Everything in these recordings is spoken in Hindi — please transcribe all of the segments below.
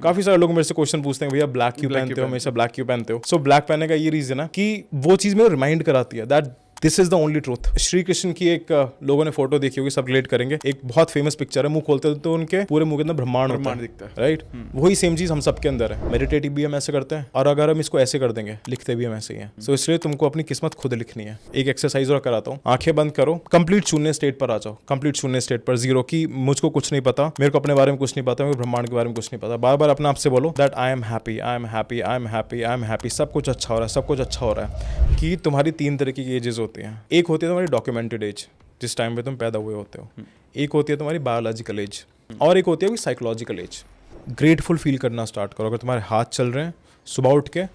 काफी सारे लोग मेरे से क्वेश्चन पूछते हैं भैया ब्लैक क्यों पहनते हो, हमेशा ब्लैक क्यों पहनते हो। सो ब्लैक पहनने का ये रीजन है कि वो चीज मेरे रिमाइंड कराती है that this is the only truth. Shri Krishna की एक लोगों ने फोटो देखी होगी, सब रिलेट करेंगे, एक बहुत फेमस पिक्चर है, मुंह खोलते तो उनके पूरे मुंह के अंदर ब्रह्मांड दिखता है, राइट। वही सेम चीज हम सबके अंदर है। मेडिटेटिव भी हम ऐसे करते हैं और अगर हम इसको ऐसे कर देंगे, लिखते भी हम ऐसे ही हैं। सो इसलिए तुमको अपनी किस्मत खुद लिखनी है। एक एक्सरसाइज और कराता हूँ, आंखें बंद करो, कंप्लीट शून्य स्टेट पर आ जाओ, कंप्लीट शून्य स्टेट पर, जीरो की मुझको कुछ नहीं पता, मेरे को अपने बारे में कुछ नहीं पता, मेरे ब्रह्मांड के बारे में कुछ नहीं पता। बार बार अपने आप से बोलो that I am happy, I am happy, I am happy, I am happy, सब कुछ अच्छा हो रहा है, सब कुछ अच्छा हो रहा है। कि तुम्हारी 3 तरह की एजेस होती हैं। एक होती है तुम्हारी डॉक्यूमेंटेड एज, जिस टाइम पे तुम पैदा हुए होते हो। एक होती है तुम्हारी बायोलॉजिकल एज और एक होती है साइकोलॉजिकल एज। ग्रेटफुल फील करना स्टार्ट करो। अगर तुम्हारे हाथ चल रहे हैं, सुबह उठ के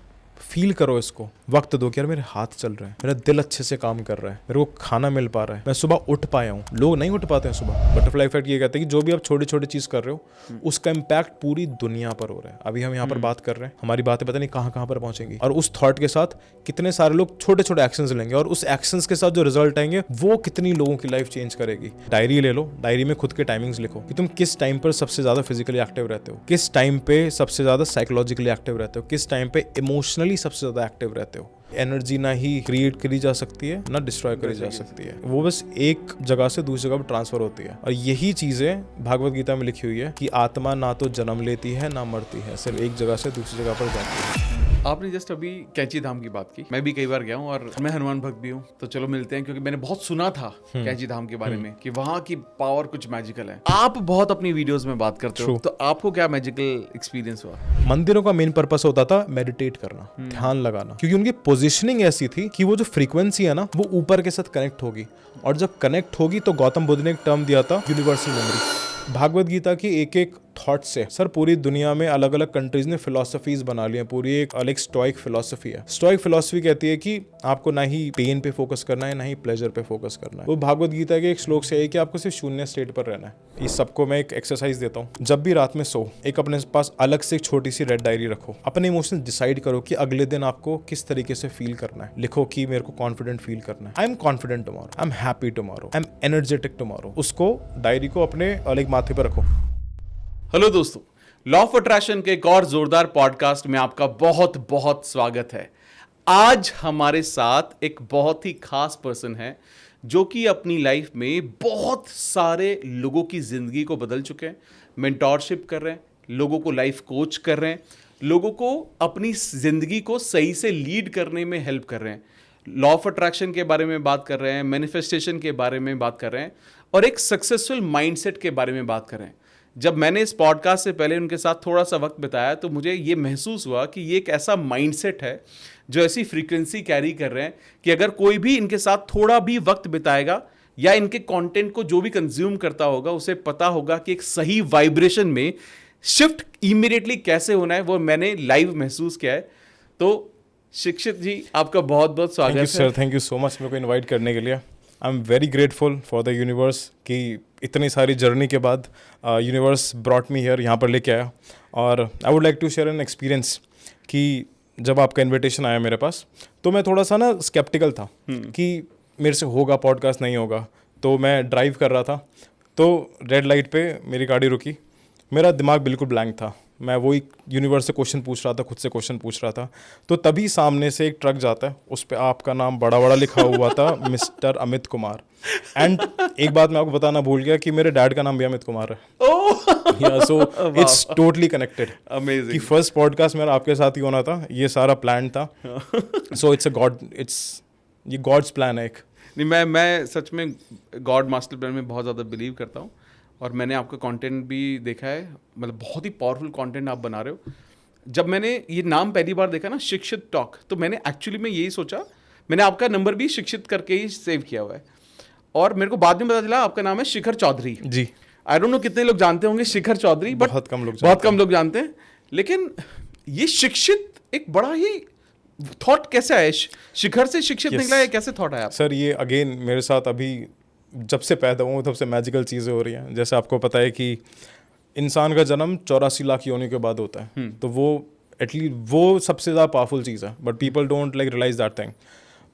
फील करो इसको, वक्त दो कि यार मेरे हाथ चल रहे हैं, मेरा दिल अच्छे से काम कर रहा है, मेरे को खाना मिल पा रहा है, मैं सुबह उठ पाया हूँ। लोग नहीं उठ पाते हैं सुबह। बटरफ्लाई इफेक्ट ये कहते हैं कि जो भी आप छोटी छोटी चीज़ कर रहे हो उसका इम्पैक्ट पूरी दुनिया पर हो रहा है। अभी हम यहाँ पर बात कर रहे हैं, हमारी बातें पता नहीं कहाँ कहाँ पर पहुँचेंगी, और उस थॉट के साथ कितने सारे लोग छोटे छोटे एक्शंस लेंगे और उस एक्शंस के साथ जो रिजल्ट आएंगे वो कितनी लोगों की लाइफ चेंज करेगी। डायरी ले लो, डायरी में खुद के टाइमिंग्स लिखो कि तुम किस टाइम पर सबसे ज़्यादा फिजिकली एक्टिव रहते हो, किस टाइम पे सबसे ज़्यादा साइकोलॉजिकली एक्टिव रहते हो, किस टाइम पे इमोशनली सबसे ज़्यादा एक्टिव रहते हो। एनर्जी ना ही क्रिएट करी जा सकती है ना डिस्ट्रॉय करी जा सकती है, वो बस एक जगह से दूसरी जगह पर ट्रांसफर होती है। और यही चीजें भागवत गीता में लिखी हुई है कि आत्मा ना तो जन्म लेती है ना मरती है, सिर्फ एक जगह से दूसरी जगह पर जाती है। आपने जस्ट अभी कैंची धाम की बात की, मैं भी कई बार गया हूँ और मैं हनुमान भक्त भी हूँ, तो चलो मिलते हैं, क्योंकि मैंने बहुत सुना था कैंची धाम के बारे में कि वहाँ की पावर कुछ मैजिकल है। आप बहुत अपनी वीडियोस में बात करते हो, तो आपको क्या मैजिकल एक्सपीरियंस हुआ? मंदिरों का मेन पर्पस होता था मेडिटेट करना, ध्यान लगाना, क्योंकि उनकी पोजीशनिंग ऐसी थी कि वो जो फ्रीक्वेंसी है ना वो ऊपर के साथ कनेक्ट होगी, और जब कनेक्ट होगी तो गौतम बुद्ध ने एक टर्म दिया था यूनिवर्सल मेमोरी। भागवत गीता की एक एक थॉट से सर पूरी दुनिया में अलग अलग कंट्रीज ने फिलोसफीज बना ली हैं। पूरी एक अलग स्टोइक फिलोसफी है। स्टोइक फिलोसफी कहती है कि आपको ना ही पेन पे फोकस करना है ना ही प्लेजर पे फोकस करना है। वो भागवत गीता के एक श्लोक से है कि आपको सिर्फ शून्य स्टेट पर रहना है। इस सबको मैं एक एक्सरसाइज देता हूँ, जब भी रात में सो एक अपने पास अलग से एक छोटी सी रेड डायरी रखो, अपने इमोशंस डिसाइड करो कि अगले दिन आपको किस तरीके से फील करना है। लिखो कि मेरे को कॉन्फिडेंट फील करना है, I am confident tomorrow, I am happy tomorrow, I am energetic tomorrow. उसको डायरी को अपने अलग माथे पर रखो। हेलो दोस्तों, लॉ ऑफ अट्रैक्शन के एक और जोरदार पॉडकास्ट में आपका बहुत बहुत स्वागत है। आज हमारे साथ एक बहुत ही खास पर्सन है जो कि अपनी लाइफ में बहुत सारे लोगों की जिंदगी को बदल चुके हैं, मेंटोरशिप कर रहे हैं, लोगों को लाइफ कोच कर रहे हैं, लोगों को अपनी जिंदगी को सही से लीड करने में हेल्प कर रहे हैं। लॉ ऑफ अट्रैक्शन के बारे में बात कर रहे हैं, मैनिफेस्टेशन के बारे में बात कर रहे हैं और एक सक्सेसफुल माइंडसेट के बारे में बात कर रहे हैं। जब मैंने इस पॉडकास्ट से पहले उनके साथ थोड़ा सा वक्त बिताया तो मुझे ये महसूस हुआ कि ये एक ऐसा माइंडसेट है जो ऐसी फ्रीक्वेंसी कैरी कर रहे हैं कि अगर कोई भी इनके साथ थोड़ा भी वक्त बिताएगा या इनके कंटेंट को जो भी कंज्यूम करता होगा उसे पता होगा कि एक सही वाइब्रेशन में शिफ्ट इमीडिएटली कैसे होना है, वो मैंने लाइव महसूस किया है। तो शिक्षित जी, आपका बहुत बहुत स्वागत है। Sir, thank you so much मेरे को इन्वाइट करने के लिए। I am very grateful for the universe कि इतनी सारी जर्नी के बाद यूनिवर्स ब्रॉट मी हियर, यहाँ पर लेके आया। और I would like to share an experience कि जब आपका इनविटेशन आया मेरे पास तो मैं थोड़ा सा ना स्केप्टिकल था कि मेरे से होगा पॉडकास्ट नहीं होगा। तो मैं ड्राइव कर रहा था तो रेड लाइट पे मेरी गाड़ी रुकी, मेरा दिमाग बिल्कुल ब्लैंक था। मैं वही यूनिवर्स से क्वेश्चन पूछ रहा था, खुद से क्वेश्चन पूछ रहा था। तो तभी सामने से एक ट्रक जाता है, उस पर आपका नाम बड़ा बड़ा लिखा हुआ था, मिस्टर अमित कुमार। एंड एक बात मैं आपको बताना भूल गया कि मेरे डैड का नाम भी अमित कुमार है। So it's totally connected. Amazing. कि फर्स्ट पॉडकास्ट मेरा आपके साथ ही होना था, ये सारा प्लान था। सो इट्स अ गॉड, ये गॉड्स प्लान है एक। नहीं, मैं सच में गॉड मास्टर प्लान में बहुत ज़्यादा बिलीव करता हूँ और मैंने आपका कंटेंट भी देखा है, मतलब बहुत ही पावरफुल कंटेंट आप बना रहे हो। जब मैंने ये नाम पहली बार देखा ना, शिक्षित टॉक, तो मैंने एक्चुअली में यही सोचा, मैंने आपका नंबर भी शिक्षित करके ही सेव किया हुआ है और मेरे को बाद में पता चला आपका नाम है शिखर चौधरी जी। आई डोंट नो कितने लोग जानते होंगे शिखर चौधरी, बट बहुत कम लोग जानते हैं। लेकिन ये शिक्षित एक बड़ा ही थॉट कैसे आया? शिखर से शिक्षित निकला है, कैसे थॉट आया? सर ये अगेन मेरे साथ अभी जब से पैदा हुआ तब से मैजिकल चीज़ें हो रही हैं। जैसे आपको पता है कि इंसान का जन्म 84 लाख योनियों के बाद होता है, तो वो एटलीस्ट वो सबसे ज़्यादा पावरफुल चीज़ है, but people don't like realize that thing.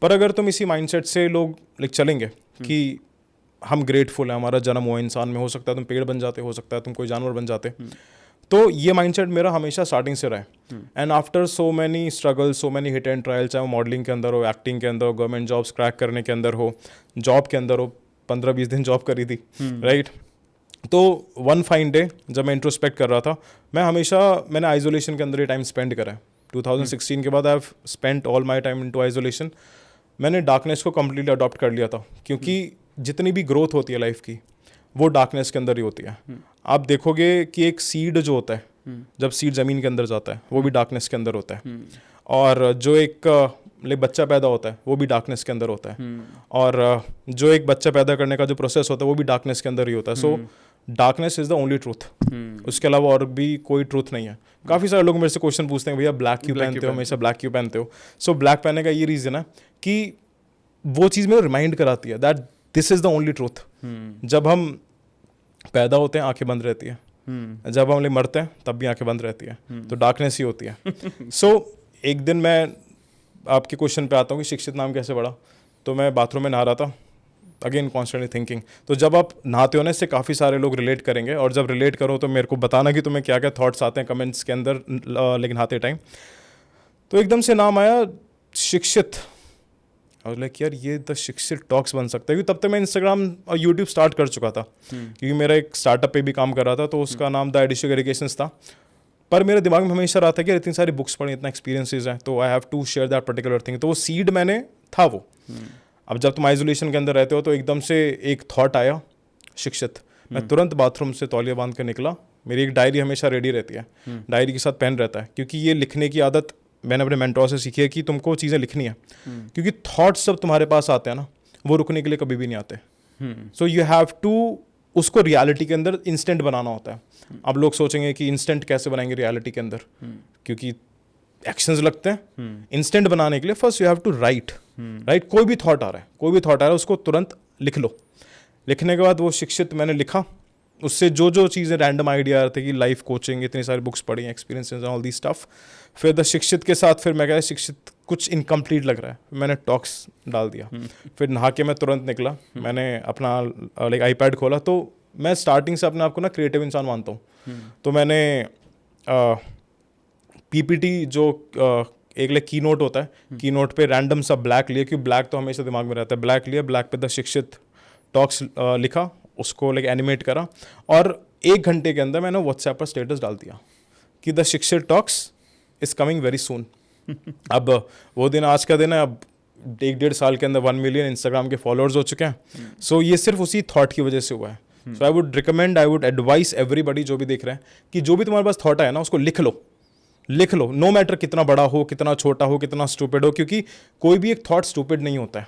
पर अगर तुम इसी माइंडसेट से लोग लाइक चलेंगे कि हम ग्रेटफुल हैं, हमारा जन्म हुआ इंसान में, हो सकता है तुम पेड़ बन जाते, हो सकता है तुम कोई जानवर बन जाते, तो ये माइंडसेट मेरा हमेशा स्टार्टिंग से रहा है। And after so many struggle, so many hit and trial, चाहे वो मॉडलिंग के अंदर हो, एक्टिंग के अंदर हो, गवर्नमेंट जॉब्स क्रैक करने के अंदर हो, जॉब के अंदर हो, 15-20 दिन जॉब करी थी, राइट। तो वन फाइन डे जब मैं इंट्रोस्पेक्ट कर रहा था, मैंने आइसोलेशन के अंदर ही टाइम स्पेंड करा है। 2016 के बाद I have spent all my time into isolation. मैंने डार्कनेस को कम्प्लीटली अडॉप्ट कर लिया था, क्योंकि जितनी भी ग्रोथ होती है लाइफ की, वो डार्कनेस के अंदर ही होती है। आप देखोगे कि एक सीड जो होता है, जब सीड ज़मीन के अंदर जाता है, वो भी डार्कनेस के अंदर होता है। और जो एक बच्चा पैदा होता है, वो भी डार्कनेस के अंदर होता है। और जो एक बच्चा पैदा करने का जो प्रोसेस होता है, वो भी डार्कनेस के अंदर ही होता है। So darkness is the only truth, उसके अलावा और भी कोई ट्रूथ नहीं है। काफ़ी सारे लोग मेरे से क्वेश्चन पूछते हैं, भैया ब्लैक क्यों पहनते हो, हमेशा ब्लैक क्यों पहनते हो। सो ब्लैक पहनने का ये रीज़न है कि वो चीज़ मेरे रिमाइंड कराती है that this is the only truth. जब हम पैदा होते हैं आंखें बंद रहती है, जब हम मरते हैं तब भी आंखें बंद रहती है, तो डार्कनेस ही होती है। सो एक दिन मैं आपके क्वेश्चन पे आता हूँ कि शिक्षित नाम कैसे पड़ा। तो मैं बाथरूम में नहा रहा था, अगेन कॉन्स्टेंटली थिंकिंग। तो जब आप नहाते हो ना, इससे काफ़ी सारे लोग रिलेट करेंगे, और जब रिलेट करो तो मेरे को बताना कि तुम्हें क्या क्या थॉट्स आते हैं कमेंट्स के अंदर, लेकिन नहाते टाइम। तो एकदम से नाम आया शिक्षित, और लाइक यार ये द शिक्षित टॉक्स बन सकता है, क्योंकि तब तक मैं इंस्टाग्राम और यूट्यूब स्टार्ट कर चुका था, क्योंकि मेरा एक स्टार्टअप पे भी काम कर रहा था, तो उसका नाम द एडिशियो एरिगेशंस था। पर मेरे दिमाग में हमेशा रहा था कि इतनी सारी बुक्स पढ़ी, इतना एक्सपीरियंसेस हैं, तो I have to share that particular thing. तो वो सीड मैंने था वो। अब जब तुम आइसोलेशन के अंदर रहते हो, तो एकदम से एक थॉट आया शिक्षित। मैं तुरंत बाथरूम से तौलिया बांध के निकला। मेरी एक डायरी हमेशा रेडी रहती है, डायरी के साथ पेन रहता है, क्योंकि ये लिखने की आदत मैंने अपने मेंटोर से सीखी है कि तुमको चीज़ें लिखनी है, क्योंकि थॉट्स जब तुम्हारे पास आते हैं ना, वो रुकने के लिए कभी भी नहीं आते। सो यू हैव टू उसको रियलिटी के अंदर इंस्टेंट बनाना होता है। अब लोग सोचेंगे कि इंस्टेंट कैसे बनाएंगे रियलिटी के अंदर, क्योंकि एक्शंस लगते हैं। इंस्टेंट बनाने के लिए first you have to write. कोई भी थॉट आ रहा है, उसको तुरंत लिख लो। लिखने के बाद वो शिक्षित मैंने लिखा, उससे जो जो चीज़ें रैंडम आइडिया आ रहे थे कि लाइफ कोचिंग, इतनी सारी बुक्स पढ़ी, एक्सपीरियंसेस ऑल दी स्टफ। फिर द शिक्षित के साथ फिर मैं कहा शिक्षित कुछ इनकम्प्लीट लग रहा है, मैंने टॉक्स डाल दिया। फिर नहा के मैं तुरंत निकला, मैंने अपना लाइक आईपैड खोला। तो मैं स्टार्टिंग से अपने आप को ना क्रिएटिव इंसान मानता हूँ। तो मैंने पीपीटी जो एक लाइक की नोट होता है, की नोट पे रैंडम सा ब्लैक लिया, क्योंकि ब्लैक तो हमेशा दिमाग में रहता है। ब्लैक लिया, ब्लैक पे द शिक्षित टॉक्स लिखा, उसको लाइक एनिमेट करा, और 1 घंटे के अंदर मैंने व्हाट्सएप पर स्टेटस डाल दिया कि द शिक्षित talks is coming very soon. अब वो दिन आज का दिन है। अब 1-1.5 साल के अंदर 1 मिलियन इंस्टाग्राम के फॉलोअर्स हो चुके हैं। सो ये सिर्फ उसी थॉट की वजह से हुआ है। सो आई वुड एडवाइस एवरीबडी जो भी देख रहे हैं कि जो भी तुम्हारे पास थॉट आया ना, उसको लिख लो, नो मैटर कितना बड़ा हो, कितना छोटा हो, कितना स्टूपिड हो, क्योंकि कोई भी एक थॉट स्टूपिड नहीं होता है।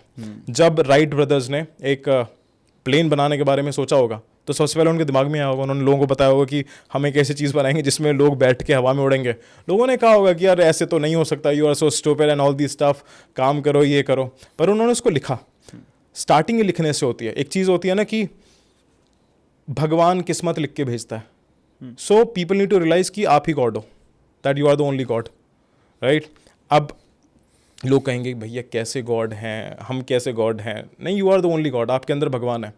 जब राइट ब्रदर्स ने एक प्लेन बनाने के बारे में सोचा होगा, तो सबसे पहले उनके दिमाग में आया होगा, उन्होंने लोगों को बताया होगा कि हम एक ऐसी चीज़ बनाएंगे जिसमें लोग बैठ के हवा में उड़ेंगे। लोगों ने कहा होगा कि यार ऐसे तो नहीं हो सकता, you are so stupid and all the stuff, काम करो, ये करो। पर उन्होंने उसको लिखा। स्टार्टिंग ही लिखने से होती है। एक चीज़ होती है ना कि भगवान किस्मत लिख के भेजता है। So people need to realize कि आप ही गॉड हो, that you are the only god, right. अब लोग कहेंगे भैया कैसे गॉड हैं, हम कैसे गॉड हैं? नहीं, you are the only god. आपके अंदर भगवान है,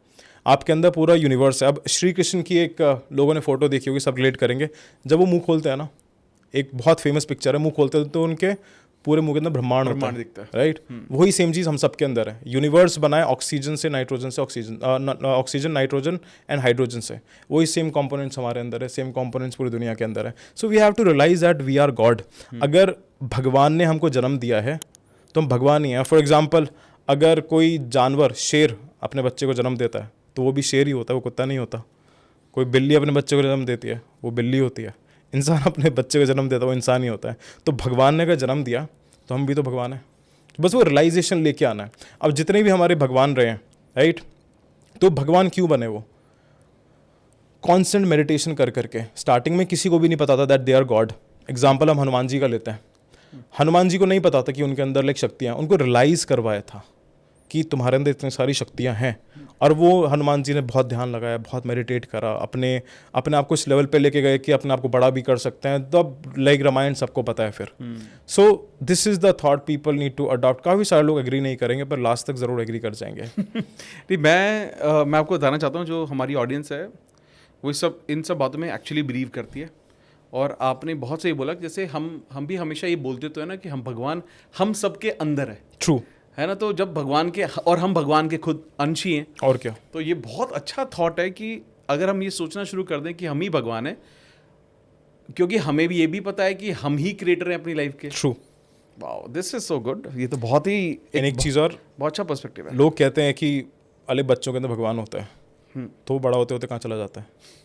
आपके अंदर पूरा यूनिवर्स है। अब श्री कृष्ण की एक लोगों ने फोटो देखी होगी, सब रिलेट करेंगे। जब वो मुंह खोलते हैं ना, एक बहुत फेमस पिक्चर है, मुंह खोलते हैं तो उनके पूरे मुंह के अंदर ब्रह्मांड दिखता है, राइट। वही सेम चीज़ हम सबके अंदर है। यूनिवर्स बनाए ऑक्सीजन से, नाइट्रोजन से, ऑक्सीजन, नाइट्रोजन एंड हाइड्रोजन से। वही सेम कंपोनेंट्स हमारे अंदर है, सेम कंपोनेंट्स पूरी दुनिया के अंदर है। So we have to realize that we are god. अगर भगवान ने हमको जन्म दिया है तो हम भगवान ही हैं। फॉर एग्जाम्पल, अगर कोई जानवर, शेर अपने बच्चे को जन्म देता है तो वो भी शेर ही होता है, वो कुत्ता नहीं होता। कोई बिल्ली अपने बच्चे को जन्म देती है, वो बिल्ली होती है। इंसान अपने बच्चे को जन्म देता है, वो इंसान ही होता है। तो भगवान ने अगर जन्म दिया तो हम भी तो भगवान हैं। बस वो रियलाइजेशन लेके आना है। अब जितने भी हमारे भगवान रहे हैं, राइट, तो भगवान क्यों बने? वो कॉन्स्टेंट मेडिटेशन कर करके। स्टार्टिंग में किसी को भी नहीं पता था that they are god. Example हम हनुमान जी का लेते हैं। हनुमान जी को नहीं पता था कि उनके अंदर लाइक शक्तियाँ, उनको रियलाइज़ करवाया था कि तुम्हारे अंदर इतनी सारी शक्तियाँ हैं। और वो हनुमान जी ने बहुत ध्यान लगाया, बहुत मेडिटेट करा, अपने आप को इस लेवल पे लेके गए कि अपने आप को बड़ा भी कर सकते हैं। तब लाइक रामायण सबको पता है फिर। So this is the thought people need to adopt. काफ़ी सारे लोग एग्री नहीं करेंगे, पर लास्ट तक ज़रूर एग्री कर जाएंगे। नहीं, मैं आपको बताना चाहता हूँ, जो हमारी ऑडियंस है वो इन सब बातों में एक्चुअली बिलीव करती है। और आपने बहुत सही बोला कि जैसे हम भी हमेशा ये बोलते तो है ना कि हम भगवान हम सबके अंदर है, ट्रू है ना। तो जब भगवान के और हम भगवान के खुद अंश ही हैं, और क्या, तो ये बहुत अच्छा थॉट है कि अगर हम ये सोचना शुरू कर दें कि हम ही भगवान है, क्योंकि हमें भी ये भी पता है कि हम ही क्रिएटर हैं अपनी लाइफ के। True. Wow, this is so good. ये तो बहुत ही एक चीज़ और, बहुत अच्छा पर्सपेक्टिव है। लोग कहते हैं कि अले बच्चों के अंदर भगवान होता है, तो बड़ा होते होते कहाँ चला जाता है?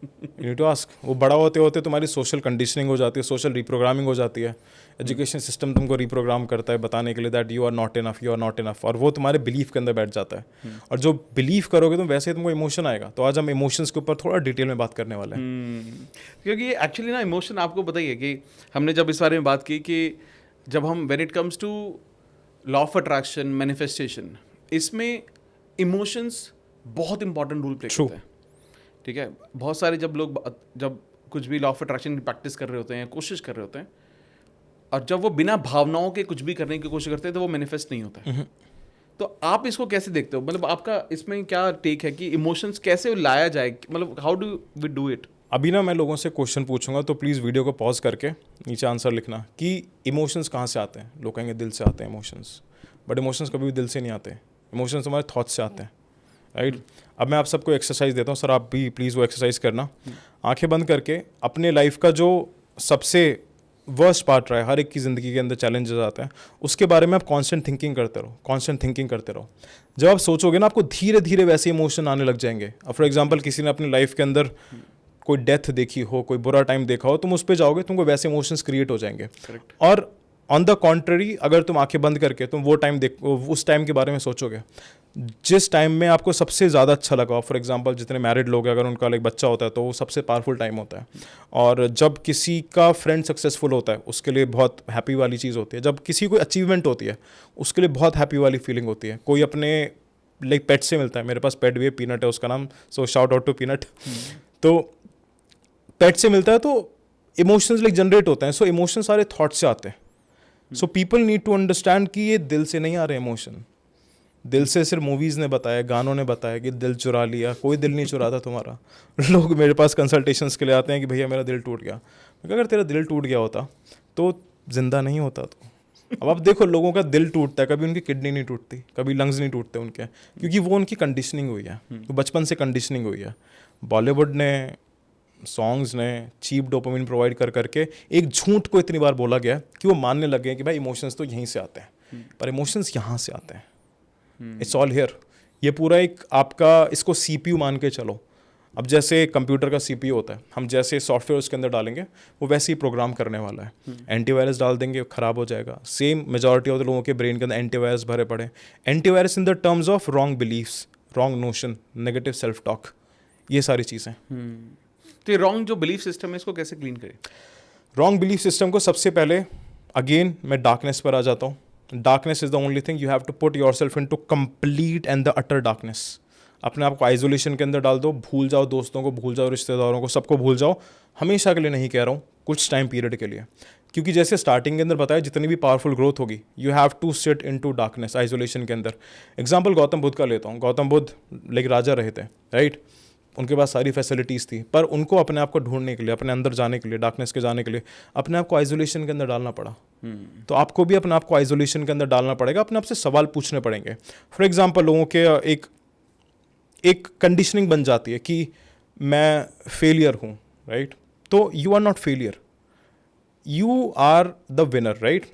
You need to ask. वो बड़ा होते होते तुम्हारी सोशल कंडीशनिंग हो जाती है, सोशल रिप्रोग्रामिंग हो जाती है, एजुकेशन सिस्टम तुमको रिप्रोग्राम करता है बताने के लिए that you are not enough, you are not enough, और वो तुम्हारे बिलीफ के अंदर बैठ जाता है। और जो बिलीव करोगे तुम वैसे ही तुमको इमोशन आएगा। तो आज हम इमोशंस के ऊपर थोड़ा डिटेल में बात करने वाले हैं। क्योंकि एक्चुअली ना इमोशन, आपको बताइए कि हमने जब इस बारे में बात की कि जब हम when it comes to law of attraction, manifestation, इसमें इमोशंस बहुत इंपॉर्टेंट रोल प्ले करते हैं। ठीक है, बहुत सारे जब कुछ भी लॉ ऑफ अट्रैक्शन की प्रैक्टिस कर रहे होते हैं, कोशिश कर रहे होते हैं, और जब वो बिना भावनाओं के कुछ भी करने की कोशिश करते हैं तो वो मैनिफेस्ट नहीं होता है। तो आप इसको कैसे देखते हो? मतलब आपका इसमें क्या टेक है कि इमोशंस कैसे लाया जाए, मतलब how do we do it? अभी ना मैं लोगों से क्वेश्चन पूछूंगा, तो प्लीज़ वीडियो को पॉज करके नीचे आंसर लिखना कि इमोशंस कहाँ से आते हैं। लोग कहेंगे दिल से आते हैं इमोशंस, बट इमोशंस कभी भी दिल से नहीं आते। इमोशंस हमारे थॉट्स से आते हैं, राइट? अब मैं आप सबको एक्सरसाइज देता हूँ, सर आप भी प्लीज़ वो एक्सरसाइज करना। आंखें बंद करके अपने लाइफ का जो सबसे वर्स्ट पार्ट रहा है, हर एक की ज़िंदगी के अंदर चैलेंजेस आते हैं, उसके बारे में आप कांस्टेंट थिंकिंग करते रहो, कांस्टेंट थिंकिंग करते रहो। जब आप सोचोगे ना, आपको धीरे धीरे वैसे इमोशन आने लग जाएंगे। अब फॉर एग्जांपल किसी ने अपनी लाइफ के अंदर कोई डेथ देखी हो, कोई बुरा टाइम देखा हो, तुम उस पर जाओगे, तुमको वैसे इमोशंस क्रिएट हो जाएंगे। Correct. और ऑन द कॉन्ट्ररी, अगर तुम आंखें बंद करके तुम वो टाइम उस टाइम के बारे में सोचोगे जिस टाइम में आपको सबसे ज़्यादा अच्छा लगा। फॉर एग्जांपल जितने मैरिड लोग हैं, अगर उनका एक बच्चा होता है तो वो सबसे पावरफुल टाइम होता है। और जब किसी का फ्रेंड सक्सेसफुल होता है उसके लिए बहुत हैप्पी वाली चीज़ होती है। जब किसी कोई अचीवमेंट होती है उसके लिए बहुत हैप्पी वाली फीलिंग होती है। कोई अपने लाइक पेट से मिलता है, मेरे पास पेट भी है, पीनट है उसका नाम, so shout out to peanut. तो पेट से मिलता है तो इमोशंस लाइक जनरेट होते हैं। सो इमोशंस सारे थॉट से आते हैं। So people need to understand कि ये दिल से नहीं आ रहे इमोशन। दिल से सिर्फ मूवीज़ ने बताया, गानों ने बताया कि दिल चुरा लिया। कोई दिल नहीं चुराता तुम्हारा। लोग मेरे पास कंसल्टेशंस के लिए आते हैं कि भैया मेरा दिल टूट गया। मैं कहा अगर तेरा दिल टूट गया होता तो जिंदा नहीं होता तो। अब आप देखो, लोगों का दिल टूटता है, कभी उनकी किडनी नहीं टूटती, कभी लंग्स नहीं टूटते उनके, क्योंकि वो उनकी कंडीशनिंग हुई है, तो बचपन से कंडीशनिंग हुई है। बॉलीवुड ने, सॉन्ग्स ने चीप डोपामिन प्रोवाइड कर करके एक झूठ को इतनी बार बोला गया कि वो मानने लगे कि भाई इमोशंस तो यहीं से आते हैं, पर इमोशंस यहाँ से आते हैं। It's all here. ये पूरा एक आपका, इसको CPU मान के चलो। अब जैसे कंप्यूटर का CPU होता है, हम जैसे सॉफ्टवेयर उसके अंदर डालेंगे वो वैसे ही प्रोग्राम करने वाला है। एंटीवायरस डाल देंगे, ख़राब हो जाएगा। सेम मेजॉरिटी ऑफ द लोगों के ब्रेन के अंदर एंटीवायरस भरे पड़े। Antivirus in the terms of wrong beliefs, wrong notion, negative self talk, ये सारी चीज़ें। तो ये रॉन्ग जो बिलीफ सिस्टम है इसको कैसे क्लीन करें? रॉन्ग बिलीफ सिस्टम को सबसे पहले, अगेन मैं डार्कनेस पर आ जाता हूँ। Darkness is the only thing, you have to put yourself into complete and the utter darkness. अपने आप को आइसोलेशन के अंदर डाल दो, भूल जाओ दोस्तों को, भूल जाओ रिश्तेदारों को, सबको भूल जाओ। हमेशा के लिए नहीं कह रहा हूँ, कुछ टाइम पीरियड के लिए। क्योंकि जैसे स्टार्टिंग के अंदर बताया, जितनी भी पावरफुल ग्रोथ होगी you have to sit into darkness, isolation के अंदर। एग्जाम्पल गौतम बुद्ध का लेता हूँ। गौतम बुद्ध लाइक राजा रहे थे, राइट? उनके पास सारी फैसिलिटीज़ थी, पर उनको अपने आप को ढूंढने के लिए, अपने अंदर जाने के लिए, डार्कनेस के जाने के लिए अपने आप को आइसोलेशन के अंदर डालना पड़ा। तो आपको भी अपने आप को आइसोलेशन के अंदर डालना पड़ेगा, अपने आप से सवाल पूछने पड़ेंगे। फॉर एग्जांपल लोगों के एक कंडीशनिंग बन जाती है कि मैं फेलियर हूँ, राइट? तो you are not failure, you are the winner, right?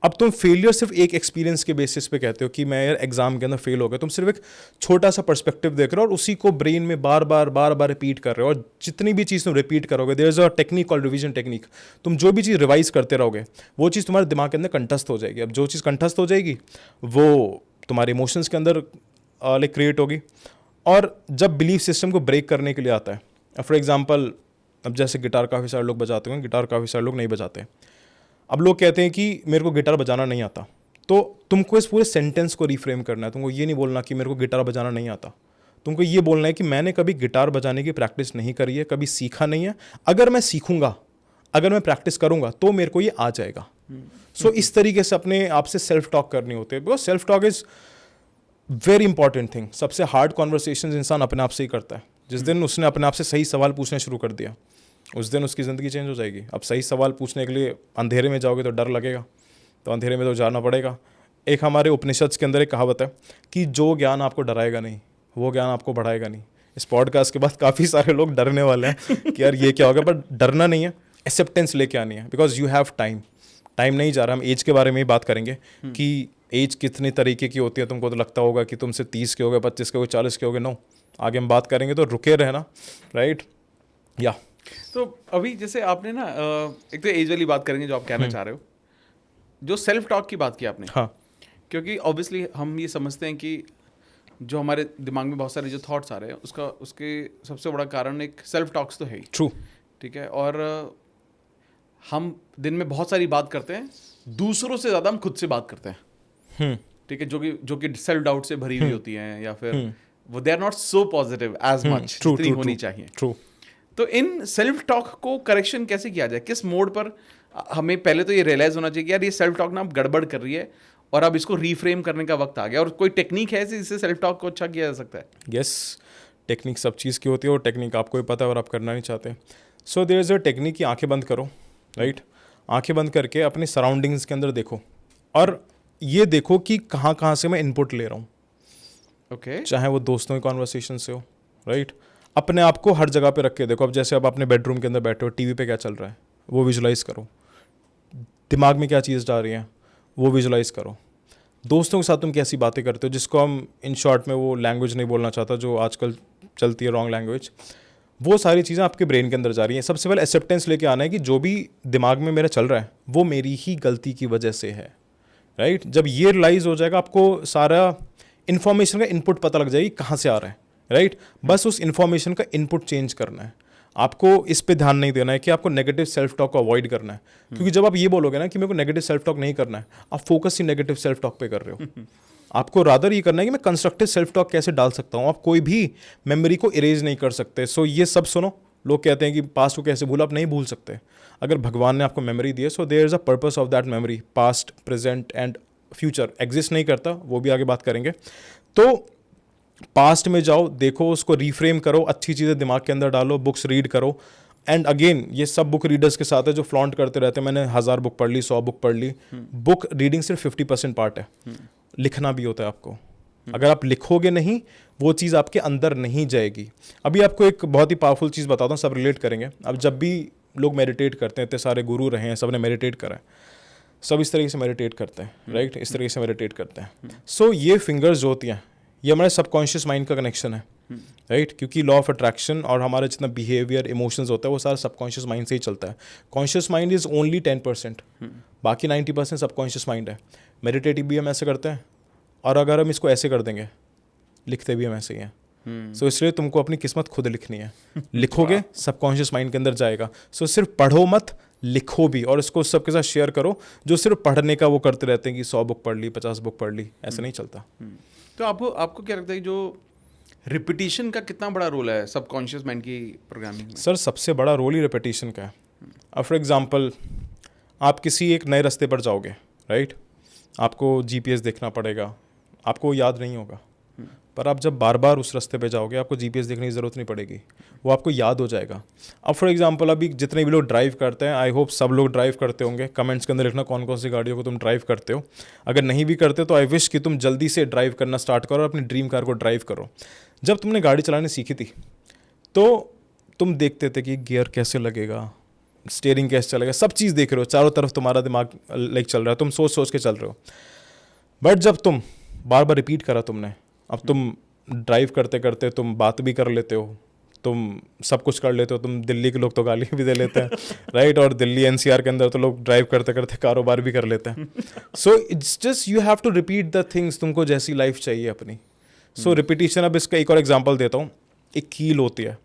अब तुम फेलियर सिर्फ एक एक्सपीरियंस के बेसिस पे कहते हो कि मैं यार एग्जाम के अंदर फेल हो गया। तुम सिर्फ एक छोटा सा पर्सपेक्टिव देख रहे हो और उसी को ब्रेन में बार बार रिपीट कर रहे हो। और जितनी भी चीज़ तुम रिपीट करोगे, there is a technique called revision technique. तुम जो भी चीज़ रिवाइज करते रहोगे वो चीज़ तुम्हारे दिमाग के अंदर कंठस्थ हो जाएगी। अब जो चीज़ कंठस्थ हो जाएगी वो तुम्हारे इमोशंस के अंदर लाइक क्रिएट होगी। और जब बिलीफ सिस्टम को ब्रेक करने के लिए आता है, फॉर एग्जाम्पल अब जैसे गिटार काफ़ी सारे लोग बजाते हैं, गिटार काफ़ी सारे लोग नहीं बजाते। अब लोग कहते हैं कि मेरे को गिटार बजाना नहीं आता, तो तुमको इस पूरे सेंटेंस को रिफ्रेम करना है। तुमको ये नहीं बोलना कि मेरे को गिटार बजाना नहीं आता, तुमको ये बोलना है कि मैंने कभी गिटार बजाने की प्रैक्टिस नहीं करी है, कभी सीखा नहीं है। अगर मैं सीखूंगा, अगर मैं प्रैक्टिस करूंगा तो मेरे को ये आ जाएगा। सो इस तरीके से अपने आप से सेल्फ टॉक करनी होती है, because self talk is very important thing. सबसे हार्ड कॉन्वर्सेशन इंसान अपने आप से ही करता है। जिस दिन उसने अपने आप से सही सवाल पूछने शुरू कर दिया, उस दिन उसकी ज़िंदगी चेंज हो जाएगी। अब सही सवाल पूछने के लिए अंधेरे में जाओगे तो डर लगेगा, तो अंधेरे में तो जाना पड़ेगा। एक हमारे उपनिषद के अंदर एक कहावत है कि जो ज्ञान आपको डराएगा नहीं वो ज्ञान आपको बढ़ाएगा नहीं। इस पॉडकास्ट के बाद काफ़ी सारे लोग डरने वाले हैं कि यार ये क्या होगा, पर डरना नहीं है, एक्सेप्टेंस लेके आनी है, बिकॉज यू हैव टाइम नहीं जा रहा। हम एज के बारे में ही बात करेंगे कि एज कितनी तरीके की होती है। तुमको तो लगता होगा कि तुमसे 30 के हो गए, 25 के हो गए, 40 के हो गए। नो, आगे हम बात करेंगे, तो रुके रहना, राइट। या तो अभी जैसे आपने ना एक तो एज वाली बात करेंगे जो आप कहना चाह रहे हो, जो सेल्फ टॉक की बात की आपने। हाँ, क्योंकि ऑब्वियसली हम ये समझते हैं कि जो हमारे दिमाग में बहुत सारे जो थॉट्स आ रहे हैं उसके सबसे बड़ा कारण एक सेल्फ टॉक्स तो है ही। ट्रू। ठीक है, और हम दिन में बहुत सारी बात करते हैं, दूसरों से ज़्यादा हम खुद से बात करते हैं। ठीक है, जो कि सेल्फ डाउट से भरी हुई होती हैं, या फिर वो they are not so positive as much जितनी होनी चाहिए। ट्रू। तो इन सेल्फ टॉक को करेक्शन कैसे किया जाए? किस मोड पर हमें पहले तो ये रियलाइज होना चाहिए कि यार ये सेल्फ टॉक ना अब गड़बड़ कर रही है और अब इसको रीफ्रेम करने का वक्त आ गया, और कोई टेक्निक है जिससे सेल्फ टॉक को अच्छा किया जा सकता है? यस, टेक्निक सब चीज़ की होती है और टेक्निक आपको ही पता है और आप करना नहीं चाहते। So there is a technique कि आंखें बंद करो, राइट। आंखें बंद करके अपने सराउंडिंग्स के अंदर देखो और ये देखो कि कहाँ कहाँ से मैं इनपुट ले रहा हूँ। ओके। चाहे वो दोस्तों की कॉन्वर्सेशन से हो, राइट। अपने आप को हर जगह पे रख के देखो। अब जैसे अब अपने बेडरूम के अंदर बैठे हो, टीवी पे क्या चल रहा है वो विजुलाइज करो, दिमाग में क्या चीज़ जा रही है वो विजुलाइज करो। दोस्तों के साथ तुम कैसी बातें करते हो, जिसको हम इन शॉर्ट में वो लैंग्वेज नहीं बोलना चाहता जो आजकल चलती है, रॉन्ग लैंग्वेज, वो सारी चीज़ें आपके ब्रेन के अंदर जा रही हैं। सबसे पहले एक्सेप्टेंस लेके आना है कि जो भी दिमाग में मेरा चल रहा है वो मेरी ही गलती की वजह से है, राइट। जब ये रियलाइज़ हो जाएगा, आपको सारा इन्फॉर्मेशन का इनपुट पता लग जाएगी कहाँ से आ रहा है, राइट। बस उस इन्फॉर्मेशन का इनपुट चेंज करना है। आपको इस पे ध्यान नहीं देना है कि आपको नेगेटिव सेल्फ टॉक को अवॉइड करना है, क्योंकि जब आप ये बोलोगे ना कि मेरे को नेगेटिव सेल्फ टॉक नहीं करना है, आप फोकस ही नेगेटिव सेल्फ टॉक पे कर रहे हो। आपको रादर ये करना है कि मैं कंस्ट्रक्टिव सेल्फ टॉक कैसे डाल सकता हूँ। आप कोई भी मेमोरी को इरेज नहीं कर सकते। सो ये सब सुनो, लोग कहते हैं कि पास्ट को कैसे भूला, आप नहीं भूल सकते। अगर भगवान ने आपको मेमोरी दी है, so there is a purpose of that memory. Past, present and future exist नहीं करता, वो भी आगे बात करेंगे। तो पास्ट में जाओ, देखो, उसको रीफ्रेम करो, अच्छी चीज़ें दिमाग के अंदर डालो, बुक्स रीड करो। एंड अगेन ये सब बुक रीडर्स के साथ है जो फ्लॉन्ट करते रहते हैं, मैंने 1000 बुक पढ़ ली, 100 बुक पढ़ ली। बुक रीडिंग सिर्फ 50% पार्ट है, लिखना भी होता है आपको। अगर आप लिखोगे नहीं, वो चीज़ आपके अंदर नहीं जाएगी। अभी आपको एक बहुत ही पावरफुल चीज़ बताता हूँ, सब रिलेट करेंगे। अब जब भी लोग मेडिटेट करते हैं, इतने सारे गुरु रहे हैं, सब ने मेडिटेट करा है, सब इस तरीके से मेडिटेट करते हैं, राइट, इस तरीके से मेडिटेट करते हैं। सो ये फिंगर्स जो होती हैं, ये हमारे सबकॉन्शियस माइंड का कनेक्शन है, राइट। क्योंकि लॉ ऑफ अट्रैक्शन और हमारा जितना बिहेवियर, इमोशंस होता है, वो सारा सबकॉन्शियस माइंड से ही चलता है। कॉन्शियस माइंड इज ओनली 10%, बाकी 90% सबकॉन्शियस माइंड है। मेडिटेटिव भी हम ऐसे करते हैं, और अगर हम इसको ऐसे कर देंगे, लिखते भी हम ऐसे ही हैं। सो इसलिए तुमको अपनी किस्मत खुद लिखनी है। लिखोगे, सबकॉन्शियस माइंड के अंदर जाएगा। सो सिर्फ पढ़ो मत, लिखो भी, और इसको सबके साथ शेयर करो जो सिर्फ पढ़ने का वो करते रहते हैं कि 100 बुक पढ़ ली, 50 बुक पढ़ ली, ऐसा नहीं चलता। तो आपको क्या लगता है जो रिपीटिशन का कितना बड़ा रोल है सबकॉन्शियस माइंड की प्रोग्रामिंग में? सर, सबसे बड़ा रोल ही रिपीटिशन का है। अब फॉर एग्जांपल, आप किसी एक नए रास्ते पर जाओगे, राइट, आपको जीपीएस देखना पड़ेगा, आपको याद नहीं होगा, पर आप जब बार बार उस रास्ते पे जाओगे, आपको जीपीएस देखने की ज़रूरत नहीं पड़ेगी, वो आपको याद हो जाएगा। अब फॉर एग्जांपल, अभी जितने भी लोग ड्राइव करते हैं, आई होप सब लोग ड्राइव करते होंगे। कमेंट्स के अंदर लिखना कौन कौन सी गाड़ियों को तुम ड्राइव करते हो। अगर नहीं भी करते तो आई विश कि तुम जल्दी से ड्राइव करना स्टार्ट करो और अपनी ड्रीम कार को ड्राइव करो। जब तुमने गाड़ी चलानी सीखी थी तो तुम देखते थे कि गियर कैसे लगेगा, स्टीयरिंग कैसे चलेगा, सब चीज़ देख रहे हो, चारों तरफ तुम्हारा दिमाग लाइक चल रहा है, तुम सोच सोच के चल रहे हो। बट जब तुम बार बार रिपीट करा तुमने, अब तुम ड्राइव करते करते तुम बात भी कर लेते हो, तुम सब कुछ कर लेते हो। तुम दिल्ली के लोग तो गाली भी दे लेते हैं, राइट, और दिल्ली एनसीआर के अंदर तो लोग ड्राइव करते करते कारोबार भी कर लेते हैं। So it's just you have to repeat the things, तुमको जैसी लाइफ चाहिए अपनी। So repetition. अब इसका एक और एग्जांपल देता हूँ। एक कील होती है,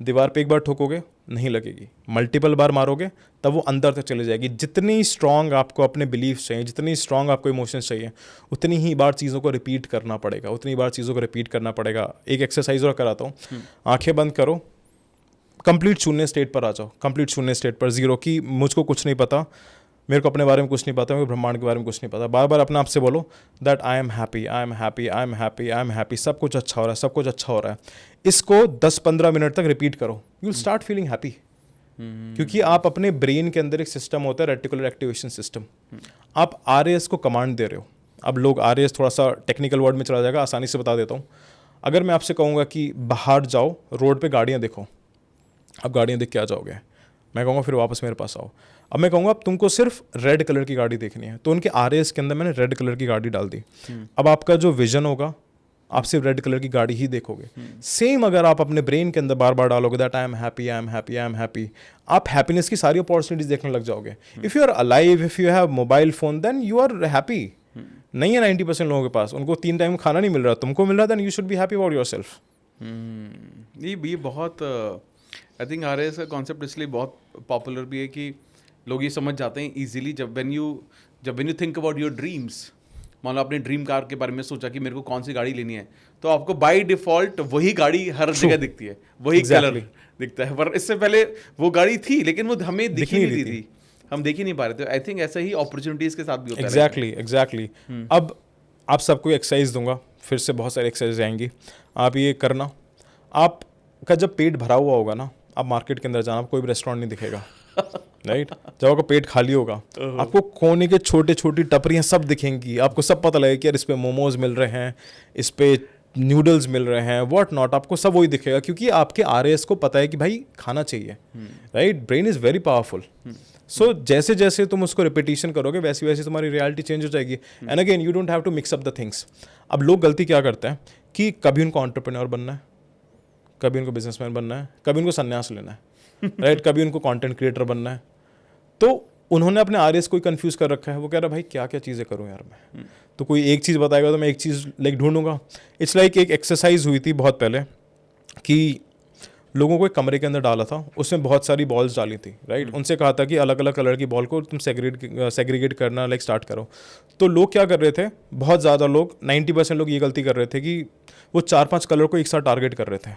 दीवार पे एक बार ठोकोगे नहीं लगेगी, मल्टीपल बार मारोगे तब वो अंदर तक चली जाएगी। जितनी स्ट्रांग आपको अपने बिलीफ चाहिए, जितनी स्ट्रांग आपको इमोशंस चाहिए, उतनी ही बार चीज़ों को रिपीट करना पड़ेगा, उतनी बार चीज़ों को रिपीट करना पड़ेगा। एक एक्सरसाइज और कराता हूँ, आंखें बंद करो, कंप्लीट शून्य स्टेट पर आ जाओ, कंप्लीट शून्य स्टेट पर, जीरो की मुझको कुछ नहीं पता, मेरे को अपने बारे में कुछ नहीं पता, मेरे को ब्रह्मांड के बारे में कुछ नहीं पता। बार बार अपने आप से बोलो that I am happy, I am happy, I am happy, I am happy, सब कुछ अच्छा हो रहा है, सब कुछ अच्छा हो रहा है। इसको 10-15 मिनट तक रिपीट करो, you will start feeling happy, क्योंकि आप अपने ब्रेन के अंदर एक सिस्टम होता है, रेटिकुलर एक्टिवेशन सिस्टम। आप RAS को कमांड दे रहे हो। अब लोग RAS थोड़ा सा टेक्निकल वर्ड में चला जाएगा, आसानी से बता देता हूँ। अगर मैं आपसे कहूँगा कि बाहर जाओ, रोड पे गाड़ियाँ देखो, अब गाड़ियाँ देख के आ जाओगे, मैं कहूँगा फिर वापस मेरे पास आओ। अब मैं कहूँगा अब तुमको सिर्फ रेड कलर की गाड़ी देखनी है, तो उनके RAS के अंदर मैंने रेड कलर की गाड़ी डाल दी। अब आपका जो विजन होगा, आप सिर्फ रेड कलर की गाड़ी ही देखोगे। सेम अगर आप अपने ब्रेन के अंदर बार बार डालोगे that I am happy, I am happy, I am happy, आप हैप्पीनेस की सारी अपॉर्चुनिटीज देखने लग जाओगे। If you are alive, if you have mobile phone, then you are happy. नहीं है 90% लोगों के पास, उनको 3 टाइम खाना नहीं मिल रहा, तुमको मिल रहा, then you should be happy about yourself. ये बहुत आई थिंक RAS का कॉन्सेप्ट इसलिए बहुत पॉपुलर भी है कि लोग ये समझ जाते हैं इजीली। जब when you think about your dreams, मान लो आपने ड्रीम कार के बारे में सोचा कि मेरे को कौन सी गाड़ी लेनी है, तो आपको बाय डिफॉल्ट वही गाड़ी हर जगह दिखती है, वही कलर दिखता है। पर इससे पहले वो गाड़ी थी लेकिन वो हमें दिख ही नहीं थी, हम देख ही नहीं पा रहे थे। आई थिंक ऐसा ही अपॉर्चुनिटीज के साथ भी होता है। एग्जैक्टली। अब आप सबको एक्सरसाइज दूंगा, फिर से बहुत सारी एक्सरसाइज आएंगी, आप ये करना। आपका जब पेट भरा हुआ होगा ना, आप मार्केट के अंदर जाना, कोई भी रेस्टोरेंट नहीं दिखेगा, राइट? जब आपका पेट खाली होगा, आपको कोने के छोटे छोटी टपरियाँ सब दिखेंगी, आपको सब पता लगेगा कि यार इस पे मोमोज मिल रहे हैं, इस पे नूडल्स मिल रहे हैं, व्हाट नॉट, आपको सब वही दिखेगा, क्योंकि आपके RAS को पता है कि भाई खाना चाहिए, right? Brain is very powerful. So जैसे जैसे तुम उसको रिपीटिशन करोगे, वैसी वैसी तुम्हारी रियलिटी चेंज हो जाएगी। And again you don't have to mix up the things. अब लोग गलती क्या करते हैं कि कभी उनको एंटरप्रेन्योर बनना है, कभी उनको बिजनेसमैन बनना है, कभी उनको संन्यास लेना है, राइट? कभी उनको कंटेंट क्रिएटर बनना है। तो उन्होंने अपने RAS को ही कंफ्यूज कर रखा है। वो कह रहा है भाई क्या क्या चीज़ें करूँ यार मैं, तो कोई एक चीज़ बताएगा तो मैं एक चीज़ लाइक ढूंढूंगा। इट्स लाइक एक एक्सरसाइज हुई थी बहुत पहले कि लोगों को एक कमरे के अंदर डाला था, उसमें बहुत सारी बॉल्स डाली थी, राइट? उनसे कहा था कि अलग अलग कलर की बॉल को तुम सेग्रीगेट करना लाइक स्टार्ट करो। तो लोग क्या कर रहे थे, बहुत ज़्यादा लोग, 90% लोग ये गलती कर रहे थे कि वो 4-5 कलर को एक साथ टारगेट कर रहे थे।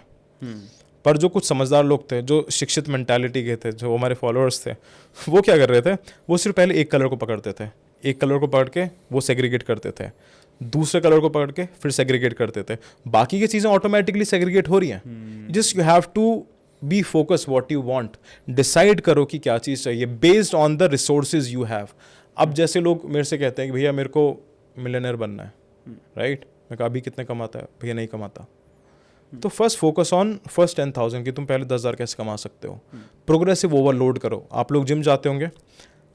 पर जो कुछ समझदार लोग थे, जो शिक्षित मेंटालिटी के थे, जो हमारे फॉलोअर्स थे, वो क्या कर रहे थे, वो सिर्फ पहले एक कलर को पकड़ते थे, एक कलर को पकड़ के वो सेग्रीगेट करते थे, दूसरे कलर को पकड़ के फिर सेग्रीगेट करते थे। बाकी की चीज़ें ऑटोमेटिकली सेग्रीगेट हो रही हैं। Just you have to be focus what you want, decide करो कि क्या चीज़ चाहिए based on the resources you have. अब जैसे लोग मेरे से कहते हैं कि भैया मेरे को मिलियनेयर बनना है, राइट? मैं कहा अभी कितने कमाता है? भैया नहीं कमाता। तो फर्स्ट फोकस ऑन फर्स्ट 10,000 कि तुम पहले 10,000 कैसे कमा सकते हो। प्रोग्रेसिव ओवरलोड करो। आप लोग जिम जाते होंगे,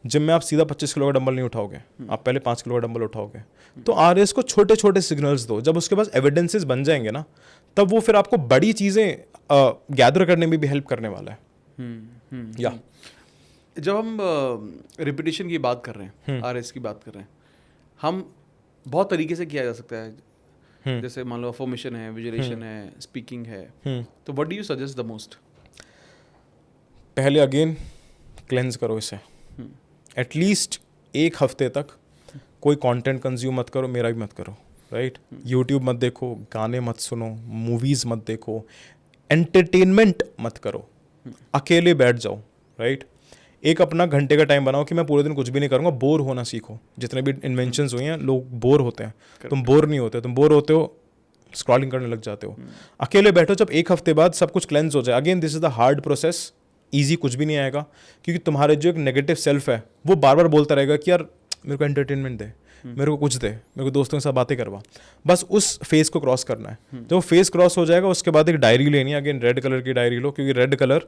जिम में आप सीधा 25 किलो का डंबल नहीं उठाओगे, आप पहले 5 किलो का डंबल उठाओगे। तो RAS को छोटे छोटे सिग्नल्स दो, जब उसके पास एविडेंसेस बन जाएंगे ना, तब वो फिर आपको बड़ी चीज़ें गैदर करने में भी हेल्प करने वाला है। या जब हम रिपीटिशन की बात कर रहे हैं, RAS की बात कर रहे हैं, हम बहुत तरीके से किया जा सकता है। जैसे मान लो अफर्मेशन है, विजुअलाइजेशन है, स्पीकिंग है, तो what do you suggest the most? पहले अगेन क्लेंज करो इसे, एटलीस्ट 1 हफ्ते तक कोई कंटेंट कंज्यूम मत करो, मेरा भी मत करो, राइट? यूट्यूब मत देखो, गाने मत सुनो, मूवीज़ मत देखो, एंटरटेनमेंट मत करो, अकेले बैठ जाओ, राइट? एक अपना घंटे का टाइम बनाओ कि मैं पूरे दिन कुछ भी नहीं करूँगा, बोर होना सीखो। जितने भी इन्वेंशंस हुई हैं, लोग बोर होते हैं, तुम बोर नहीं होते, तुम बोर होते हो स्क्रॉलिंग करने लग जाते हो। अकेले बैठो, जब 1 हफ्ते बाद सब कुछ क्लेंस हो जाए, again this is the hard process, easy कुछ भी नहीं आएगा, क्योंकि तुम्हारे जो एक नेगेटिव सेल्फ है वो बार बार बोलता रहेगा कि यार मेरे को एंटरटेनमेंट दे, मेरे को कुछ दे, मेरे को दोस्तों के साथ बातें करवा। बस उस फेज को क्रॉस करना है। जब वो फेज क्रॉस हो जाएगा, उसके बाद एक डायरी लेनी है, अगेन रेड कलर की डायरी लो, क्योंकि रेड कलर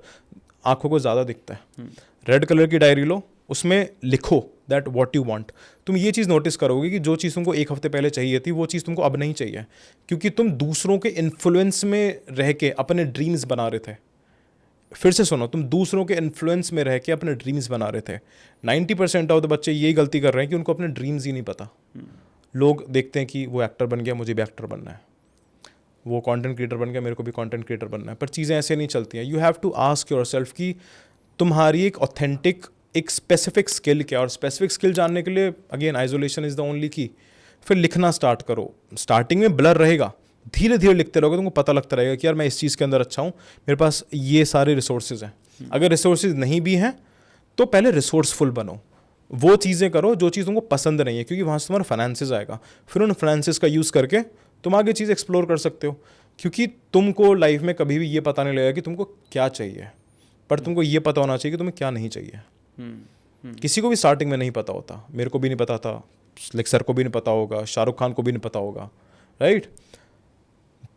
आंखों को ज़्यादा दिखता है। रेड कलर की डायरी लो, उसमें लिखो दैट व्हाट यू वांट। तुम ये चीज़ नोटिस करोगे कि जो चीज़ तुमको 1 हफ्ते पहले चाहिए थी, वो चीज़ तुमको अब नहीं चाहिए, क्योंकि तुम दूसरों के इन्फ्लुएंस में रह के अपने ड्रीम्स बना रहे थे। फिर से सुनो, तुम दूसरों के इन्फ्लुएंस में रह के अपने ड्रीम्स बना रहे थे। 90% ऑफ द बच्चे यही गलती कर रहे हैं कि उनको अपने ड्रीम्स ही नहीं पता। लोग देखते हैं कि वो एक्टर बन गया, मुझे भी एक्टर बनना है, वो कंटेंट क्रिएटर बन गया, मेरे को भी कंटेंट क्रिएटर बनना है। पर चीज़ें ऐसे नहीं चलती हैं। You have to ask yourself कि तुम्हारी एक ऑथेंटिक, एक स्पेसिफिक स्किल क्या, और स्पेसिफिक स्किल जानने के लिए again isolation is the only की। फिर लिखना स्टार्ट करो। स्टार्टिंग में ब्लर रहेगा, धीरे धीरे लिखते रहोगे, तुमको पता लगता रहेगा कि यार मैं इस चीज़ के अंदर अच्छा हूँ, मेरे पास ये सारे रिसोर्सेज हैं। अगर रिसोर्सेज नहीं भी हैं तो पहले रिसोर्सफुल बनो, वो चीज़ें करो जो चीज़ तुमको पसंद नहीं है, क्योंकि वहाँ से तुम्हारा फाइनेंसेस आएगा। फिर उन फाइनेंसेस का यूज़ करके तुम आगे चीज़ एक्सप्लोर कर सकते हो, क्योंकि तुमको लाइफ में कभी भी ये पता नहीं लगेगा कि तुमको क्या चाहिए। पर तुमको ये पता होना चाहिए कि तुम्हें क्या नहीं चाहिए. किसी को भी स्टार्टिंग में नहीं पता होता, मेरे को भी नहीं पता था, लाइक सर को भी नहीं पता होगा, शाहरुख खान को भी नहीं पता होगा, राइट.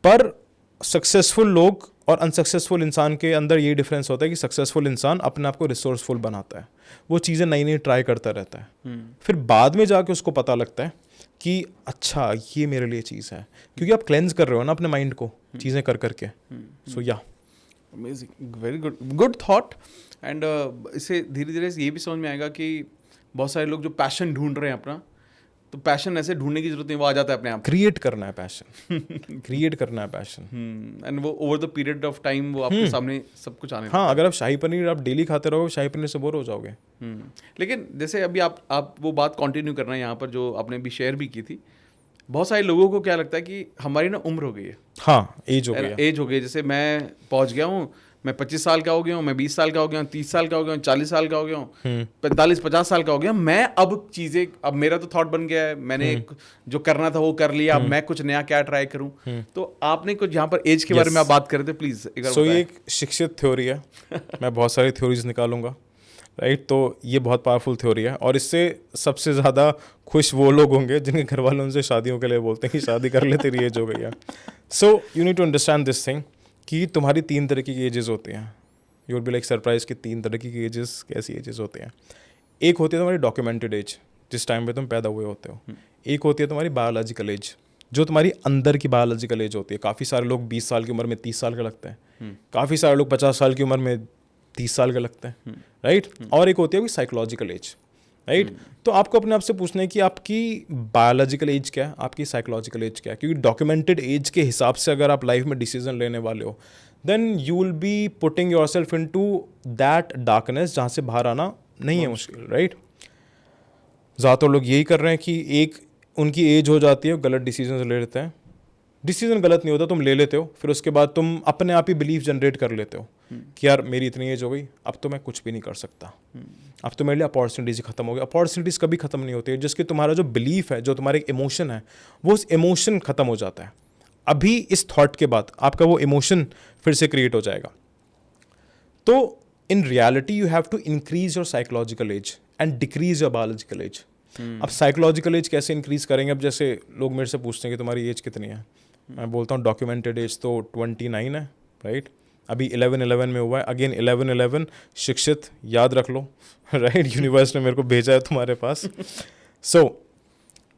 पर सक्सेसफुल लोग और अनसक्सेसफुल इंसान के अंदर ये डिफरेंस होता है कि सक्सेसफुल इंसान अपने आप को रिसोर्सफुल बनाता है, वो चीज़ें नई नई ट्राई करता रहता है. फिर बाद में जाके उसको पता लगता है कि अच्छा ये मेरे लिए चीज़ है, क्योंकि आप क्लेंज कर रहे हो ना अपने माइंड को चीज़ें कर करके. सो या amazing, very good thought. And इससे धीरे धीरे ये भी समझ में आएगा कि बहुत सारे लोग जो पैशन ढूंढ रहे हैं अपना, तो पैशन ऐसे ढूंढने की जरूरत नहीं, वो आ जाता है अपने आप. क्रिएट करना है पैशन. क्रिएट करना है पैशन. एंड वो over the period of time वो आपके सामने सब कुछ आने. हाँ, अगर आप शाही पनीर आप डेली खाते रहोगे, शाही पनीर से बोर हो जाओगे. लेकिन जैसे अभी आप वो बात कंटिन्यू करना है यहाँ पर जो आपने भी शेयर भी की थी. बहुत सारे लोगों को क्या लगता है कि हमारी ना उम्र हो गई है. हाँ, एज हो गई. एज हो गई. जैसे मैं पहुंच गया हूँ, मैं 25 साल का हो गया हूँ, मैं 20 साल का हो गया हूँ, 30 साल का हो गया हूँ, 40 साल का हो गया हूँ, 45-50 साल का हो गया. मैं अब मेरा तो थॉट बन गया है, मैंने जो करना था वो कर लिया, अब मैं कुछ नया क्या ट्राई करूँ. तो आपने कुछ यहाँ पर एज के बारे में आप बात कर रहे थे, प्लीज. सो ये एक शिक्षित थ्योरी है. मैं बहुत सारी थ्योरीज निकालूंगा, राइट. तो ये बहुत पावरफुल थ्योरी है और इससे सबसे ज़्यादा खुश वो लोग होंगे जिनके घर वाले उनसे शादियों के लिए बोलते हैं कि शादी कर ले, तेरी एज हो गई है. So you need to understand this thing कि तुम्हारी 3 तरह की एजेस होती हैं. You will be like surprise कि 3 तरह की एजेस कैसी एजेस होते हैं. एक होती है तुम्हारी डॉक्यूमेंटेड एज, जिस टाइम पे तुम पैदा हुए होते हो. एक होती है तुम्हारी बायोलॉजिकल एज, जो तुम्हारी अंदर की बायोलॉजिकल एज होती है. काफ़ी सारे लोग 20 साल की उम्र में 30 साल का लगते हैं, काफ़ी सारे लोग 50 साल की उम्र में 30 साल का लगता है, राइट. और एक होती है साइकोलॉजिकल एज, राइट. तो आपको अपने आप से पूछना है कि आपकी बायोलॉजिकल एज क्या है, आपकी साइकोलॉजिकल एज क्या है. क्योंकि डॉक्यूमेंटेड एज के हिसाब से अगर आप लाइफ में डिसीजन लेने वाले हो, then you will be putting yourself into that darkness जहाँ से बाहर आना नहीं है मुश्किल, राइट. ज़्यादातर लोग यही कर रहे हैं कि एक उनकी एज हो जाती है, गलत डिसीजन ले लेते हैं. डिसीजन गलत नहीं होता, तुम ले लेते हो, फिर उसके बाद तुम अपने आप ही बिलीफ जनरेट कर लेते हो कि यार मेरी इतनी एज हो गई, अब तो मैं कुछ भी नहीं कर सकता, अब तो मेरे लिए अपॉर्चुनिटीज खत्म हो गई. अपॉर्चुनिटीज कभी खत्म नहीं होती है, जिसके तुम्हारा जो बिलीफ है, जो तुम्हारा एक इमोशन है, वो उस इमोशन खत्म हो जाता है. अभी इस थॉट के बाद आपका वो इमोशन फिर से क्रिएट हो जाएगा. तो in reality you have to increase your psychological age and decrease your biological age. अब साइकोलॉजिकल एज कैसे इंक्रीज करेंगे? अब जैसे लोग मेरे से पूछते हैं कि तुम्हारी एज कितनी है, मैं बोलता हूँ डॉक्यूमेंटेड एज तो 29 है, राइट. अभी 11/11 में हुआ है. अगेन 11/11 शिक्षित, याद रख लो, राइट. यूनिवर्स ने मेरे को भेजा है तुम्हारे पास. सो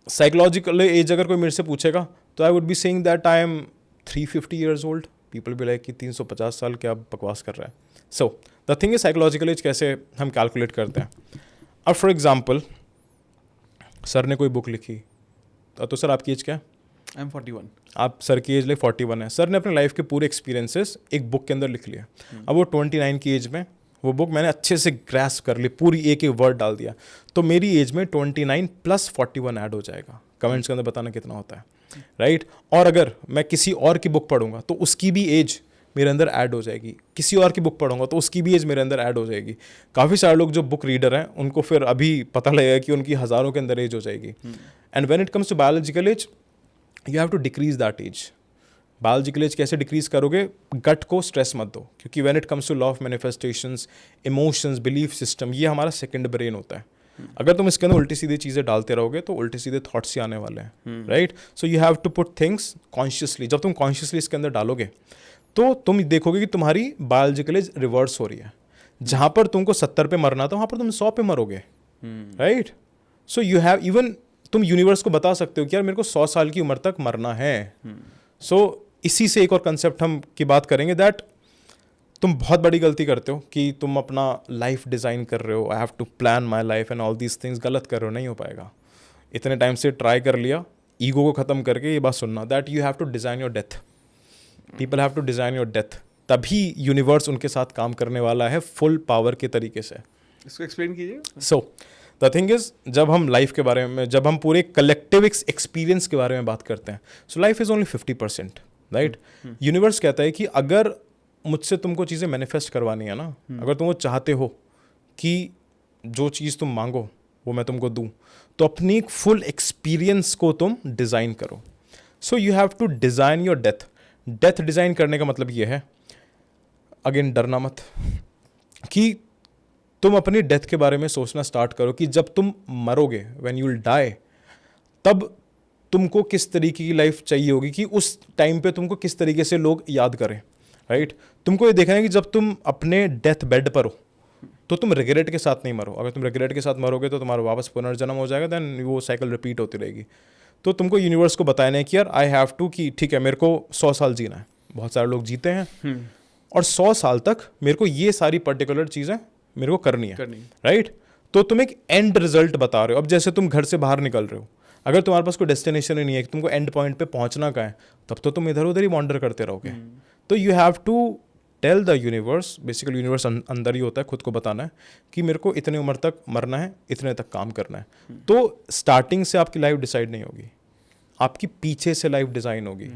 साइकोलॉजिकल एज अगर कोई मेरे से पूछेगा तो I would be saying that I am 350 years old. People be like कि 350 साल क्या बकवास कर रहा है. So the thing is psychological age कैसे हम कैलकुलेट करते हैं. अब फॉर एग्जाम्पल सर ने कोई बुक लिखी, तो सर आपकी एज क्या है? I am 41. आप सर की एज लाइक 41 है. सर ने अपने लाइफ के पूरे एक्सपीरियंसेस एक बुक के अंदर लिख लिया. अब वो 29 की एज में वो बुक मैंने अच्छे से ग्रैस्प कर ली, पूरी एक एक वर्ड डाल दिया, तो मेरी एज में 29 + 41 ऐड हो जाएगा. कमेंट्स के अंदर बताना कितना होता है, राइट. और अगर मैं किसी और की बुक पढ़ूंगा तो उसकी भी एज मेरे अंदर ऐड हो जाएगी. किसी और की बुक पढ़ूंगा तो उसकी भी एज मेरे अंदर ऐड हो जाएगी. काफ़ी सारे लोग जो बुक रीडर हैं उनको फिर अभी पता लगेगा कि उनकी हज़ारों के अंदर एज हो जाएगी. And when it comes to biological age you have to decrease that age. Biological age कैसे डिक्रीज करोगे? गट को स्ट्रेस मत दो, क्योंकि when it comes to law of manifestations, emotions, belief system, ये हमारा सेकंड ब्रेन होता है. अगर तुम इसके अंदर उल्टी सीधी चीज़ें डालते रहोगे तो उल्टे सीधे थॉट्स ही आने वाले हैं, right. So you have to put things consciously. जब तुम कॉन्शियसली इसके अंदर डालोगे तो तुम देखोगे कि तुम्हारी बायोलॉजिकल एज रिवर्स हो रही है. जहाँ पर तुमको 70 पे मरना था वहाँ पर तुम 100 पे मरोगे, right. So you have even तुम यूनिवर्स को बता सकते हो कि यार मेरे को 100 साल की उम्र तक मरना है. सो इसी से एक और कंसेप्ट हम की बात करेंगे दैट तुम बहुत बड़ी गलती करते हो कि तुम अपना लाइफ डिज़ाइन कर रहे हो, I have to plan my life and all these things. गलत कर रहे हो, नहीं हो पाएगा. इतने टाइम से ट्राई कर लिया, ईगो को ख़त्म करके ये बात सुनना that you have to design your death. People have to design your death. तभी यूनिवर्स उनके साथ काम करने वाला है फुल पावर के तरीके से. इसको एक्सप्लेन कीजिए. सो द थिंग इज, जब हम लाइफ के बारे में, जब हम पूरे कलेक्टिव एक्सपीरियंस के बारे में बात करते हैं, so life is only 50%, right. Universe कहता है कि अगर मुझसे तुमको चीज़ें मैनिफेस्ट करवानी है ना, अगर तुम वो चाहते हो कि जो चीज़ तुम मांगो वो मैं तुमको दूं, तो अपनी एक फुल एक्सपीरियंस को तुम डिज़ाइन करो. So you have to design your death. Death design करने का मतलब ये है, अगेन डरना मत, कि तुम अपनी डेथ के बारे में सोचना स्टार्ट करो कि जब तुम मरोगे, व्हेन यू विल डाई, तब तुमको किस तरीके की लाइफ चाहिए होगी, कि उस टाइम पे तुमको किस तरीके से लोग याद करें, राइट? तुमको ये देखना है कि जब तुम अपने डेथ बेड पर हो तो तुम रिग्रेट के साथ नहीं मरो। अगर तुम रिग्रेट के साथ मरोगे तो तुम्हारा वापस पुनर्जन्म हो जाएगा, देन वो साइकिल रिपीट होती रहेगी। तो तुमको यूनिवर्स को बताना है कि यार आई हैव टू, कि ठीक है मेरे को 100 साल जीना है। बहुत सारे लोग जीते हैं और 100 साल तक मेरे को ये सारी पर्टिकुलर चीज़ें मेरे को करनी है, राइट? तो तुम एक एंड रिजल्ट बता रहे हो। अब जैसे तुम घर से बाहर निकल रहे हो, अगर तुम्हारे पास कोई डेस्टिनेशन ही नहीं है कि तुमको एंड पॉइंट पे पहुंचना कहाँ है, तब तो तुम इधर उधर ही वॉन्डर करते रहोगे। तो you have to tell the universe, basically universe अंदर ही होता है, खुद को बताना है कि मेरे को इतनी उम्र तक मरना है, इतने तक काम करना है। तो स्टार्टिंग से आपकी लाइफ डिसाइड नहीं होगी, आपकी पीछे से लाइफ डिज़ाइन होगी।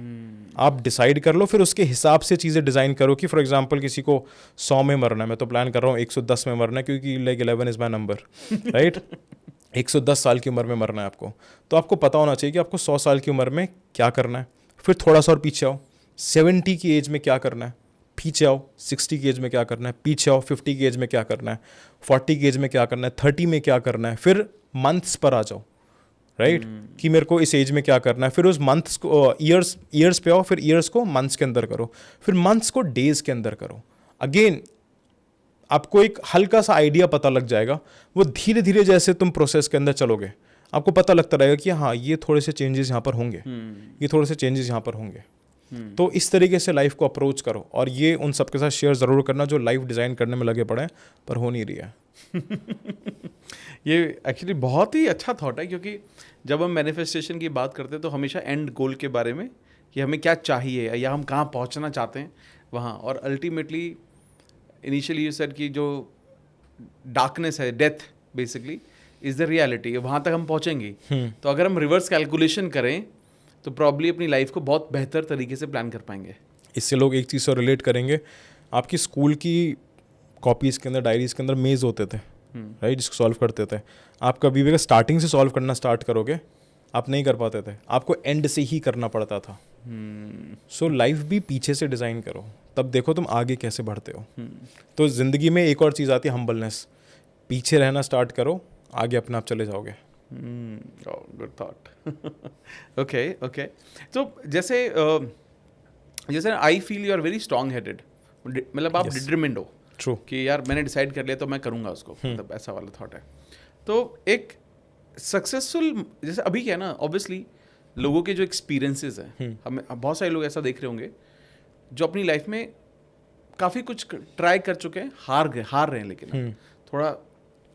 आप डिसाइड कर लो, फिर उसके हिसाब से चीज़ें डिज़ाइन करो। कि फॉर एग्जांपल किसी को 100 में मरना है, मैं तो प्लान कर रहा हूँ 110 में मरना है, क्योंकि like 11 is my number, right? 110 साल की उम्र में मरना है आपको, तो आपको पता होना चाहिए कि आपको 100 साल की उम्र में क्या करना है। फिर थोड़ा सा और पीछे आओ, 70 की एज में क्या करना है, पीछे आओ, 60 की एज में क्या करना है, पीछे आओ, 50 की एज में क्या करना है, 40 की एज में क्या करना है, 30 में क्या करना है, फिर मंथ्स पर आ जाओ, राइट? कि मेरे को इस एज में क्या करना है। फिर उस मंथ्स को ईयर्स पे आओ, फिर ईयर्स को मंथ्स के अंदर करो, फिर मंथ्स को डेज के अंदर करो। अगेन आपको एक हल्का सा आइडिया पता लग जाएगा। वो धीरे धीरे जैसे तुम प्रोसेस के अंदर चलोगे, आपको पता लगता रहेगा कि हाँ ये थोड़े से चेंजेस यहाँ पर होंगे, ये थोड़े से चेंजेस यहाँ पर होंगे। तो इस तरीके से लाइफ को अप्रोच करो, और ये उन सबके साथ शेयर ज़रूर करना जो लाइफ डिज़ाइन करने में लगे पड़े हैं पर हो नहीं रही है। ये एक्चुअली बहुत ही अच्छा थॉट है, क्योंकि जब हम मैनिफेस्टेशन की बात करते हैं तो हमेशा एंड गोल के बारे में, कि हमें क्या चाहिए या हम कहाँ पहुँचना चाहते हैं वहाँ। और अल्टीमेटली इनिशियली यू सेड कि जो डार्कनेस है, death basically is the reality, वहाँ तक हम पहुँचेंगे। तो अगर हम रिवर्स कैलकुलेशन करें तो प्रॉब्ली अपनी लाइफ को बहुत बेहतर तरीके से प्लान कर पाएंगे। इससे लोग एक चीज़ से रिलेट करेंगे, आपकी स्कूल की कॉपीज़ के अंदर, डायरीज़ के अंदर मेज़ होते थे, राइट, जिसको सॉल्व करते थे। आप कभी भी अगर स्टार्टिंग से सॉल्व करना स्टार्ट करोगे, आप नहीं कर पाते थे, आपको एंड से ही करना पड़ता था। सो लाइफ भी पीछे से डिज़ाइन करो, तब देखो तुम आगे कैसे बढ़ते हो। तो ज़िंदगी में एक और चीज़ आती है, हम्बलनेस। पीछे रहना स्टार्ट करो, आगे अपने आप चले जाओगे। Good thought. ओके। तो जैसे I feel you are very strong headed, मतलब आप डिटरमिन्ड हो। ट्रू। कि यार मैंने डिसाइड कर लिया तो मैं करूँगा उसको, मतलब ऐसा वाला थॉट है। तो एक सक्सेसफुल, जैसे अभी क्या है ना, ऑब्वियसली लोगों के जो एक्सपीरियंसेस हैं, हमें बहुत सारे लोग ऐसा देख रहे होंगे जो अपनी लाइफ में काफ़ी कुछ ट्राई कर चुके हैं, हार रहे हैं, लेकिन थोड़ा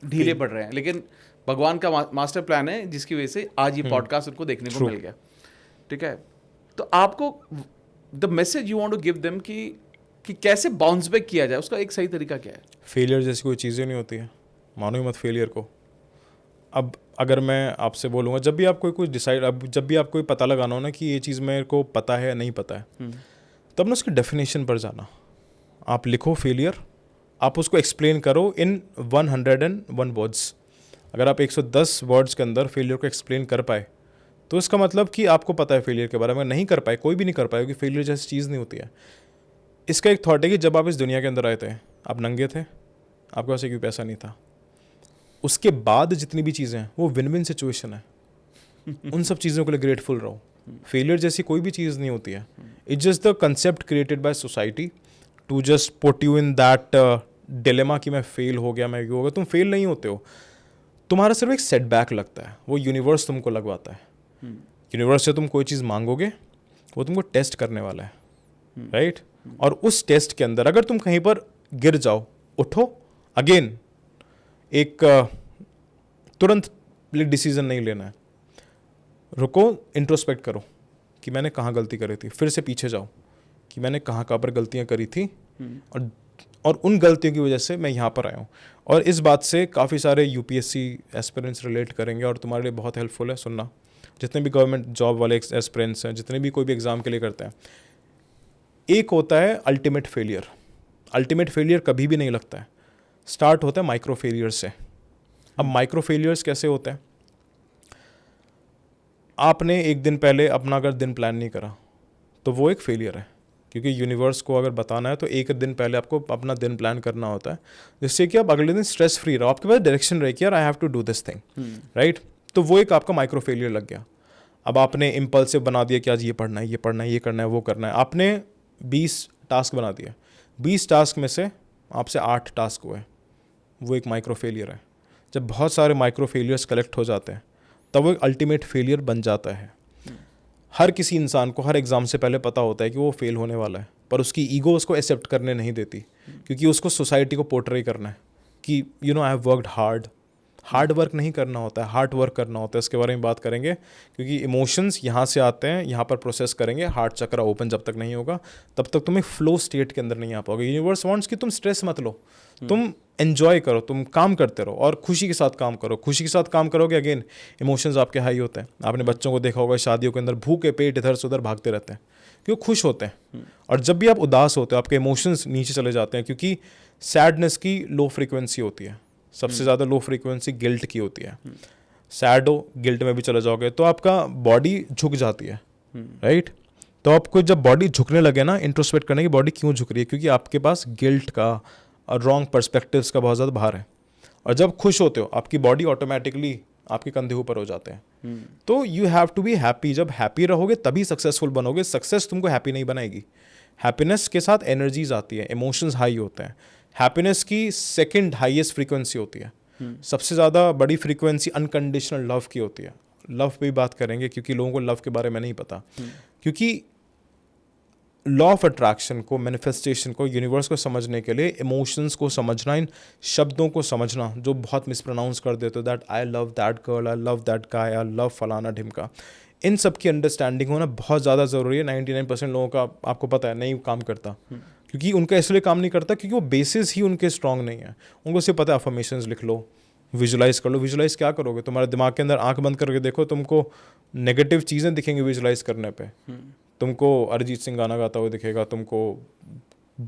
ढीले पड़ रहे हैं। लेकिन भगवान का मास्टर प्लान है जिसकी वजह से आज ये पॉडकास्ट उनको देखने को मिल गया, ठीक है? तो आपको the message you want to give them कि कैसे बाउंस बैक किया जाए, उसका एक सही तरीका क्या है? फेलियर जैसी कोई चीज़ें नहीं होती है, मानो ही मत फेलियर को। अब अगर मैं आपसे बोलूँगा, जब भी आपको कुछ डिसाइड, अब जब भी आपको पता लगाना हो ना कि ये चीज़ मेरे को पता है या नहीं पता है, तब ना उसकी डेफिनेशन पर जाना। आप लिखो फेलियर, आप उसको एक्सप्लेन करो इन 101 वर्ड्स। अगर आप 110 वर्ड्स के अंदर फेलियर को एक्सप्लेन कर पाए, तो इसका मतलब कि आपको पता है फेलियर के बारे में। नहीं कर पाए, कोई भी नहीं कर पाएगा, कि फेलियर जैसी चीज़ नहीं होती है। इसका एक थॉट है कि जब आप इस दुनिया के अंदर आए थे, आप नंगे थे, आपके पास एक भी पैसा नहीं था। उसके बाद जितनी भी चीज़ें हैं वो विन विन सिचुएशन है। उन सब चीज़ों के लिए ग्रेटफुल रहो। फेलियर जैसी कोई भी चीज़ नहीं होती है। It's just the concept created by society to just put you in that dilemma कि मैं फेल हो गया, मैं ये हो गया। तुम फेल नहीं होते हो, तुम्हारा सिर्फ एक सेटबैक लगता है, वो यूनिवर्स तुमको लगवाता है। यूनिवर्स से तुम कोई चीज़ मांगोगे, वो तुमको टेस्ट करने वाला है, राइट? और उस टेस्ट के अंदर अगर तुम कहीं पर गिर जाओ, उठो अगेन। एक तुरंत डिसीजन नहीं लेना है, रुको, इंट्रोस्पेक्ट करो कि मैंने कहाँ गलती करी थी, फिर से पीछे जाओ कि मैंने कहाँ पर गलतियाँ करी थी, और उन गलतियों की वजह से मैं यहाँ पर आया हूँ। और इस बात से काफ़ी सारे यूपीएससी एस्पिरेंट्स रिलेट करेंगे, और तुम्हारे लिए बहुत हेल्पफुल है सुनना। जितने भी गवर्नमेंट जॉब वाले एस्पिरेंट्स हैं, जितने भी कोई भी एग्ज़ाम के लिए करते हैं, एक होता है अल्टीमेट फेलियर। अल्टीमेट फेलियर कभी भी नहीं लगता है, स्टार्ट होता है माइक्रो फेलियर से। अब माइक्रो फेलियर्स कैसे होते हैं? आपने एक दिन पहले अपना अगर दिन प्लान नहीं करा, तो वो एक फेलियर है। क्योंकि यूनिवर्स को अगर बताना है तो एक दिन पहले आपको अपना दिन प्लान करना होता है, जिससे कि आप अगले दिन स्ट्रेस फ्री रहो, आपके पास डायरेक्शन रहे कि यार I have to do this thing, right. तो वो एक आपका माइक्रो फेलियर लग गया। अब आपने इम्पल्सिव बना दिया कि आज ये पढ़ना है, ये पढ़ना है, ये करना है, वो करना है, आपने 20 टास्क बना दिया, 20 टास्क में से आपसे 8 टास्क हुए, वो एक माइक्रो फेलियर है। जब बहुत सारे माइक्रो फेलियर्स कलेक्ट हो जाते हैं तब वो एक अल्टीमेट फेलियर बन जाता है। हर किसी इंसान को हर एग्ज़ाम से पहले पता होता है कि वो फेल होने वाला है, पर उसकी ईगो उसको एक्सेप्ट करने नहीं देती, क्योंकि उसको सोसाइटी को पोर्ट्रे करना है कि you know I have worked hard work नहीं करना होता है, हार्ड वर्क करना होता है। इसके बारे में बात करेंगे, क्योंकि इमोशंस यहाँ से आते हैं, यहाँ पर प्रोसेस करेंगे। हार्ट चक्र ओपन जब तक नहीं होगा तब तक तुम एक फ्लो स्टेट के अंदर नहीं आ पाओगे। यूनिवर्स वांट्स कि तुम स्ट्रेस मत लो, तुम एन्जॉय करो, तुम काम करते रहो और खुशी के साथ काम करो। खुशी के साथ काम करोगे, अगेन इमोशंस आपके हाई होते हैं। आपने बच्चों को देखा होगा शादियों के अंदर भूखे पेट इधर से उधर भागते रहते हैं क्योंकि वो खुश होते हैं। और जब भी आप उदास होते हो आपके इमोशंस नीचे चले जाते हैं, क्योंकि सैडनेस की लो फ्रीक्वेंसी होती है। सबसे ज़्यादा लो फ्रीक्वेंसी गिल्ट की होती है। सैड हो, गिल्ट में भी चले जाओगे तो आपका बॉडी झुक जाती है, राइट। तो आपको जब बॉडी झुकने लगे ना, इंट्रोस्पेक्ट करने की बॉडी क्यों झुक रही है, क्योंकि आपके पास गिल्ट का और रॉन्ग पर्सपेक्टिव्स का बहुत ज़्यादा भार है। और जब खुश होते हो आपकी बॉडी ऑटोमेटिकली आपके कंधे ऊपर हो जाते हैं। तो you have to be happy. जब हैप्पी रहोगे तभी सक्सेसफुल बनोगे। सक्सेस तुमको हैप्पी नहीं बनाएगी। हैप्पीनेस के साथ एनर्जीज आती है, इमोशंस हाई होते हैं। हैप्पीनेस की सेकंड हाईएस्ट फ्रीक्वेंसी होती है। सबसे ज़्यादा बड़ी फ्रीक्वेंसी अनकंडीशनल लव की होती है। लव पे भी बात करेंगे, क्योंकि लोगों को लव के बारे में नहीं पता। क्योंकि लॉ ऑफ अट्रैक्शन को, मैनिफेस्टेशन को, यूनिवर्स को समझने के लिए इमोशंस को समझना, इन शब्दों को समझना जो बहुत मिसप्रोनाउंस कर देते हो, that I love that girl, I love that guy, I love फलाना ढिमका, इन सब की अंडरस्टैंडिंग होना बहुत ज़्यादा ज़रूरी है। 99% लोगों का आपको पता है नहीं काम करता, क्योंकि उनका इसलिए काम नहीं करता क्योंकि वो बेसिस ही उनके स्ट्रांग नहीं है। उनको सिर्फ पता है अफर्मेशंस लिख लो, विजुलाइज कर लो। विजुलाइज क्या करोगे? तुम्हारे दिमाग के अंदर आंख बंद करके देखो, तुमको नेगेटिव चीज़ें दिखेंगी विजुलाइज करने पे। तुमको अरिजीत सिंह गाना गाता हुआ दिखेगा, तुमको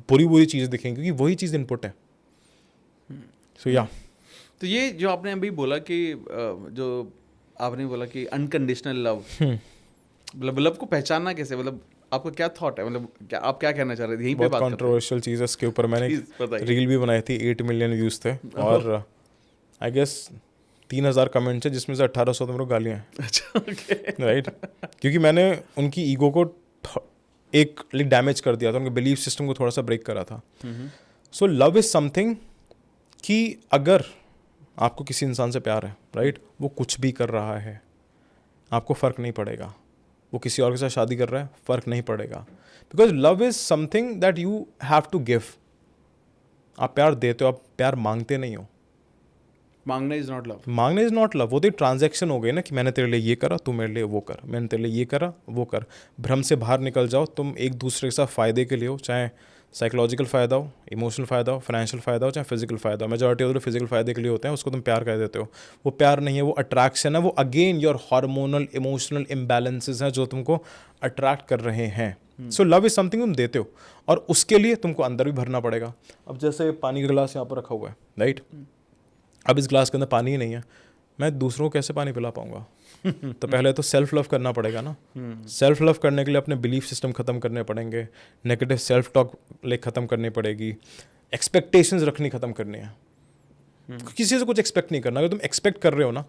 बुरी बुरी चीज़ें दिखेंगी, क्योंकि वही चीज़ इनपुट है। सो या तो ये जो आपने अभी बोला कि जो आपने बोला कि अनकंडीशनल लव, मतलब लव को पहचानना कैसे, मतलब आपका क्या थॉट है, मतलब क्या आप क्या कहना चाह रहे थे? यहीं पे बहुत कंट्रोवर्शियल चीज़ है। इसके ऊपर मैंने रील भी बनाई थी, 8 मिलियन व्यूज़ थे और आई गेस 3000 कमेंट्स है, जिसमें से 1800 तो मेरे को गालियाँ हैं। अच्छा, राइट। क्योंकि मैंने उनकी ईगो को एक डैमेज कर दिया था, उनके बिलीफ सिस्टम को थोड़ा सा ब्रेक करा था। सो लव इज़ समथिंग कि अगर आपको किसी इंसान से प्यार है, राइट, वो कुछ भी कर रहा है आपको फ़र्क नहीं पड़ेगा। वो किसी और के साथ शादी कर रहा है, फ़र्क नहीं पड़ेगा। Because love is something that you have to give. आप प्यार देते हो, आप प्यार मांगते नहीं हो। मांगना इज नॉट लव। मांगना इज नॉट लव। वो तो एक ट्रांजैक्शन हो गई ना कि मैंने तेरे लिए ये करा, तू मेरे लिए वो कर, मैंने तेरे लिए ये करा, वो कर। भ्रम से बाहर निकल जाओ। तुम एक दूसरे के साथ फ़ायदे के लिए हो, चाहे साइकोलॉजिकल फ़ायदा हो, इमोशनल फ़ायदा हो, फाइनेंशियल फ़ायदा हो, चाहे फिजिकल फ़ायदा हो। मेजॉरिटी ऑफ फिजिकल फ़ायदे के लिए होते हैं, उसको तुम प्यार कह देते हो। वो प्यार नहीं है, वो अट्रैक्शन है। वो again your hormonal emotional imbalances हैं जो तुमको अट्रैक्ट कर रहे हैं। सो लव इज़ समथिंग तुम देते हो, और उसके लिए तुमको अंदर भी भरना पड़ेगा। अब जैसे पानी का गिलास यहाँ पर रखा हुआ है, राइट। अब इस ग्लास के अंदर पानी ही नहीं है, मैं दूसरों को कैसे पानी पिला पाऊंगा? तो पहले तो सेल्फ लव करना पड़ेगा ना। सेल्फ लव करने के लिए अपने बिलीफ सिस्टम ख़त्म करने पड़ेंगे, नेगेटिव सेल्फ टॉक ख़त्म करनी पड़ेगी, एक्सपेक्टेशंस रखनी ख़त्म करनी है। किसी से कुछ एक्सपेक्ट नहीं करना। अगर तुम एक्सपेक्ट कर रहे हो ना,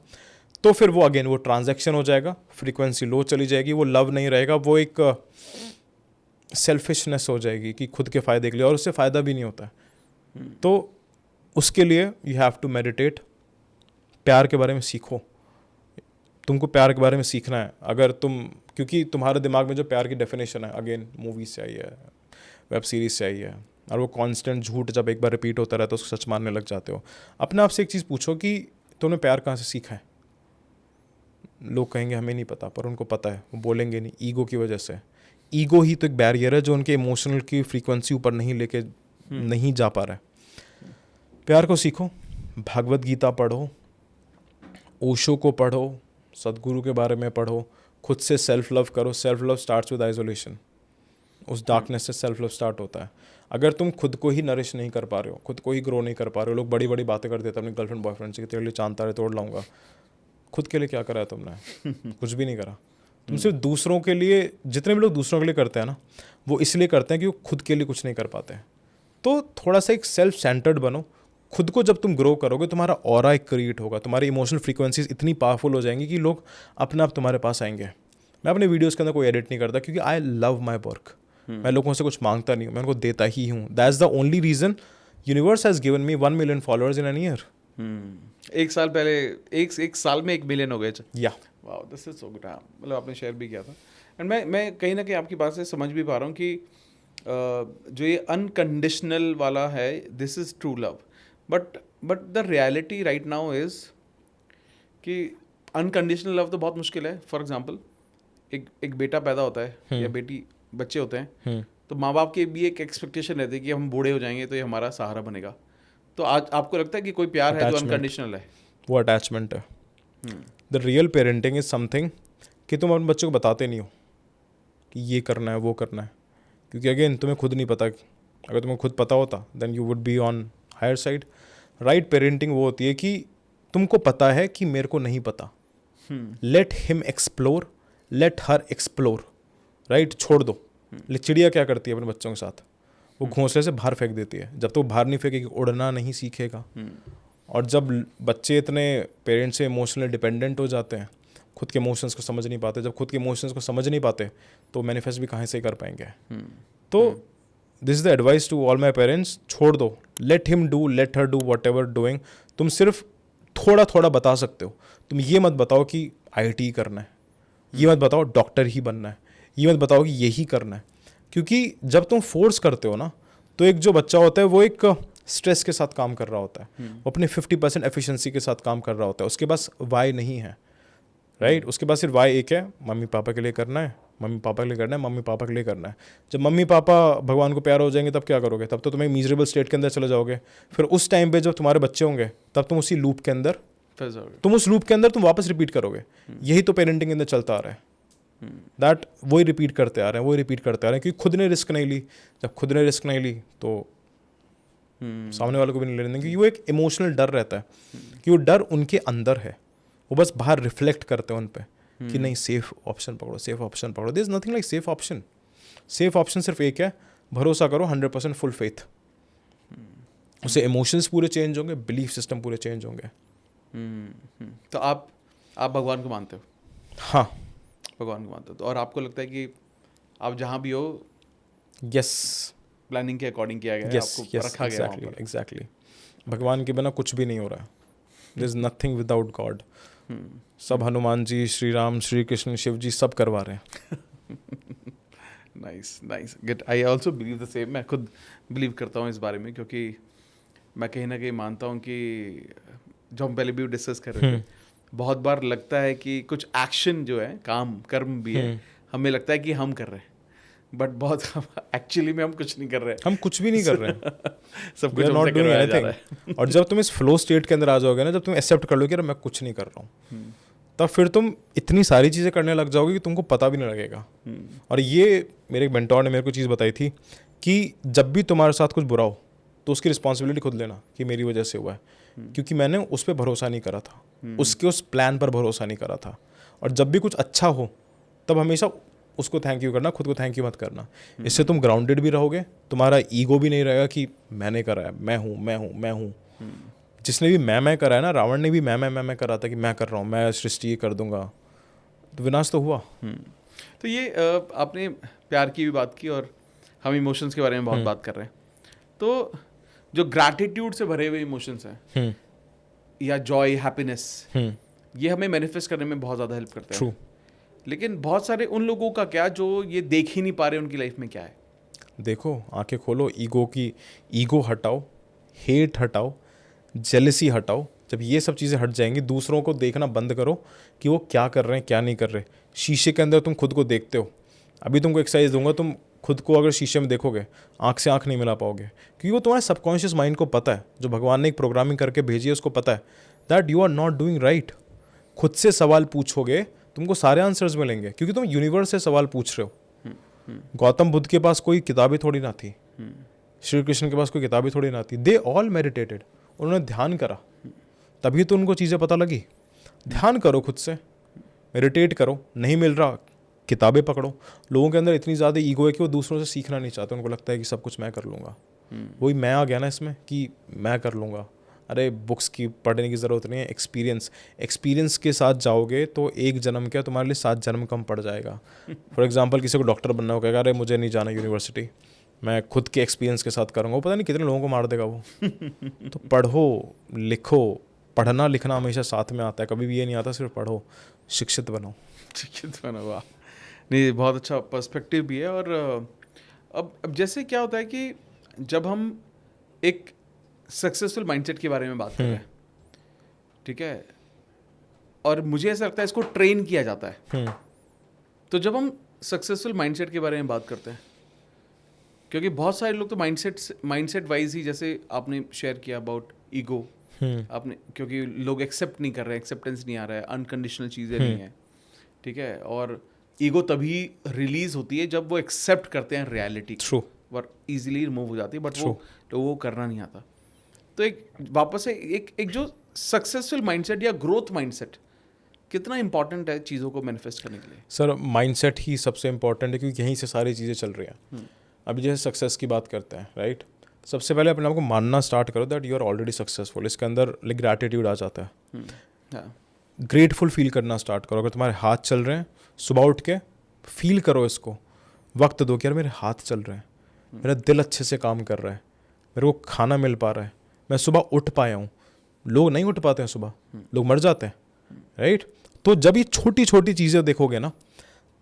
तो फिर वो अगेन वो ट्रांजैक्शन हो जाएगा, फ्रीक्वेंसी लो चली जाएगी, वो लव नहीं रहेगा, वो एक सेल्फिशनेस हो जाएगी कि खुद के फ़ायदे के लिए, और उससे फ़ायदा भी नहीं होता। तो उसके लिए यू हैव टू मेडिटेट। प्यार के बारे में सीखो। तुमको प्यार के बारे में सीखना है। अगर तुम, क्योंकि तुम्हारे दिमाग में जो प्यार की डेफिनेशन है अगेन मूवीज से आई है, वेब सीरीज से आई है, और वो कांस्टेंट झूठ जब एक बार रिपीट होता रहता है तो उसको सच मानने लग जाते हो। अपने आप से एक चीज़ पूछो कि तुमने प्यार कहाँ से सीखा है? लोग कहेंगे हमें नहीं पता, पर उनको पता है, वो बोलेंगे नहीं, ईगो की वजह से। ईगो ही तो एक बैरियर है जो उनके इमोशनल की फ्रीक्वेंसी ऊपर नहीं जा पा रहा है। प्यार को सीखो, भगवत गीता पढ़ो, ओशो को पढ़ो, सदगुरु के बारे में पढ़ो, खुद से सेल्फ लव करो। Self love starts with isolation. उस डार्कनेस से सेल्फ लव स्टार्ट होता है। अगर तुम खुद को ही नरिश नहीं कर पा रहे हो, खुद को ही ग्रो नहीं कर पा रहे हो, लोग बड़ी बड़ी बातें कर देते हैं अपने गर्लफ्रेंड बॉयफ्रेंड से कि तेरे लिए चांद तारे तोड़ लाऊंगा। खुद के लिए क्या करा है तुमने? कुछ भी नहीं करा। तुम सिर्फ दूसरों के लिए, जितने भी लोग दूसरों के लिए करते हैं ना, वो इसलिए करते हैं कि वो खुद के लिए कुछ नहीं कर पाते हैं। तो थोड़ा सा एक सेल्फ सेंटर्ड बनो। खुद को जब तुम ग्रो करोगे, तुम्हारा ऑरा एक क्रिएट होगा, तुम्हारी इमोशनल फ्रीक्वेंसीज इतनी पावरफुल हो जाएंगी कि लोग अपने आप तुम्हारे पास आएंगे। मैं अपने वीडियोज़ के अंदर कोई एडिट नहीं करता क्योंकि आई लव माई वर्क। मैं लोगों से कुछ मांगता नहीं हूँ, मैं उनको देता ही हूँ। That is the only reason universe has given me 1 million followers in an year. एक साल पहले एक साल में 1 मिलियन हो गए। या wow, this is so good. मतलब आपने शेयर भी किया था। एंड मैं कहीं ना कहीं आपकी बात से समझ भी पा रहा हूँ कि जो ये अनकंडीशनल वाला है, this is true love. But the reality right now is कि अनकंडीशनल लव तो बहुत मुश्किल है। फॉर एग्जाम्पल, एक बेटा पैदा होता है या बेटी, बच्चे होते हैं, तो माँ बाप की भी एक एक्सपेक्टेशन रहती है कि हम बूढ़े हो जाएंगे तो ये हमारा सहारा बनेगा। तो आज आपको लगता है कि कोई प्यार है जो अनकंडीशनल है? वो अटैचमेंट है। The real parenting is something कि तुम अपने बच्चों को बताते नहीं हो कि ये करना है, वो करना है, क्योंकि अगेन तुम्हें खुद नहीं पता। अगर तुम्हें खुद पता होता then you would be on higher side. Right parenting वो होती है कि तुमको पता है कि मेरे को नहीं पता, let him explore, let her explore. Right, छोड़ दो। चिड़िया क्या करती है अपने बच्चों के साथ? वो घोंसले से बाहर फेंक देती है। जब तक तो बाहर नहीं फेंकेगी, उड़ना नहीं सीखेगा। और जब बच्चे इतने पेरेंट्स से इमोशनली डिपेंडेंट हो जाते हैं, खुद के इमोशंस को समझ नहीं पाते, जब खुद के इमोशंस को समझ नहीं पाते तो मैनिफेस्ट भी कहाँ से कर पाएंगे? तो this is the advice to all my parents, छोड़ दो, let him do, let her do what ever doing. तुम सिर्फ थोड़ा थोड़ा बता सकते हो। तुम ये मत बताओ कि IIT करना है, ये मत बताओ डॉक्टर ही बनना है, ये मत बताओ कि यही करना है। क्योंकि जब तुम फोर्स करते हो ना, तो एक जो बच्चा होता है वो एक स्ट्रेस के साथ काम कर रहा होता है, वो अपने 50% एफिशिएंसी के साथ काम कर रहा होता है। उसके पास वाई नहीं है। राइट, उसके पास सिर्फ वाई एक है, मम्मी पापा के लिए करना है, मम्मी पापा के लिए करना है, मम्मी पापा के लिए करना है। जब मम्मी पापा भगवान को प्यार हो जाएंगे तब क्या करोगे? तब तो तुम एक मिजरेबल स्टेट के अंदर चले जाओगे। फिर उस टाइम पे जब तुम्हारे बच्चे होंगे तब तुम उसी लूप के अंदर, तुम उस लूप के अंदर तुम वापस रिपीट करोगे। यही तो पेरेंटिंग के अंदर चलता आ रहा है। दैट वही रिपीट करते आ रहे हैं, वही रिपीट करते आ रहे हैं, क्योंकि खुद ने रिस्क नहीं ली। जब खुद ने रिस्क नहीं ली तो सामने वालों को भी नहीं लेने देंगे, क्योंकि वो एक इमोशनल डर रहता है कि वो डर उनके अंदर है। वो बस बाहर रिफ्लेक्ट करते हैं उन पे कि नहीं, सेफ ऑप्शन पकड़ो, सेफ ऑप्शन पकड़ो। There is nothing like safe option. Safe option सिर्फ एक है, भरोसा करो, 100% फुल फेथ। उससे इमोशंस पूरे चेंज होंगे, बिलीफ सिस्टम पूरे चेंज होंगे। तो आप भगवान को मानते हो? हाँ, भगवान को मानते हो। तो और आपको लगता है कि आप जहाँ भी हो, यस, प्लानिंग के अकॉर्डिंग किया गया है, आपको रखा गया है? एग्जैक्टली। भगवान के बिना कुछ भी नहीं हो रहा है। There is nothing without God. सब हनुमान जी, श्री राम, श्री कृष्ण, शिव जी सब करवा रहे हैं। Nice nice, good. I also believe the same. मैं खुद बिलीव करता हूँ इस बारे में, क्योंकि मैं कहीं ना कहीं मानता हूँ कि जो हम पहले भी डिस्कस कर रहे थे, बहुत बार लगता है कि कुछ एक्शन जो है, काम कर्म भी है, हमें लगता है कि हम कर रहे हैं, बट बहुत एक्चुअली में हम कुछ नहीं कर रहे हैं। हम कुछ भी नहीं कर रहे हैं। सब कुछ हमसे करवाया जा रहा है। और जब तुम इस फ्लो स्टेट के अंदर आ जाओगे ना, जब तुम एक्सेप्ट कर लो कि मैं कुछ नहीं कर रहा हूँ, तब फिर तुम इतनी सारी चीज़ें करने लग जाओगे कि तुमको पता भी नहीं लगेगा। और ये मेरे एक मेंटोर ने मेरे को चीज़ बताई थी कि जब भी तुम्हारे साथ कुछ बुरा हो तो उसकी रिस्पॉन्सिबिलिटी खुद लेना कि मेरी वजह से हुआ है, क्योंकि मैंने उस पर भरोसा नहीं करा था, उसके उस प्लान पर भरोसा नहीं करा था। और जब भी कुछ अच्छा हो तब हमेशा उसको थैंक यू करना, खुद को थैंक यू मत करना। इससे तुम ग्राउंडेड भी रहोगे, तुम्हारा ईगो भी नहीं रहेगा कि मैंने करा है, मैं हूँ मैं हूँ मैं हूँ। जिसने भी मैं करा है ना, रावण ने भी मैं करा था कि मैं कर रहा हूँ, मैं सृष्टि ये कर दूंगा, तो विनाश तो हुआ। तो ये आपने प्यार की भी बात की और हम इमोशंस के बारे में बहुत बात कर रहे हैं। तो जो ग्रैटिट्यूड से भरे हुए इमोशंस हैं या जॉय, हैप्पीनेस, ये हमें मैनिफेस्ट करने में बहुत ज़्यादा हेल्प करते हैं। ट्रू। लेकिन बहुत सारे उन लोगों का क्या जो ये देख ही नहीं पा रहे उनकी लाइफ में क्या है? देखो, आंखें खोलो, ईगो हटाओ, हेट हटाओ, जेलसी हटाओ। जब ये सब चीज़ें हट जाएंगी, दूसरों को देखना बंद करो कि वो क्या कर रहे हैं क्या नहीं कर रहे। शीशे के अंदर तुम खुद को देखते हो। अभी तुमको एक्सरसाइज दूंगा, तुम खुद को अगर शीशे में देखोगे, आंख से आंख नहीं मिला पाओगे, क्योंकि वो तुम्हारे सबकॉन्शियस माइंड को पता है, जो भगवान ने एक प्रोग्रामिंग करके भेजी है उसको पता है that you are not doing right. खुद से सवाल पूछोगे, तुमको सारे आंसर्स मिलेंगे, क्योंकि तुम यूनिवर्स से सवाल पूछ रहे हो। गौतम बुद्ध के पास कोई किताबें थोड़ी ना थी, श्री कृष्ण के पास कोई किताबें थोड़ी ना थी। दे ऑल मेडिटेटेड, उन्होंने ध्यान करा, तभी तो उनको चीज़ें पता लगी। ध्यान करो, खुद से मेडिटेट करो। नहीं मिल रहा, किताबें पकड़ो। लोगों के अंदर इतनी ज़्यादा ईगो है कि वो दूसरों से सीखना नहीं चाहते, उनको लगता है कि सब कुछ मैं कर लूँगा। वही मैं आ गया ना इसमें कि मैं कर लूँगा। अरे बुक्स की पढ़ने की ज़रूरत नहीं है, एक्सपीरियंस के साथ जाओगे तो एक जन्म क्या तुम्हारे लिए 7 जन्म कम पड़ जाएगा। फॉर एग्जांपल किसी को डॉक्टर बनना हो, कहेगा अरे मुझे नहीं जाना यूनिवर्सिटी, मैं खुद के एक्सपीरियंस के साथ करूँगा, वो पता नहीं कितने लोगों को मार देगा वो। तो पढ़ो लिखो, पढ़ना लिखना हमेशा साथ में आता है, कभी भी ये नहीं आता सिर्फ पढ़ो, शिक्षित बनो। शिक्षित बना, वाह। नहीं, बहुत अच्छा पर्सपेक्टिव भी है। और अब जैसे क्या होता है कि जब हम एक सक्सेसफुल माइंडसेट के बारे में बात कर रहे हैं, ठीक है, और मुझे ऐसा लगता है इसको ट्रेन किया जाता है। तो जब हम सक्सेसफुल माइंडसेट के बारे में बात करते हैं, क्योंकि बहुत सारे लोग तो माइंडसेट वाइज ही, जैसे आपने शेयर किया अबाउट ईगो, आपने, क्योंकि लोग एक्सेप्ट नहीं कर रहे, एक्सेप्टेंस नहीं आ रहा है, अनकंडीशनल चीज़ें नहीं है, ठीक है। और ईगो तभी रिलीज होती है जब वो एक्सेप्ट करते हैं रियलिटी, और इजीली रिमूव हो जाती है, बट वो लोगों को करना नहीं आता। तो एक वापस है एक जो सक्सेसफुल माइंडसेट या ग्रोथ माइंडसेट कितना इंपॉर्टेंट है चीज़ों को मैनिफेस्ट करने के लिए? सर माइंडसेट ही सबसे इंपॉर्टेंट है, क्योंकि यहीं से सारी चीज़ें चल रही हैं। अभी जैसे सक्सेस की बात करते हैं, राइट, सबसे पहले अपने आप को मानना स्टार्ट करो that you are already successful. इसके अंदर लाइक ग्रैटिट्यूड आ जाता है। ग्रेटफुल फील करना स्टार्ट करो। अगर तुम्हारे हाथ चल रहे हैं, सुबह उठ के फील करो इसको, वक्त दो कि यार मेरे हाथ चल रहे हैं, मेरा दिल अच्छे से काम कर रहा है, मेरे को खाना मिल पा रहा है, मैं सुबह उठ पाया हूँ। लोग नहीं उठ पाते हैं सुबह, लोग मर जाते हैं, राइट। तो जब ये छोटी छोटी चीज़ें देखोगे ना,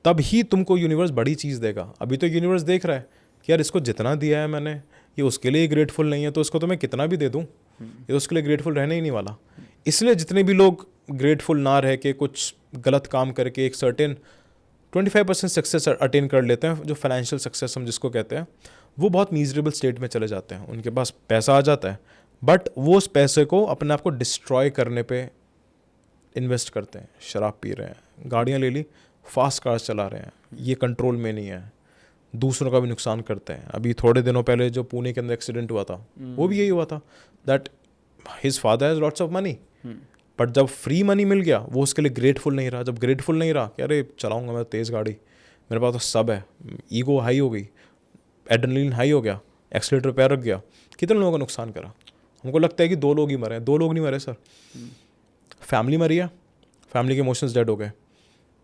तब ही तुमको यूनिवर्स बड़ी चीज़ देगा। अभी तो यूनिवर्स देख रहा है कि यार इसको जितना दिया है मैंने, ये उसके लिए ग्रेटफुल नहीं है, तो इसको तो मैं कितना भी दे दूँ, ये तो उसके लिए ग्रेटफुल रहने ही नहीं वाला। इसलिए जितने भी लोग ग्रेटफुल ना रह के कुछ गलत काम करके एक सर्टेन 25% सक्सेस अटेन कर लेते हैं, जो फाइनेंशियल सक्सेस हम जिसको कहते हैं, वो बहुत मीजरेबल स्टेट में चले जाते हैं। उनके पास पैसा आ जाता है, बट वो उस पैसे को अपने आप को डिस्ट्रॉय करने पे इन्वेस्ट करते हैं। शराब पी रहे हैं, गाड़ियाँ ले ली, फास्ट कार्स चला रहे हैं, ये कंट्रोल में नहीं है, दूसरों का भी नुकसान करते हैं। अभी थोड़े दिनों पहले जो पुणे के अंदर एक्सीडेंट हुआ था, वो भी यही हुआ था that his father has lots of money, but जब फ्री मनी मिल गया वो उसके लिए ग्रेटफुल नहीं रहा। जब ग्रेटफुल नहीं रहा कि अरे चलाऊंगा मैं तेज़ गाड़ी, मेरे पास तो सब है, ईगो हाई हो गई, एड्रेनलिन हाई हो गया, एक्सीलेटर पैर रख गया, कितने लोगों का नुकसान करा। हमको लगता है कि 2 लोग ही मरे हैं, 2 लोग नहीं मरे सर, फैमिली मरी है, फैमिली के इमोशंस डेड हो गए,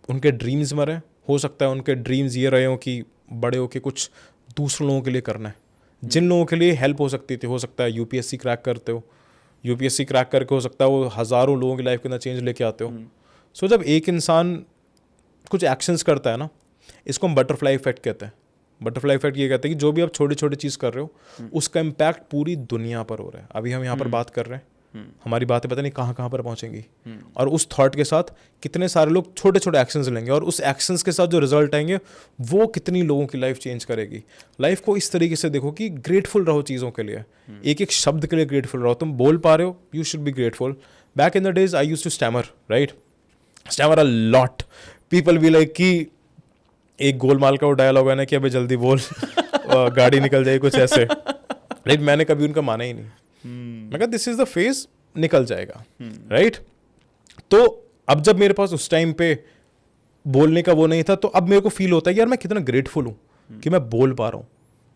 उनके ड्रीम्स मरे। हो सकता है उनके ड्रीम्स ये रहे हो कि बड़े होके कुछ दूसरों लोगों के लिए करना है, जिन लोगों के लिए हेल्प हो सकती थी। हो सकता है यूपीएससी क्रैक करते हो, यूपीएससी क्रैक करके हो सकता है वो हज़ारों लोगों की लाइफ के अंदर चेंज लेके आते हो। सो जब एक इंसान कुछ एक्शंस करता है ना, इसको हम बटरफ्लाई इफेक्ट कहते हैं। बटरफ्लाई इफेक्ट ये कहते हैं कि जो भी आप छोटी छोटी चीज़ कर रहे हो उसका इम्पैक्ट पूरी दुनिया पर हो रहा है। अभी हम यहाँ पर बात कर रहे हैं, हमारी बातें पता नहीं कहाँ कहाँ पर पहुँचेंगी, और उस थॉट के साथ कितने सारे लोग छोटे छोटे एक्शंस लेंगे, और उस एक्शंस के साथ जो रिजल्ट आएंगे वो कितनी लोगों की लाइफ चेंज करेगी। लाइफ को इस तरीके से देखो कि ग्रेटफुल रहो चीज़ों के लिए, एक एक शब्द के लिए ग्रेटफुल रहो। तुम बोल पा रहे हो, you should be grateful. Back in the days I used to stammer, right, stammer a lot. People be like कि एक गोलमाल का वो डायलॉग है ना कि अबे जल्दी बोल गाड़ी निकल जाएगी, कुछ ऐसे, राइट। मैंने कभी उनका माना ही नहीं। मैं कहा दिस इज द फेज, निकल जाएगा, राइट। तो अब जब मेरे पास उस टाइम पे बोलने का वो नहीं था, तो अब मेरे को फील होता है कि यार मैं कितना ग्रेटफुल हूँ कि मैं बोल पा रहा हूँ,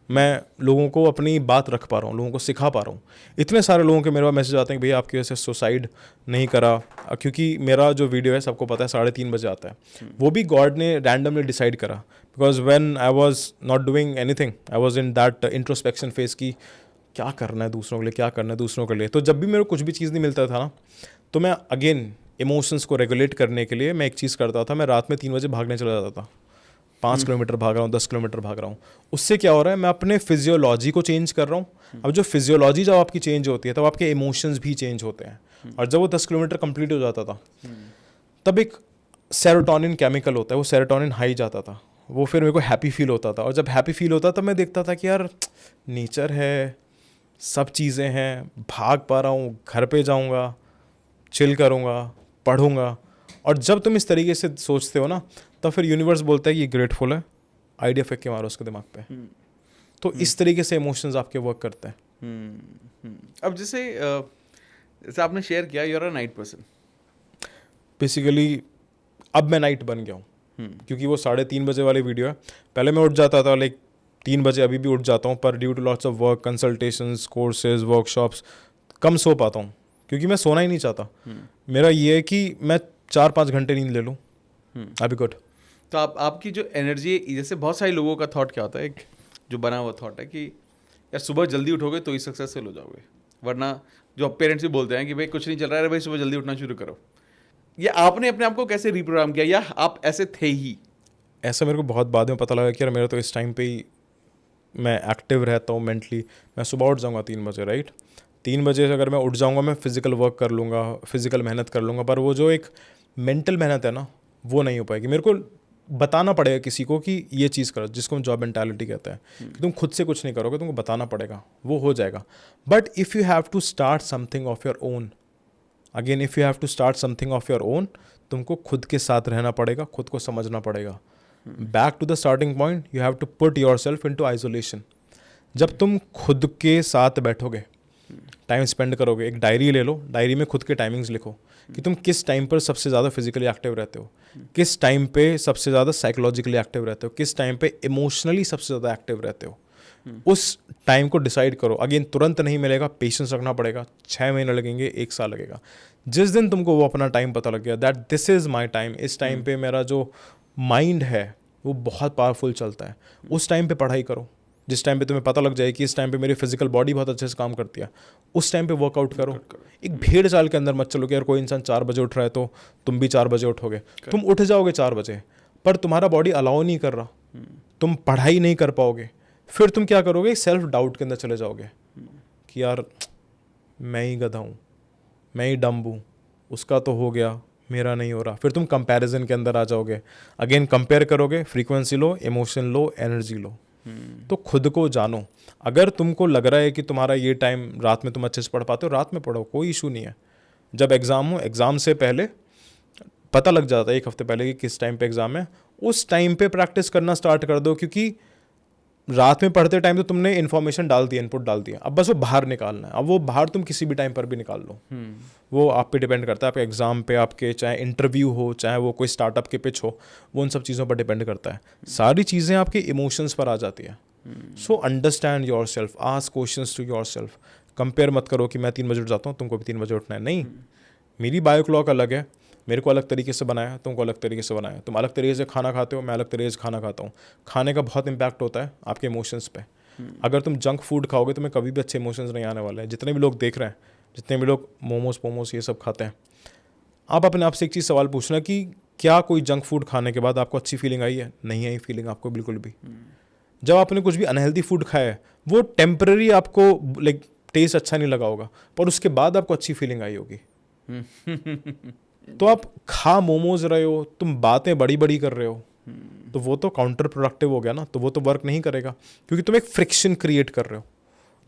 मैं लोगों को अपनी बात रख पा रहा हूँ, लोगों को सिखा पा रहा हूँ। इतने सारे लोगों के मेरे पास मैसेज आते हैं कि भैया आपकी वजह से सुसाइड नहीं करा, क्योंकि मेरा जो वीडियो है सबको पता है 3:30 बजे आता है। वो भी गॉड ने रैंडमली डिसाइड करा, because when I was not doing anything, I was in that introspection phase की क्या करना है दूसरों के लिए, क्या करना है दूसरों के लिए। तो जब भी मेरे को कुछ भी चीज़ नहीं मिलता था ना, तो मैं अगेन इमोशंस को रेगुलेट करने के लिए मैं एक चीज़ करता था, मैं रात में 3 बजे भागने चला जाता था। 5 किलोमीटर भाग रहा हूँ, 10 किलोमीटर भाग रहा हूँ। उससे क्या हो रहा है, मैं अपने फिजियोलॉजी को चेंज कर रहा हूँ। अब जो फिजियोलॉजी जब आपकी चेंज होती है तब आपके इमोशंस भी चेंज होते हैं। और जब वो 10 किलोमीटर कंप्लीट हो जाता था, तब एक सेरोटोनिन केमिकल होता है, वो सेरोटोनिन हाई जाता था, वो फिर मेरे को हैप्पी फील होता था। और जब हैप्पी फील होता तब मैं देखता था कि यार नेचर है, सब चीज़ें हैं, भाग पा रहा हूँ, घर पे जाऊँगा, चिल करूँगा, पढ़ूँगा। और जब तुम इस तरीके से सोचते हो ना, तब फिर यूनिवर्स बोलता है कि ये ग्रेटफुल है, आइडिया फेंक के मारो उसके दिमाग पे। तो इस तरीके से इमोशंस आपके वर्क करते हैं। अब जैसे आपने शेयर किया you are a night person, basically अब मैं नाइट बन गया हूँ। क्योंकि वो 3:30 बजे वाली वीडियो है। पहले मैं उठ जाता था लाइक 3 बजे, अभी भी उठ जाता हूँ, पर due to lots of work, consultations, courses, workshops, कम सो पाता हूँ क्योंकि मैं सोना ही नहीं चाहता। मेरा ये है कि मैं 4-5 घंटे नींद ले लूँ, अभी गुड। तो आपकी जो एनर्जी, जैसे बहुत सारे लोगों का थॉट क्या होता है, एक जो बना हुआ थॉट है कि यार सुबह जल्दी उठोगे तो ही सक्सेसफुल हो जाओगे, वरना जो पेरेंट्स भी बोलते हैं कि भाई कुछ नहीं चल रहा है भाई, सुबह जल्दी उठना शुरू करो। ये आपने अपने आप को कैसे रिप्रोग्राम किया, या आप ऐसे थे ही? ऐसा मेरे को बहुत बाद में पता लगा कि यार मेरा तो इस टाइम पे ही मैं एक्टिव रहता हूँ मेंटली। मैं सुबह उठ जाऊँगा 3 बजे, राइट। 3 बजे से अगर मैं उठ जाऊँगा, मैं फिजिकल वर्क कर लूँगा, फिजिकल मेहनत कर लूँगा, पर वो जो एक मेंटल मेहनत है ना, वो नहीं हो पाएगी। मेरे को बताना पड़ेगा किसी को कि ये चीज़ करो, जिसको हम जॉब मेंटालिटी कहते हैं, कि तुम खुद से कुछ नहीं करोगे, तुमको बताना पड़ेगा, वो हो जाएगा। But if you have to start something of your own, again if you have to start something of your own, तुमको खुद के साथ रहना पड़ेगा, खुद को समझना पड़ेगा। Back to the starting point, you have to put yourself into isolation. जब तुम खुद के साथ बैठोगे, टाइम स्पेंड करोगे, एक डायरी ले लो, डायरी में खुद के टाइमिंग्स लिखो कि तुम किस टाइम पर सबसे ज़्यादा फिजिकली एक्टिव रहते हो, किस टाइम पे सबसे ज़्यादा साइकोलॉजिकली एक्टिव रहते हो, किस टाइम पे इमोशनली सबसे ज़्यादा एक्टिव रहते हो। उस टाइम को डिसाइड करो। अगेन तुरंत नहीं मिलेगा, पेशेंस रखना पड़ेगा, 6 महीने लगेंगे, 1 साल लगेगा। जिस दिन तुमको वो अपना टाइम पता लग गया, that this is my time, इस टाइम पे मेरा जो माइंड है वो बहुत पावरफुल चलता है, उस टाइम पे पढ़ाई करो। जिस टाइम पे तुम्हें पता लग जाए कि इस टाइम पे मेरी फिजिकल बॉडी बहुत अच्छे से काम करती है, उस टाइम पे वर्कआउट करो। एक भेड़ चाल के अंदर मत चलो कि यार कोई इंसान 4 बजे उठ रहा है तो तुम भी 4 बजे उठोगे। तुम उठ जाओगे 4 बजे, पर तुम्हारा बॉडी अलाउ नहीं कर रहा, तुम पढ़ाई नहीं कर पाओगे। फिर तुम क्या करोगे, सेल्फ डाउट के अंदर चले जाओगे कि यार मैं ही गधा हूँ, मैं ही डम्ब हूँ, उसका तो हो गया, मेरा नहीं हो रहा। फिर तुम कंपैरिजन के अंदर आ जाओगे, अगेन कंपेयर करोगे, फ्रीक्वेंसी लो, इमोशन लो, एनर्जी लो। तो खुद को जानो। अगर तुमको लग रहा है कि तुम्हारा ये टाइम रात में तुम अच्छे से पढ़ पाते हो, रात में पढ़ो, कोई इशू नहीं है। जब एग्ज़ाम हो, एग्ज़ाम से पहले पता लग जाता है 1 हफ्ते पहले कि किस टाइम पे एग्ज़ाम है, उस टाइम पे प्रैक्टिस करना स्टार्ट कर दो। क्योंकि रात में पढ़ते टाइम तो तुमने इन्फॉर्मेशन डाल दिया, इनपुट डाल दिया, अब बस वो बाहर निकालना है। अब वो बाहर तुम किसी भी टाइम पर भी निकाल लो, वो आप पे डिपेंड करता है, आपके एग्जाम पे, आपके चाहे इंटरव्यू हो, चाहे वो कोई स्टार्टअप के पिच हो, वो उन सब चीज़ों पर डिपेंड करता है। सारी चीज़ें आपके इमोशंस पर आ जाती है। So understand yourself, ask questions to yourself. Compare मत करो कि मैं 3 बजे उठ जाता हूँ, तुमको भी 3 बजे उठना है। नहीं, मेरी बायो क्लॉक अलग है, मेरे को अलग तरीके से बनाया, तुमको अलग तरीके से बनाया। तुम अलग तरीके से खाना खाते हो, मैं अलग तरीके से खाना खाता हूँ। खाने का बहुत इंपैक्ट होता है आपके इमोशंस पे। अगर तुम जंक फूड खाओगे तो मैं कभी भी अच्छे इमोशंस नहीं आने वाले हैं। जितने भी लोग देख रहे हैं, जितने भी लोग मोमोज पोमोज ये सब खाते हैं, आप अपने आप से एक चीज़ सवाल पूछना कि क्या कोई जंक फूड खाने के बाद आपको अच्छी फीलिंग आई है? नहीं आई फीलिंग आपको बिल्कुल भी। जब आपने कुछ भी अनहेल्दी फूड खाया है, वो टेम्पररी आपको लाइक टेस्ट अच्छा नहीं लगा होगा, पर उसके बाद आपको अच्छी फीलिंग आई होगी। तो आप खा मोमोज रहे हो, तुम बातें बड़ी बड़ी कर रहे हो, तो वो तो काउंटर प्रोडक्टिव हो गया ना, तो वो तो वर्क नहीं करेगा, क्योंकि तुम एक फ्रिक्शन क्रिएट कर रहे हो।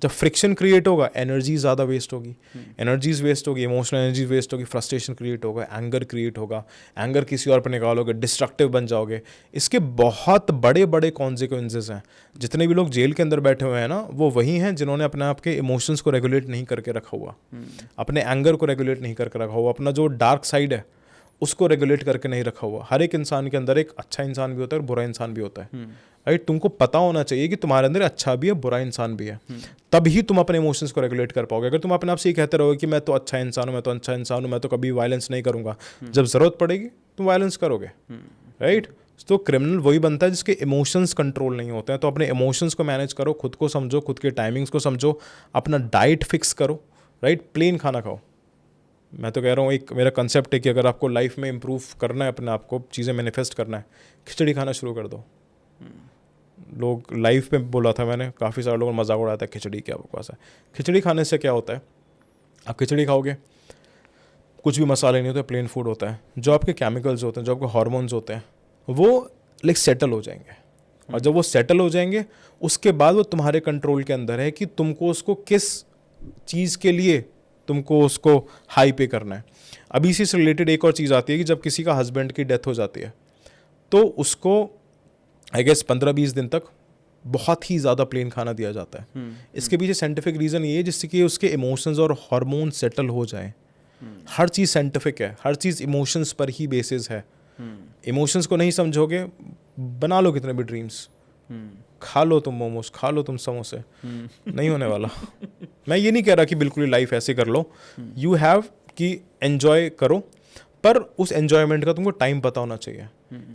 जब फ्रिक्शन क्रिएट होगा, एनर्जी ज़्यादा वेस्ट होगी, एनर्जीज वेस्ट होगी, इमोशनल एनर्जी वेस्ट होगी, फ्रस्ट्रेशन क्रिएट होगा, एंगर क्रिएट होगा, एंगर किसी और पर निकालोगे, डिस्ट्रक्टिव बन जाओगे। इसके बहुत बड़े बड़े कॉन्सिक्वेंसेस हैं। जितने भी लोग जेल के अंदर बैठे हुए हैं ना, वो वही हैं जिन्होंने अपने आप के इमोशंस को रेगुलेट नहीं करके रखा हुआ, अपने एंगर को रेगुलेट नहीं करके रखा हुआ, अपना जो डार्क साइड है उसको रेगुलेट करके नहीं रखा हुआ। हर एक इंसान के अंदर एक अच्छा इंसान भी होता है और बुरा इंसान भी होता है, राइट। तुमको पता होना चाहिए कि तुम्हारे अंदर अच्छा भी है, बुरा इंसान भी है, तभी तुम अपने इमोशंस को रेगुलेट कर पाओगे। अगर तुम अपने आप से ये कहते रहोगे कि मैं तो अच्छा इंसान हूँ, मैं तो अच्छा इंसान हूँ, मैं तो कभी वायलेंस नहीं करूँगा, जब ज़रूरत पड़ेगी तुम वायलेंस करोगे, राइट। तो क्रिमिनल वही बनता है जिसके इमोशंस कंट्रोल नहीं होते हैं। तो अपने इमोशंस को मैनेज करो, खुद को समझो, खुद के टाइमिंग्स को समझो, अपना डाइट फिक्स करो, राइट। प्लेन खाना खाओ। मैं तो कह रहा हूँ, एक मेरा कंसेप्ट है कि अगर आपको लाइफ में इम्प्रूव करना है, अपने आप को चीज़ें मैनिफेस्ट करना है, खिचड़ी खाना शुरू कर दो। लोग लाइफ में बोला था मैंने, काफ़ी सारे लोगों ने मजाक उड़ाया था, खिचड़ी क्या बकवास है। खिचड़ी खाने से क्या होता है, आप खिचड़ी खाओगे, कुछ भी मसाले नहीं होते, प्लेन फूड होता है, जो आपके केमिकल्स होते हैं, जो आपके हार्मोन्स होते हैं, वो लाइक सेटल हो जाएंगे। और जब वो सेटल हो जाएंगे, उसके बाद वो तुम्हारे कंट्रोल के अंदर है कि तुमको उसको किस चीज़ के लिए तुमको उसको हाई पे करना है। अभी इसी से रिलेटेड एक और चीज़ आती है कि जब किसी का हस्बैंड की डेथ हो जाती है, तो उसको आई गेस 15-20 दिन तक बहुत ही ज़्यादा प्लेन खाना दिया जाता है। इसके पीछे साइंटिफिक रीज़न ये है जिससे कि उसके इमोशंस और हार्मोन सेटल हो जाए। हर चीज़ साइंटिफिक है, हर चीज़ इमोशंस पर ही बेसिस है। इमोशंस को नहीं समझोगे, बना लो कितने भी ड्रीम्स, खा लो तुम मोमोज, खा लो तुम समोसे, नहीं होने वाला। मैं ये नहीं कह रहा कि बिल्कुल ही लाइफ ऐसे कर लो, यू हैव कि एन्जॉय करो, पर उस एन्जॉयमेंट का तुमको टाइम पता होना चाहिए।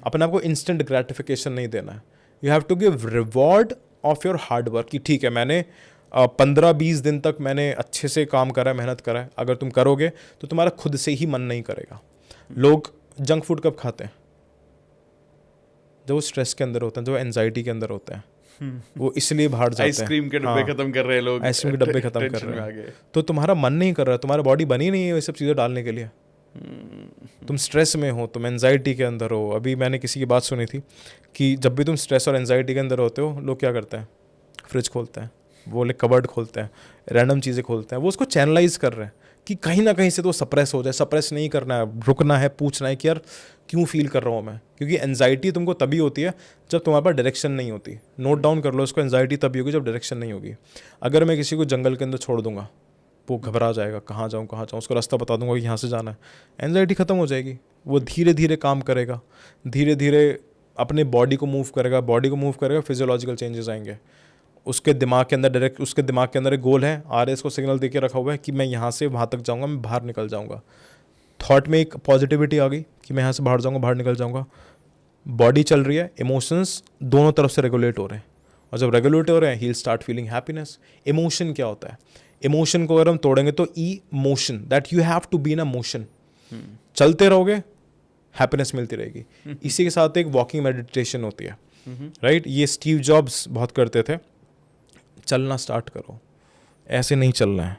अपने आपको इंस्टेंट ग्रेटिफिकेशन नहीं देना है। You have to give reward of your hard work कि ठीक है, मैंने 15-20 दिन तक मैंने अच्छे से काम करा है, मेहनत करा है। अगर तुम करोगे तो तुम्हारा खुद से ही मन नहीं करेगा। लोग जंक फूड कब खाते हैं? जब वो स्ट्रेस के अंदर होते हैं, जो एंजाइटी के अंदर होते हैं, वो इसलिए बाहर जाते हैं। आइसक्रीम के डब्बे खत्म कर रहे हैं लोग, आइसक्रीम के डब्बे खत्म कर रहे हैं, तो तुम्हारा मन नहीं कर रहा, तुम्हारा बॉडी बनी नहीं है ये सब चीज़ें डालने के लिए। तुम स्ट्रेस में हो, तुम एंजाइटी के अंदर हो। अभी मैंने किसी की बात सुनी थी कि जब भी तुम स्ट्रेस और एंजाइटी के अंदर होते हो, लोग क्या करते हैं? फ्रिज खोलते हैं, वो लोग कबर्ड खोलते हैं, रैंडम चीज़ें खोलते हैं। वो उसको चैनलाइज कर रहे हैं कि कहीं ना कहीं से तो सप्रेस हो जाए। सप्रेस नहीं करना है, रुकना है, पूछना है कि यार क्यों फील कर रहा हूँ मैं। क्योंकि एंजाइटी तुमको तभी होती है जब तुम्हारे पास डायरेक्शन नहीं होती। नोट डाउन कर लो इसको, एंजाइटी तभी होगी जब डायरेक्शन नहीं होगी। अगर मैं किसी को जंगल के अंदर छोड़ दूंगा, वो घबरा जाएगा, कहाँ जाऊँ कहाँ जाऊँ, उसको रास्ता बता दूंगा कि यहाँ से जाना है, एंजाइटी ख़त्म हो जाएगी। वो धीरे धीरे काम करेगा, धीरे धीरे अपने बॉडी को मूव करेगा, बॉडी को मूव करेगा, फिजियोलॉजिकल चेंजेस आएंगे। उसके दिमाग के अंदर डायरेक्ट, उसके दिमाग के अंदर एक गोल है, RS को सिग्नल दे के रखा हुआ है कि मैं यहाँ से वहाँ तक जाऊँगा, मैं बाहर निकल जाऊँगा। थॉट में एक पॉजिटिविटी आ गई कि मैं यहाँ से बाहर जाऊँगा, बाहर निकल जाऊँगा। बॉडी चल रही है, इमोशंस दोनों तरफ से रेगुलेट हो रहे हैं, और जब रेगुलेट हो रहे हैं, he will start feeling happiness. Emotion क्या होता है? इमोशन को अगर हम तोड़ेंगे तो emotion, that you have to be in a motion. चलते रहोगे, हैप्पीनेस मिलती रहेगी। इसी के साथ एक वॉकिंग मेडिटेशन होती है, राइट? ये स्टीव जॉब्स बहुत करते थे। चलना स्टार्ट करो, ऐसे नहीं चलना है,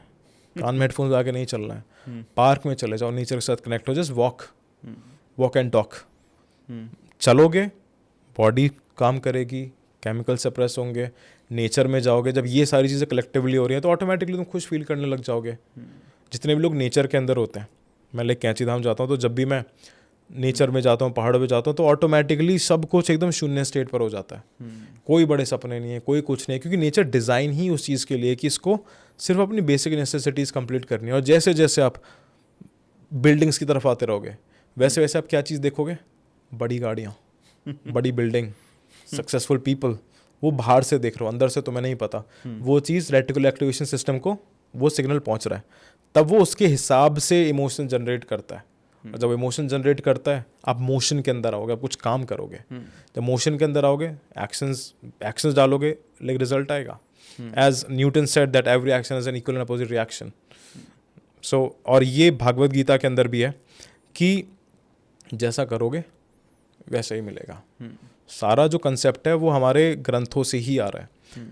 कान में हेडफोन्स आके नहीं चलना है, पार्क में चले जाओ, नेचर के साथ कनेक्ट हो, जस्ट वॉक एंड टॉक। चलोगे, बॉडी काम करेगी, केमिकल सप्रेस होंगे, नेचर में जाओगे। जब ये सारी चीज़ें कलेक्टिवली हो रही हैं तो ऑटोमेटिकली तुम खुश फील करने लग जाओगे। जितने भी लोग नेचर के अंदर होते हैं, मैं लाइक कैंची धाम जाता हूँ, तो जब भी मैं नेचर में जाता हूँ, पहाड़ों पे जाता हूँ, तो ऑटोमेटिकली सब कुछ एकदम शून्य स्टेट पर हो जाता है। कोई बड़े सपने नहीं है, कोई कुछ नहीं है, क्योंकि नेचर डिज़ाइन ही उस चीज़ के लिए कि इसको सिर्फ अपनी बेसिक नेसेसिटीज़ कंप्लीट करनी है। और जैसे जैसे आप बिल्डिंग्स की तरफ आते रहोगे, वैसे वैसे आप क्या चीज़ देखोगे? बड़ी गाड़ियाँ, बड़ी बिल्डिंग, सक्सेसफुल पीपल। वो बाहर से देख रहे हो, अंदर से तुम्हें नहीं पता। वो चीज़ रेटिकुलर एक्टिवेशन सिस्टम को वो सिग्नल पहुंच रहा है, तब वो उसके हिसाब से इमोशन जनरेट करता है। और जब इमोशन जनरेट करता है, आप मोशन के अंदर आओगे, आप कुछ काम करोगे। जब मोशन के अंदर आओगे, एक्शंस डालोगे, लेकिन रिजल्ट आएगा। As Newton said that every action is an equal and opposite reaction. So और ये भागवत गीता के अंदर भी है कि जैसा करोगे वैसा ही मिलेगा। सारा जो कंसेप्ट है वो हमारे ग्रंथों से ही आ रहा है।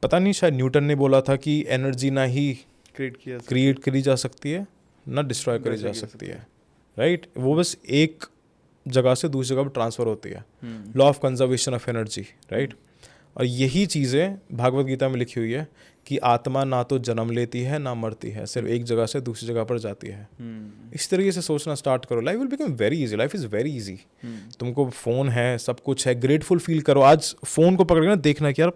पता नहीं, शायद न्यूटन ने बोला था कि एनर्जी ना ही क्रिएट करी जा सकती है, ना डिस्ट्रॉय करी जा सकती है, राइट? वो बस एक जगह से दूसरी जगह पर ट्रांसफ़र होती है। Law of conservation of energy, right? और यही चीज़ें भागवत गीता में लिखी हुई है कि आत्मा ना तो जन्म लेती है ना मरती है, सिर्फ एक जगह से दूसरी जगह पर जाती है। इस तरीके से सोचना स्टार्ट करो, life will become very easy. Life is very easy. तुमको फ़ोन है, सब कुछ है, ग्रेटफुल फील करो। आज फ़ोन को पकड़ के ना देखना कि यार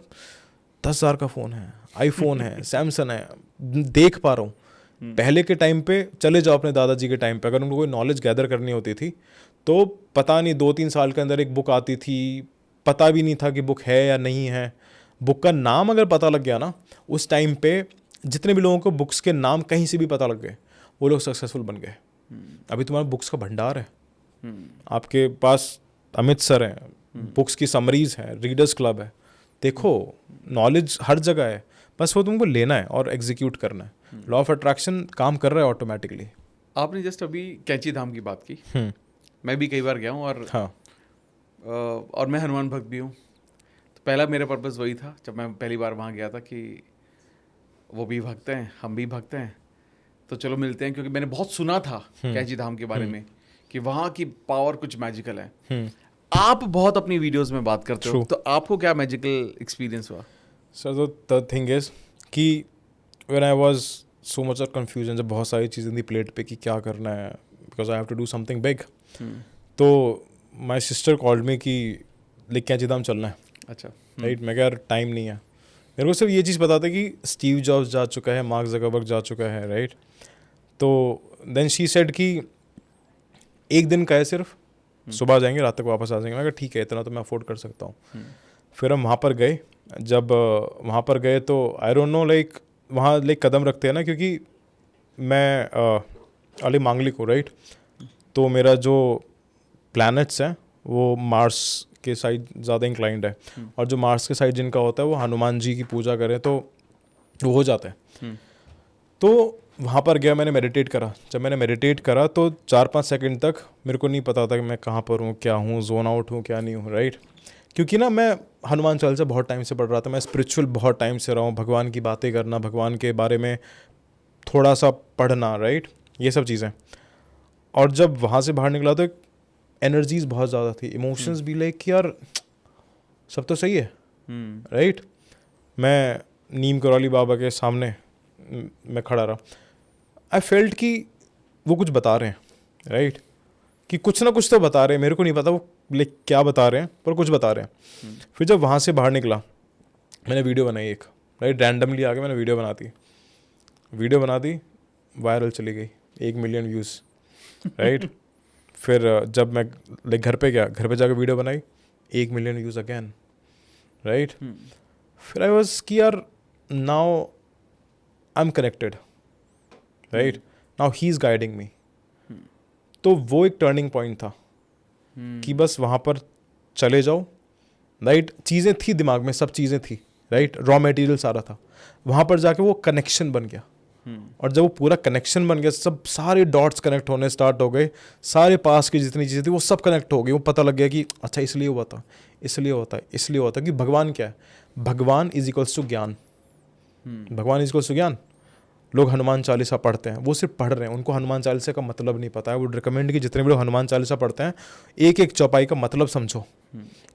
10,000 का फ़ोन है, आईफोन है, सैमसंग है, देख पा रहा हूँ। पहले के टाइम पे चले जाओ अपने दादाजी के टाइम पे, अगर उनको कोई नॉलेज गैदर करनी होती थी तो पता नहीं 2-3 साल के अंदर एक बुक आती थी, पता भी नहीं था कि बुक है या नहीं है। बुक का नाम अगर पता लग गया ना, उस टाइम पे जितने भी लोगों को बुक्स के नाम कहीं से भी पता लग गए, वो लोग सक्सेसफुल बन गए। अभी तुम्हारा बुक्स का भंडार है, आपके पास अमित सर हैं, बुक्स की समरीज हैं, रीडर्स क्लब है। देखो, नॉलेज हर जगह है, बस वो तुमको लेना है और एग्जीक्यूट करना है। लॉ ऑफ अट्रैक्शन काम कर रहा है ऑटोमेटिकली। आपने जस्ट अभी कैंची धाम की बात की, मैं भी कई बार गया हूँ और मैं हनुमान भक्त भी हूँ। तो पहला मेरा पर्पस वही था जब मैं पहली बार वहाँ गया था कि वो भी भक्त हैं, हम भी भक्त हैं, तो चलो मिलते हैं। क्योंकि मैंने बहुत सुना था कैंची धाम के बारे में कि वहाँ की पावर कुछ मैजिकल है। आप बहुत अपनी वीडियोस में बात करते हो, तो आपको क्या मैजिकल एक्सपीरियंस हुआ? सर द थिंग इज कि when I was so much of confusion, जब बहुत सारी चीज़ें थी प्लेट पे कि क्या करना है, because I have to do something big, तो माई सिस्टर कॉल्ड मी कि लाइक कैंची धाम चलना है। अच्छा, राइट? मैं क्या, टाइम नहीं है मेरे को। सिर्फ ये चीज़ पता था कि स्टीव जॉब्स जा चुका है, मार्क ज़करबर्ग जा चुका है, राइट? तो देन शी सेड कि एक दिन का है सिर्फ, सुबह जाएंगे रात तक वापस आ जाएंगे। मैं कहा ठीक है, इतना तो मैं अफोर्ड कर सकता हूँ। फिर हम वहाँ पर गए। जब वहाँ पर गए तो आई डोंट नो लाइक वहाँ लाइक कदम रखते हैं ना, क्योंकि मैं अली मांगलिक हूँ राइट, तो मेरा जो प्लैनेट्स हैं वो मार्स के साइड ज़्यादा इंक्लाइंड है, और जो मार्स के साइड जिनका होता है वो हनुमान जी की पूजा करें तो वो हो जाता है। तो वहाँ पर गया, मैंने मेडिटेट करा। जब मैंने मेडिटेट करा तो 4-5 सेकंड तक मेरे को नहीं पता था कि मैं कहाँ पर हूँ, क्या हूँ, जोन आउट हूँ, क्या नहीं हूँ राइट। क्योंकि ना मैं हनुमान चालीसा बहुत टाइम से पढ़ रहा था, मैं स्पिरिचुअल बहुत टाइम से रहा हूँ, भगवान की बातें करना, भगवान के बारे में थोड़ा सा पढ़ना राइट, ये सब चीज़ें। और जब वहाँ से बाहर निकला तो एक एनर्जीज बहुत ज़्यादा थी, इमोशंस भी लाइक यार सब तो सही है राइट। मैं नीम करौली बाबा के सामने मैं खड़ा रहा, आई फेल्ट कि वो कुछ बता रहे हैं राइट, कि कुछ ना कुछ तो बता रहे हैं, मेरे को नहीं पता वो लाइक क्या बता रहे हैं, पर कुछ बता रहे हैं। फिर जब वहाँ से बाहर निकला मैंने वीडियो बनाई एक राइट, रैंडमली आके मैंने वीडियो बना दी, वायरल चली गई, 1 मिलियन व्यूज़ राइट। फिर जब मैं लाइक घर पे गया, घर पे जाकर वीडियो बनाई, 1 मिलियन व्यूज़ अगैन राइट। फिर आई वाज कि यार now I am connected right, now he is guiding मी। तो वो एक टर्निंग पॉइंट था कि बस वहाँ पर चले जाओ राइट। चीज़ें थी दिमाग में, सब चीज़ें थी राइट, रॉ मटेरियल सारा था। वहाँ पर जाके वो कनेक्शन बन गया, और जब वो पूरा कनेक्शन बन गया, सब सारे डॉट्स कनेक्ट होने स्टार्ट हो गए, सारे पास की जितनी चीज़ें थी वो सब कनेक्ट हो गई। वो पता लग गया कि अच्छा इसलिए हुआ था, इसलिए होता है, इसलिए होता है कि भगवान क्या है, भगवान इज इक्वल्स टू ज्ञान। भगवान इज इक्वल्स टू ज्ञान। लोग हनुमान चालीसा पढ़ते हैं, वो सिर्फ पढ़ रहे हैं, उनको हनुमान चालीसा का मतलब नहीं पता है। वो रिकमेंड कि जितने भी लोग हनुमान चालीसा पढ़ते हैं, एक एक चौपाई का मतलब समझो।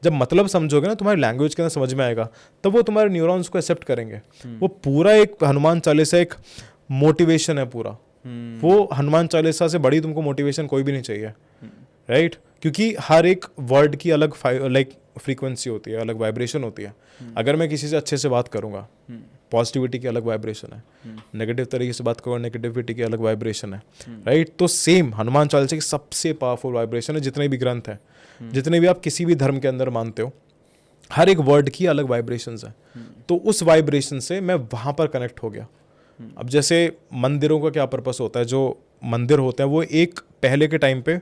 जब मतलब समझोगे ना, तुम्हारी लैंग्वेज के अंदर समझ में आएगा, तब वो तुम्हारे न्यूरॉन्स को एक्सेप्ट करेंगे। वो पूरा एक हनुमान चालीसा एक मोटिवेशन है पूरा। वो हनुमान चालीसा से बड़ी तुमको मोटिवेशन कोई भी नहीं चाहिए राइट, क्योंकि हर एक वर्ड की अलग लाइक फ्रीक्वेंसी होती है, अलग वाइब्रेशन होती है। अगर मैं किसी से अच्छे से बात करूँगा, पॉजिटिविटी की अलग वाइब्रेशन है, नेगेटिव तरीके से बात करूँगा, नेगेटिविटी की अलग वाइब्रेशन है राइट। तो सेम हनुमान चालीसा की सबसे पावरफुल वाइब्रेशन है। जितने भी ग्रंथ हैं, जितने भी आप किसी भी धर्म के अंदर मानते हो, हर एक वर्ड की अलग वाइब्रेशंस है। तो उस वाइब्रेशन से मैं वहाँ पर कनेक्ट हो गया। अब जैसे मंदिरों का क्या पर्पस होता है, जो मंदिर होते हैं वो एक पहले के टाइम पे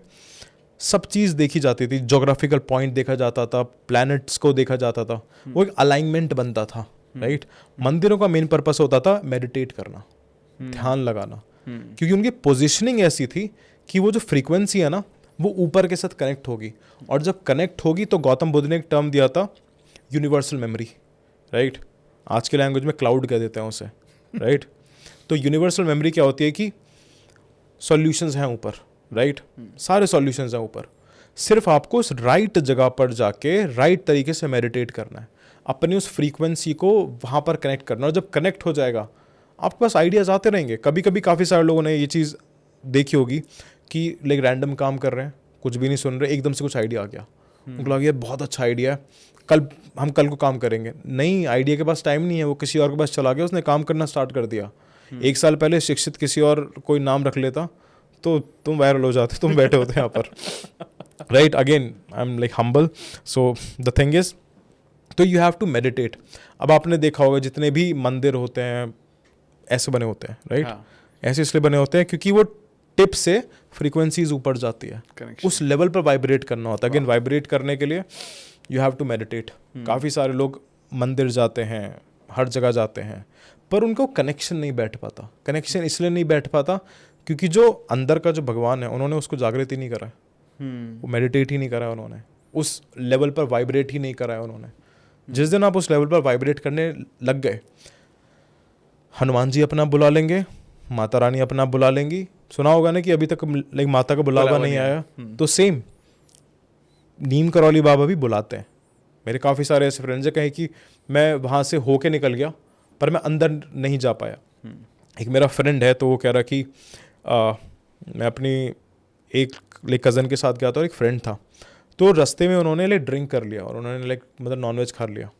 सब चीज़ देखी जाती थी, जोग्राफिकल पॉइंट देखा जाता था, प्लैनेट्स को देखा जाता था, वो एक अलाइनमेंट बनता था राइट। मंदिरों का मेन पर्पस होता था मेडिटेट करना, ध्यान लगाना, क्योंकि उनकी पोजीशनिंग ऐसी थी कि वो जो फ्रीक्वेंसी है ना वो ऊपर के साथ कनेक्ट होगी, और जब कनेक्ट होगी तो गौतम बुद्ध ने एक टर्म दिया था यूनिवर्सल मेमोरी राइट। आज के लैंग्वेज में क्लाउड कह देते हैं उसे राइट। तो यूनिवर्सल मेमोरी क्या होती है कि सॉल्यूशंस हैं ऊपर राइट, सारे सॉल्यूशंस हैं ऊपर, सिर्फ आपको उस राइट जगह पर जाके राइट तरीके से मेडिटेट करना है, अपनी उस फ्रीक्वेंसी को वहाँ पर कनेक्ट करना। और जब कनेक्ट हो जाएगा आपके पास आइडियाज़ आते रहेंगे। कभी कभी काफ़ी सारे लोगों ने ये चीज़ देखी होगी कि लाइक रैंडम काम कर रहे हैं, कुछ भी नहीं सुन रहे, एकदम से कुछ आइडिया आ गया, उनको लगा ये बहुत अच्छा आइडिया है, कल को काम करेंगे। नहीं, आइडिया के पास टाइम नहीं है, वो किसी और के पास चला गया, उसने काम करना स्टार्ट कर दिया। 1 साल पहले शिक्षित किसी और कोई नाम रख लेता तो तुम वायरल हो जाते, तुम बैठे होते यहाँ पर right. Again I am like humble, so the thing is, तो यू हैव टू मेडिटेट। अब आपने देखा होगा जितने भी मंदिर होते हैं ऐसे बने होते हैं राइट। ऐसे इसलिए बने होते हैं क्योंकि वो टिप से फ्रीक्वेंसीज ऊपर जाती है, उस लेवल पर वाइब्रेट करना होता है। अगेन वाइब्रेट करने के लिए यू हैव टू मेडिटेट। काफ़ी सारे लोग मंदिर जाते हैं, हर जगह जाते हैं, पर उनको कनेक्शन नहीं बैठ पाता। कनेक्शन इसलिए नहीं बैठ पाता क्योंकि जो अंदर का जो भगवान है उन्होंने उसको जागृत ही नहीं करा है, वो मेडिटेट ही नहीं करा है उन्होंने, उस लेवल पर वाइब्रेट ही नहीं करा है उन्होंने। जिस दिन आप उस लेवल पर वाइब्रेट करने लग गए, हनुमान जी अपना बुला लेंगे, माता रानी अपना बुला लेंगी। सुना होगा ना कि अभी तक लाइक माता का बुलावा नहीं आया, तो सेम नीम करौली बाबा भी बुलाते हैं। मेरे काफ़ी सारे ऐसे फ्रेंड्स हैं कहीं कि मैं वहाँ से होके निकल गया पर मैं अंदर नहीं जा पाया। एक मेरा फ्रेंड है तो वो कह रहा कि मैं अपनी एक लाइक कज़न के साथ गया था और एक फ्रेंड था, तो रास्ते में उन्होंने लाइक ड्रिंक कर लिया और उन्होंने लाइक मतलब नॉनवेज खा लिया।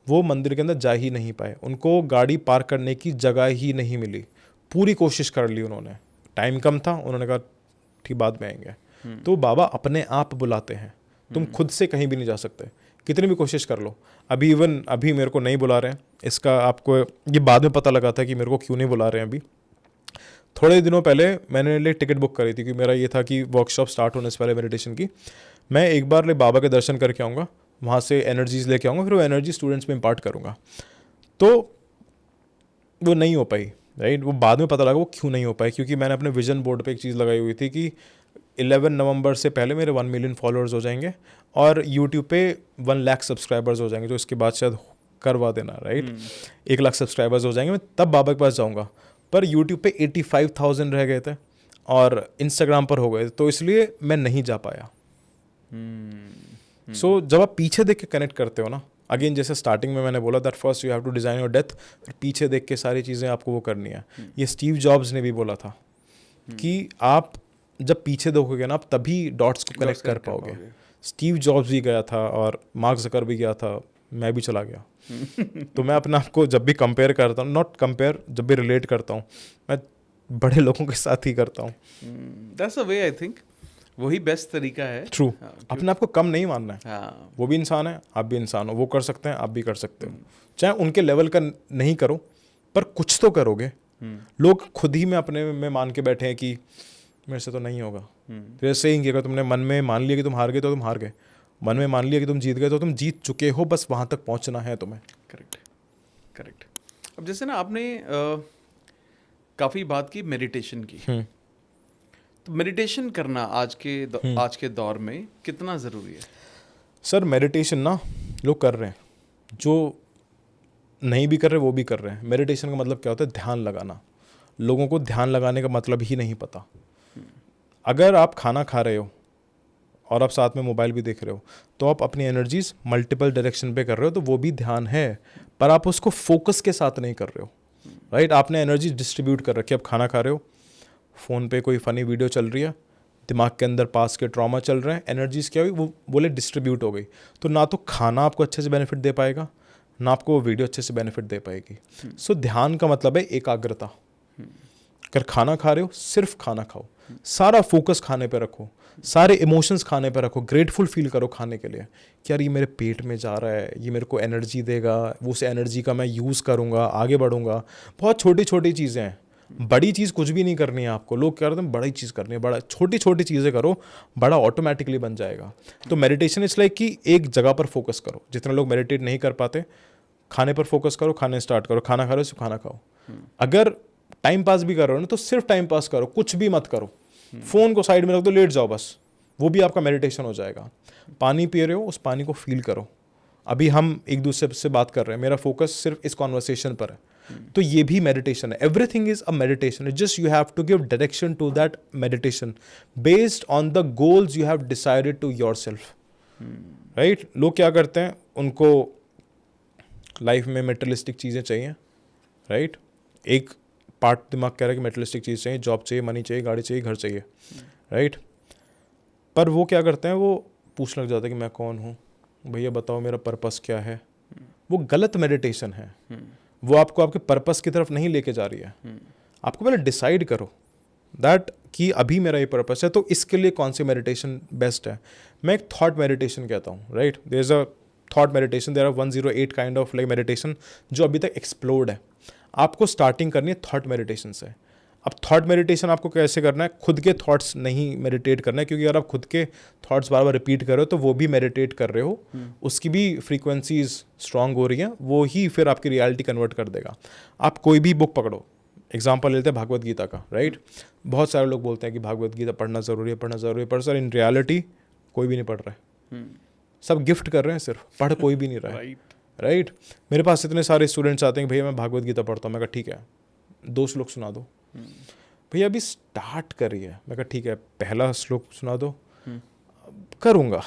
वो मंदिर के अंदर जा ही नहीं पाए, उनको गाड़ी पार्क करने की जगह ही नहीं मिली। पूरी कोशिश कर ली उन्होंने, टाइम कम था, उन्होंने कहा ठीक बाद में आएंगे। तो बाबा अपने आप बुलाते हैं, तुम खुद से कहीं भी नहीं जा सकते, कितनी भी कोशिश कर लो। अभी मेरे को नहीं बुला रहे हैं, इसका आपको ये बाद में पता लगा था कि मेरे को क्यों नहीं बुला रहे हैं। अभी थोड़े दिनों पहले मैंने लिए टिकट बुक करी थी, क्योंकि मेरा ये था कि वर्कशॉप स्टार्ट होने से पहले मेडिटेशन की मैं एक बार बाबा के दर्शन करके आऊँगा, वहाँ से एनर्जीज लेके आऊँगा, फिर वो एनर्जी स्टूडेंट्स में इम्पार्ट करूँगा। तो वो नहीं हो पाई, राइट। वो बाद में पता लगा वो क्यों नहीं हो पाई, क्योंकि मैंने अपने विजन बोर्ड पे एक चीज़ लगाई हुई थी कि 11 नवंबर से पहले मेरे 1 मिलियन फॉलोअर्स हो जाएंगे और यूट्यूब पे 1 लाख सब्सक्राइबर्स हो जाएंगे, जो इसके बाद शायद करवा देना, राइट। 1 लाख सब्सक्राइबर्स हो जाएंगे, मैं तब बाबा के पास जाऊँगा। पर यूट्यूब पे 85,000 रह गए थे और इंस्टाग्राम पर हो गए थे, तो इसलिए मैं नहीं जा पाया। सो जब आप पीछे देख के कनेक्ट करते हो ना, अगेन जैसे स्टार्टिंग में मैंने बोला that first you have to design your death, फिर पीछे देख के सारी चीज़ें आपको वो करनी है। ये स्टीव जॉब्स ने भी बोला था कि आप जब पीछे देखोगे ना, आप तभी डॉट्स को कनेक्ट कर पाओगे। स्टीव जॉब्स भी गया था और मार्क ज़कर भी गया था, मैं भी चला गया। तो मैं अपने आप को जब भी कंपेयर करता हूँ, नॉट कंपेयर, जब भी रिलेट करता हूँ, मैं बड़े लोगों के साथ ही करता हूँ। That's a way, I think वही बेस्ट तरीका है। ट्रू, अपने आप को कम नहीं मानना है। हाँ, वो भी इंसान है, आप भी इंसान हो, वो कर सकते हैं, आप भी कर सकते हो। चाहे उनके लेवल का नहीं करो, पर कुछ तो करोगे। लोग खुद ही में अपने में मान के बैठे हैं कि मेरे से तो नहीं होगा। फिर ऐसे ही अगर तुमने मन में मान लिया कि तुम हार गए तो तुम हार गए, मन में मान लिया कि तुम जीत गए तो तुम जीत चुके हो, बस वहाँ तक पहुँचना है तुम्हें। करेक्ट। अब जैसे ना आपने काफ़ी बात की मेडिटेशन की, तो मेडिटेशन करना आज के दौर में कितना ज़रूरी है? सर मेडिटेशन ना लोग कर रहे हैं, जो नहीं भी कर रहे वो भी कर रहे हैं। मेडिटेशन का मतलब क्या होता है? ध्यान लगाना। लोगों को ध्यान लगाने का मतलब ही नहीं पता। अगर आप खाना खा रहे हो और आप साथ में मोबाइल भी देख रहे हो, तो आप अपनी एनर्जीज मल्टीपल डायरेक्शन पे कर रहे हो, तो वो भी ध्यान है, पर आप उसको फोकस के साथ नहीं कर रहे हो, राइट। आपने एनर्जी डिस्ट्रीब्यूट कर रखी है। आप खाना खा रहे हो, फ़ोन पे कोई फ़नी वीडियो चल रही है, दिमाग के अंदर पास के ट्रॉमा चल रहे हैं, एनर्जीज क्या हुई, वो बोले डिस्ट्रीब्यूट हो गई। तो ना तो खाना आपको अच्छे से बेनिफिट दे पाएगा, ना आपको वो वीडियो अच्छे से बेनिफिट दे पाएगी। सो ध्यान का मतलब है एकाग्रता। अगर खाना खा रहे हो, सिर्फ खाना खाओ, सारा फोकस खाने पे रखो, सारे इमोशंस खाने पे रखो, ग्रेटफुल फील करो खाने के लिए कि यार ये मेरे पेट में जा रहा है, ये मेरे को एनर्जी देगा, वो उस एनर्जी का मैं यूज़ करूँगा, आगे बढ़ूँगा। बहुत छोटी छोटी चीज़ें हैं, बड़ी चीज़ कुछ भी नहीं करनी है आपको। लोग कह रहे हैं बड़ी चीज़ करनी है, बड़ा छोटी छोटी चीज़ें करो, बड़ा ऑटोमेटिकली बन जाएगा। तो मेडिटेशन इट्स लाइक कि एक जगह पर फोकस करो। जितने लोग मेडिटेट नहीं कर पाते, खाने पर फोकस करो, खाने स्टार्ट करो, खाना खा रहे हो तो खाना खाओ। अगर टाइम पास भी कर रहे हो ना, तो सिर्फ टाइम पास करो, कुछ भी मत करो। फ़ोन को साइड में रख दो, लेट जाओ बस, वो भी आपका मेडिटेशन हो जाएगा। पानी पी रहे हो, उस पानी को फील करो। अभी हम एक दूसरे से बात कर रहे हैं, मेरा फोकस सिर्फ इस कॉन्वर्सेशन पर है, तो ये भी मेडिटेशन है। Everything is a meditation, just you have to give direction to that meditation based on the goals you have decided to yourself, right. लोग क्या करते हैं, उनको लाइफ में मेटेरियलिस्टिक चीज़ें चाहिए, राइट। एक पार्ट दिमाग कह रहा है कि मेटेरियलिस्टिक चीज़ चाहिए, जॉब चाहिए, मनी चाहिए, गाड़ी चाहिए, घर चाहिए, राइट। पर वो क्या करते हैं, वो पूछने लग जाते हैं कि मैं कौन हूँ, भैया बताओ मेरा पर्पस क्या है। वो गलत मेडिटेशन है, वो आपको आपके पर्पस की तरफ नहीं लेके जा रही है। आपको पहले डिसाइड करो दैट कि अभी मेरा ये पर्पस है, तो इसके लिए कौन सी मेडिटेशन बेस्ट है। मैं एक थॉट मेडिटेशन कहता हूँ, right. There is a thought meditation, there are 108 kind of like meditation जो अभी तक एक्सप्लोर्ड है। आपको स्टार्टिंग करनी है थॉट मेडिटेशन से। अब थॉट मेडिटेशन आपको कैसे करना है? खुद के थॉट्स नहीं मेडिटेट करना है, क्योंकि अगर आप खुद के थॉट्स बार बार रिपीट कर रहे हो तो वो भी मेडिटेट कर रहे हो, उसकी भी फ्रीक्वेंसीज स्ट्रांग हो रही हैं, वो ही फिर आपकी रियलिटी कन्वर्ट कर देगा। आप कोई भी बुक पकड़ो, एग्जाम्पल लेते हैं भागवत गीता का, राइट। बहुत सारे लोग बोलते हैं कि भागवत गीता पढ़ना ज़रूरी है, पर सर इन रियलिटी कोई भी नहीं पढ़ रहा है, सब गिफ्ट कर रहे हैं, सिर्फ पढ़ कोई भी नहीं रहा है, राइट। मेरे पास इतने सारे स्टूडेंट्स आते हैं कि भैया मैं भागवत गीता पढ़ता हूँ। मैं कहा ठीक है 2 श्लोक सुना दो। भैया अभी स्टार्ट करिए। मैं कहा ठीक है पहला श्लोक सुना दो, करूँगा,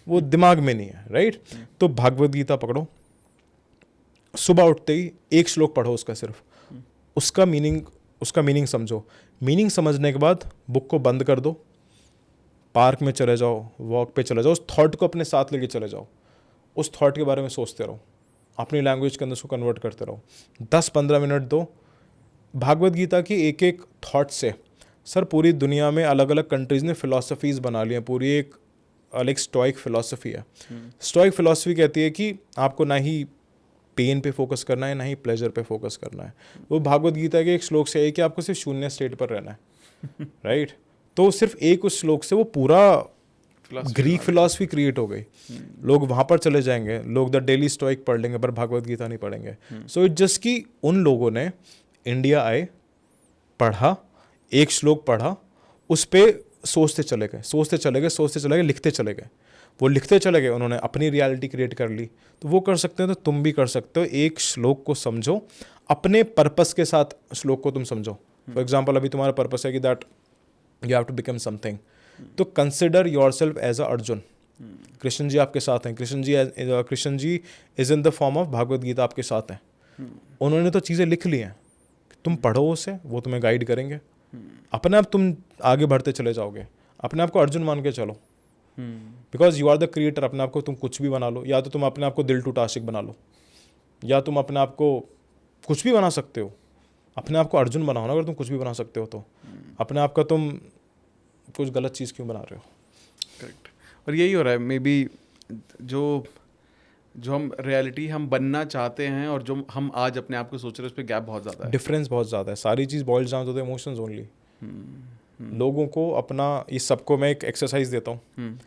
वो दिमाग में नहीं है, राइट। तो भागवत गीता पकड़ो, सुबह उठते ही 1 श्लोक पढ़ो उसका, सिर्फ उसका मीनिंग समझो। मीनिंग समझने के बाद बुक को बंद कर दो, पार्क में चले जाओ, वॉक पे चले जाओ, उस थॉट को अपने साथ लेके चले जाओ, उस थॉट के बारे में सोचते रहो, अपनी लैंग्वेज के अंदर उसको कन्वर्ट करते रहो। 10-15 मिनट दो। भागवत गीता की एक एक थॉट से सर पूरी दुनिया में अलग अलग कंट्रीज ने फिलोसफीज बना ली हैं, पूरी एक अलग स्टोइक फिलोसफी है। स्टोइक फिलोसफी कहती है कि आपको ना ही पेन पे फोकस करना है ना ही प्लेजर पे फोकस करना है। वो भागवत गीता के एक श्लोक से है कि आपको सिर्फ शून्य स्टेट पर रहना है राइट। तो सिर्फ एक उस श्लोक से वो पूरा ग्रीक फिलॉसफी क्रिएट हो गई। लोग वहां पर चले जाएंगे, लोग द डेली स्टोइक पढ़ लेंगे पर भागवत गीता नहीं पढ़ेंगे। सो इट जस्ट कि उन लोगों ने इंडिया आए, पढ़ा, एक श्लोक पढ़ा, उस पर सोचते चले गए, सोचते चले गए, सोचते चले गए, लिखते चले गए। वो लिखते चले गए, उन्होंने अपनी रियलिटी क्रिएट कर ली। तो वो कर सकते हो तो तुम भी कर सकते हो। एक श्लोक को समझो, अपने पर्पस के साथ श्लोक को तुम समझो। फॉर एग्जाम्पल अभी तुम्हारा पर्पस है कि that you have to become something, तो consider yourself as a Arjun. Krishna ji आपके साथ हैं, Krishna ji is in the form of Bhagavad Gita आपके साथ हैं। उन्होंने तो चीज़ें लिख ली हैं, तुम पढ़ो उसे, वो तुम्हें गाइड करेंगे। अपने आप तुम आगे बढ़ते चले जाओगे। अपने आप को अर्जुन मान के चलो, because you are the creator. अपने आप को तुम कुछ भी बना लो, या तो तुम अपने आप को दिल टूट आशिक बना लो, या तुम अपने आप को कुछ भी बना सकते हो। अपने आप को अर्जुन बनाओ ना, अगर तुम कुछ भी बना सकते हो तो। अपने आप का तुम कुछ गलत चीज़ क्यों बना रहे हो? करेक्ट। और यही हो रहा है मे बी, जो हम रियलिटी हम बनना चाहते हैं और जो हम आज अपने आप को सोच रहे हैं, उस पर गैप बहुत ज़्यादा है, डिफरेंस बहुत ज़्यादा है। सारी चीज़ boils down to the emotions only. लोगों को अपना, इस सबको मैं एक एक्सरसाइज देता हूँ।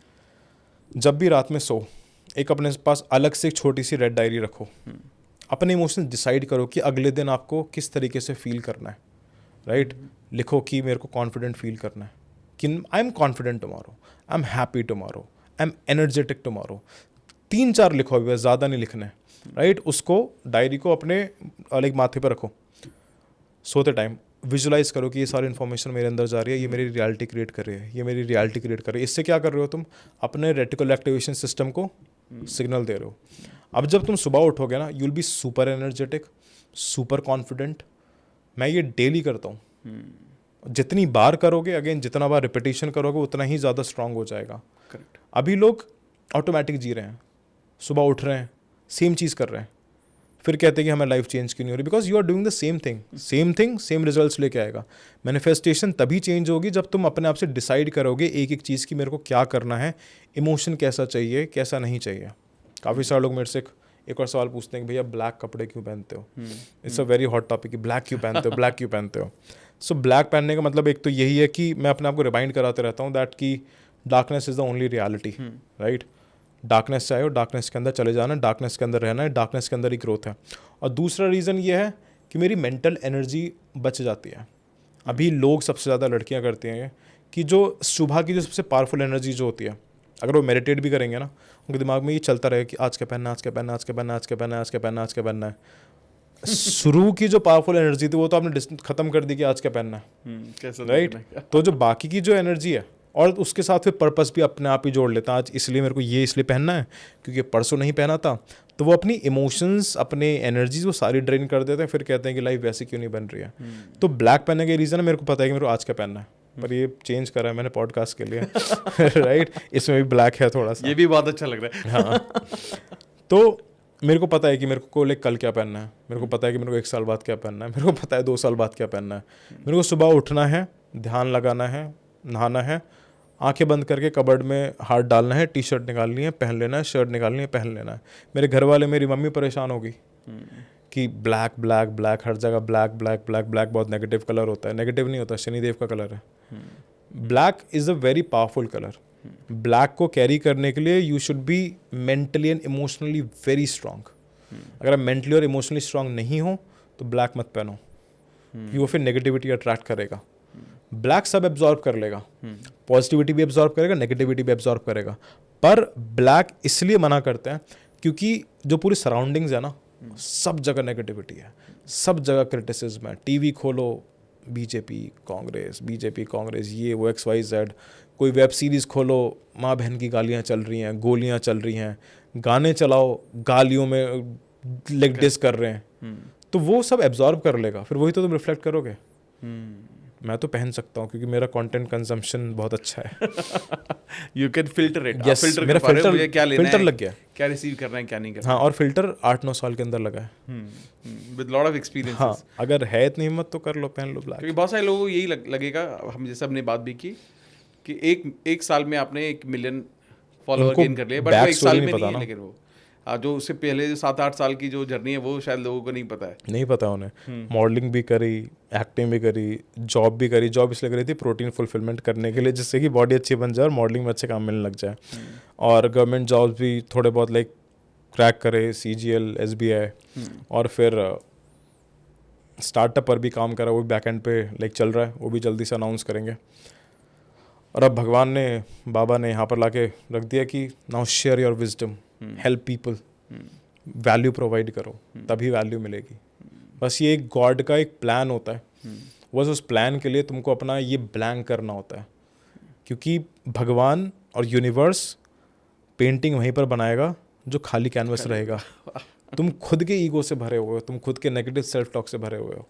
जब भी रात में सो, एक अपने पास अलग से एक छोटी सी रेड डायरी रखो। अपने इमोशंस डिसाइड करो कि अगले दिन आपको किस तरीके से फील करना है, राइट। लिखो कि मेरे को कॉन्फिडेंट फील करना है, कि I am confident tomorrow, I am happy tomorrow, I am energetic tomorrow. 3-4 लिखो, अभी ज़्यादा नहीं लिखना है, राइट। उसको डायरी को अपने अलग माथे पर रखो। सोते टाइम विजुलाइज करो कि ये सारी इन्फॉर्मेशन मेरे अंदर जा रही है, ये मेरी रियलिटी क्रिएट कर रही है, ये मेरी रियलिटी क्रिएट कर रही है। इससे क्या कर रहे हो तुम? अपने रेटिकुलर एक्टिवेशन सिस्टम को सिग्नल दे रहे हो। अब जब तुम सुबह उठोगे ना, you will be super energetic, super confident. मैं ये डेली करता हूँ। जितनी बार करोगे, अगेन जितना बार रिपीटिशन करोगे, उतना ही ज़्यादा स्ट्रांग हो जाएगा। करेक्ट। अभी लोग ऑटोमेटिक जी रहे हैं, सुबह उठ रहे हैं, सेम चीज़ कर रहे हैं, फिर कहते हैं कि हमें लाइफ चेंज क्यों नहीं हो रही? Because you are doing the same thing, same results लेके आएगा। मैनिफेस्टेशन तभी चेंज होगी जब तुम अपने आप से डिसाइड करोगे एक एक चीज़ की मेरे को क्या करना है, इमोशन कैसा चाहिए, कैसा नहीं चाहिए। काफ़ी सारे लोग मेरे से एक और सवाल पूछते हैं कि भैया ब्लैक कपड़े क्यों पहनते हो? It's a very hot topic कि ब्लैक क्यों पहनते हो, ब्लैक क्यों पहनते हो। सो ब्लैक पहनने का मतलब एक तो यही है कि मैं अपने आप को रिमाइंड कराते रहता हूँ दैट कि darkness is the only reality, right. Darkness से आए हो, डार्कनेस के अंदर चले जाना है, डार्कनेस के अंदर रहना है, डार्कनेस के अंदर ही ग्रोथ है। और दूसरा रीज़न ये है कि मेरी मेंटल एनर्जी बच जाती है। अभी लोग सबसे ज़्यादा लड़कियां करती हैं कि जो सुबह की जो सबसे पावरफुल एनर्जी जो होती है, अगर वो मेडिटेट भी करेंगे ना, उनके दिमाग में ये चलता रहे कि आज क्या पहनना, आज क्या पहनना, आज क्या पहनना, आज क्या पहनना, आज क्या पहनना, आज क्या पहनना है। शुरू की जो पावरफुल एनर्जी थी वो तो आपने खत्म कर दी कि आज क्या पहनना है, राइट। तो जो बाकी की जो एनर्जी है, और उसके साथ फिर पर्पस भी अपने आप ही जोड़ लेता है। आज इसलिए मेरे को ये इसलिए पहनना है क्योंकि परसों नहीं पहना था। तो वो अपनी इमोशंस, अपने एनर्जीज वो सारी ड्रेन कर देते हैं, फिर कहते हैं कि लाइफ वैसे क्यों नहीं बन रही है। तो ब्लैक पहनने का रीज़न है, मेरे को पता है कि मेरे को आज क्या पहनना है, पर ये चेंज करा है मैंने पॉडकास्ट के लिए राइट। इसमें भी ब्लैक है थोड़ा सा, ये भी बहुत अच्छा लग रहा है। हाँ। तो मेरे को पता है कि मेरे को कल क्या पहनना है, मेरे को पता है कि मेरे को 1 साल बाद क्या पहनना है, मेरे को पता है 2 साल बाद क्या पहनना है। मेरे को सुबह उठना है, ध्यान लगाना है, नहाना है, आंखें बंद करके कबर्ड में हाथ डालना है, टी शर्ट निकालनी है, पहन लेना है, शर्ट निकालनी है, पहन लेना है। मेरे घर वाले, मेरी मम्मी परेशान होगी कि ब्लैक ब्लैक ब्लैक, हर जगह ब्लैक ब्लैक ब्लैक। ब्लैक बहुत नेगेटिव कलर होता है। नेगेटिव नहीं होता, शनिदेव का कलर है। Black is a very powerful colour. Black को कैरी करने के लिए you should be mentally and emotionally very strong. अगर आप मेंटली और इमोशनली स्ट्रांग नहीं हो तो ब्लैक मत पहनो, क्योंकि वो फिर नेगेटिविटी अट्रैक्ट करेगा। ब्लैक सब एब्जॉर्ब कर लेगा, पॉजिटिविटी भी एब्जॉर्ब करेगा, नेगेटिविटी भी एब्जॉर्ब करेगा। पर ब्लैक इसलिए मना करते हैं क्योंकि जो पूरी सराउंडिंग्स है ना, सब जगह नेगेटिविटी है, सब जगह क्रिटिसिज्म है। टीवी खोलो, बीजेपी कांग्रेस, ये वो XYZ। कोई वेब सीरीज़ खोलो, माँ बहन की गालियाँ चल रही हैं, गोलियाँ चल रही हैं। गाने चलाओ, गालियों में लेग डिस कर रहे हैं। तो वो सब एब्जॉर्ब कर लेगा, फिर वही तो तुम रिफ्लेक्ट करोगे। मैं तो पहन सकता हूँ क्योंकि मेरा कंटेंट कंजम्पशन बहुत अच्छा है. You can filter it. Yes, filter मेरा filter- मुझे क्या लेना filter है, लग गया. क्या रिसीव करना है, क्या नहीं करना हाँ, और फिल्टर 8-9 साल के अंदर लगा है. With lot of experiences. हाँ, अगर है इतनी हिम्मत तो कर लो, पहन लो ब्लैक. क्योंकि बहुत सारे लोगों को यही लगेगा, हम जैसे हमने बात भी की कि एक साल में आपने 1 मिलियन फॉलोअर उनको गेन कर लिए, बट वो back एक साल story में नहीं नहीं पता है. ना. लेकिन वो जो उससे पहले जो 7-8 साल की जो जर्नी है वो शायद लोगों को नहीं पता है. नहीं पता उन्हें. मॉडलिंग भी करी, एक्टिंग भी करी, जॉब भी करी. जॉब इसलिए करी थी प्रोटीन फुलफिलमेंट करने के लिए, जिससे कि बॉडी अच्छी बन जाए और मॉडलिंग में अच्छे काम मिलने लग जाए. और गवर्नमेंट जॉब्स भी थोड़े बहुत लाइक क्रैक करे, CGL, SBI. और फिर स्टार्टअप पर भी काम करा, वो भी बैक एंड पे लाइक चल रहा है, वो भी जल्दी से अनाउंस करेंगे. और अब भगवान ने, बाबा ने यहाँ पर लाके रख दिया कि now share your wisdom, help people, value provide करो, तभी वैल्यू मिलेगी. बस ये एक गॉड का एक प्लान होता है. बस उस प्लान के लिए तुमको अपना ये ब्लैंक करना होता है, क्योंकि भगवान और यूनिवर्स पेंटिंग वहीं पर बनाएगा जो खाली कैनवस रहेगा. तुम खुद के ईगो से भरे हुए हो, तुम खुद के नेगेटिव सेल्फ टॉक से भरे हुए हो.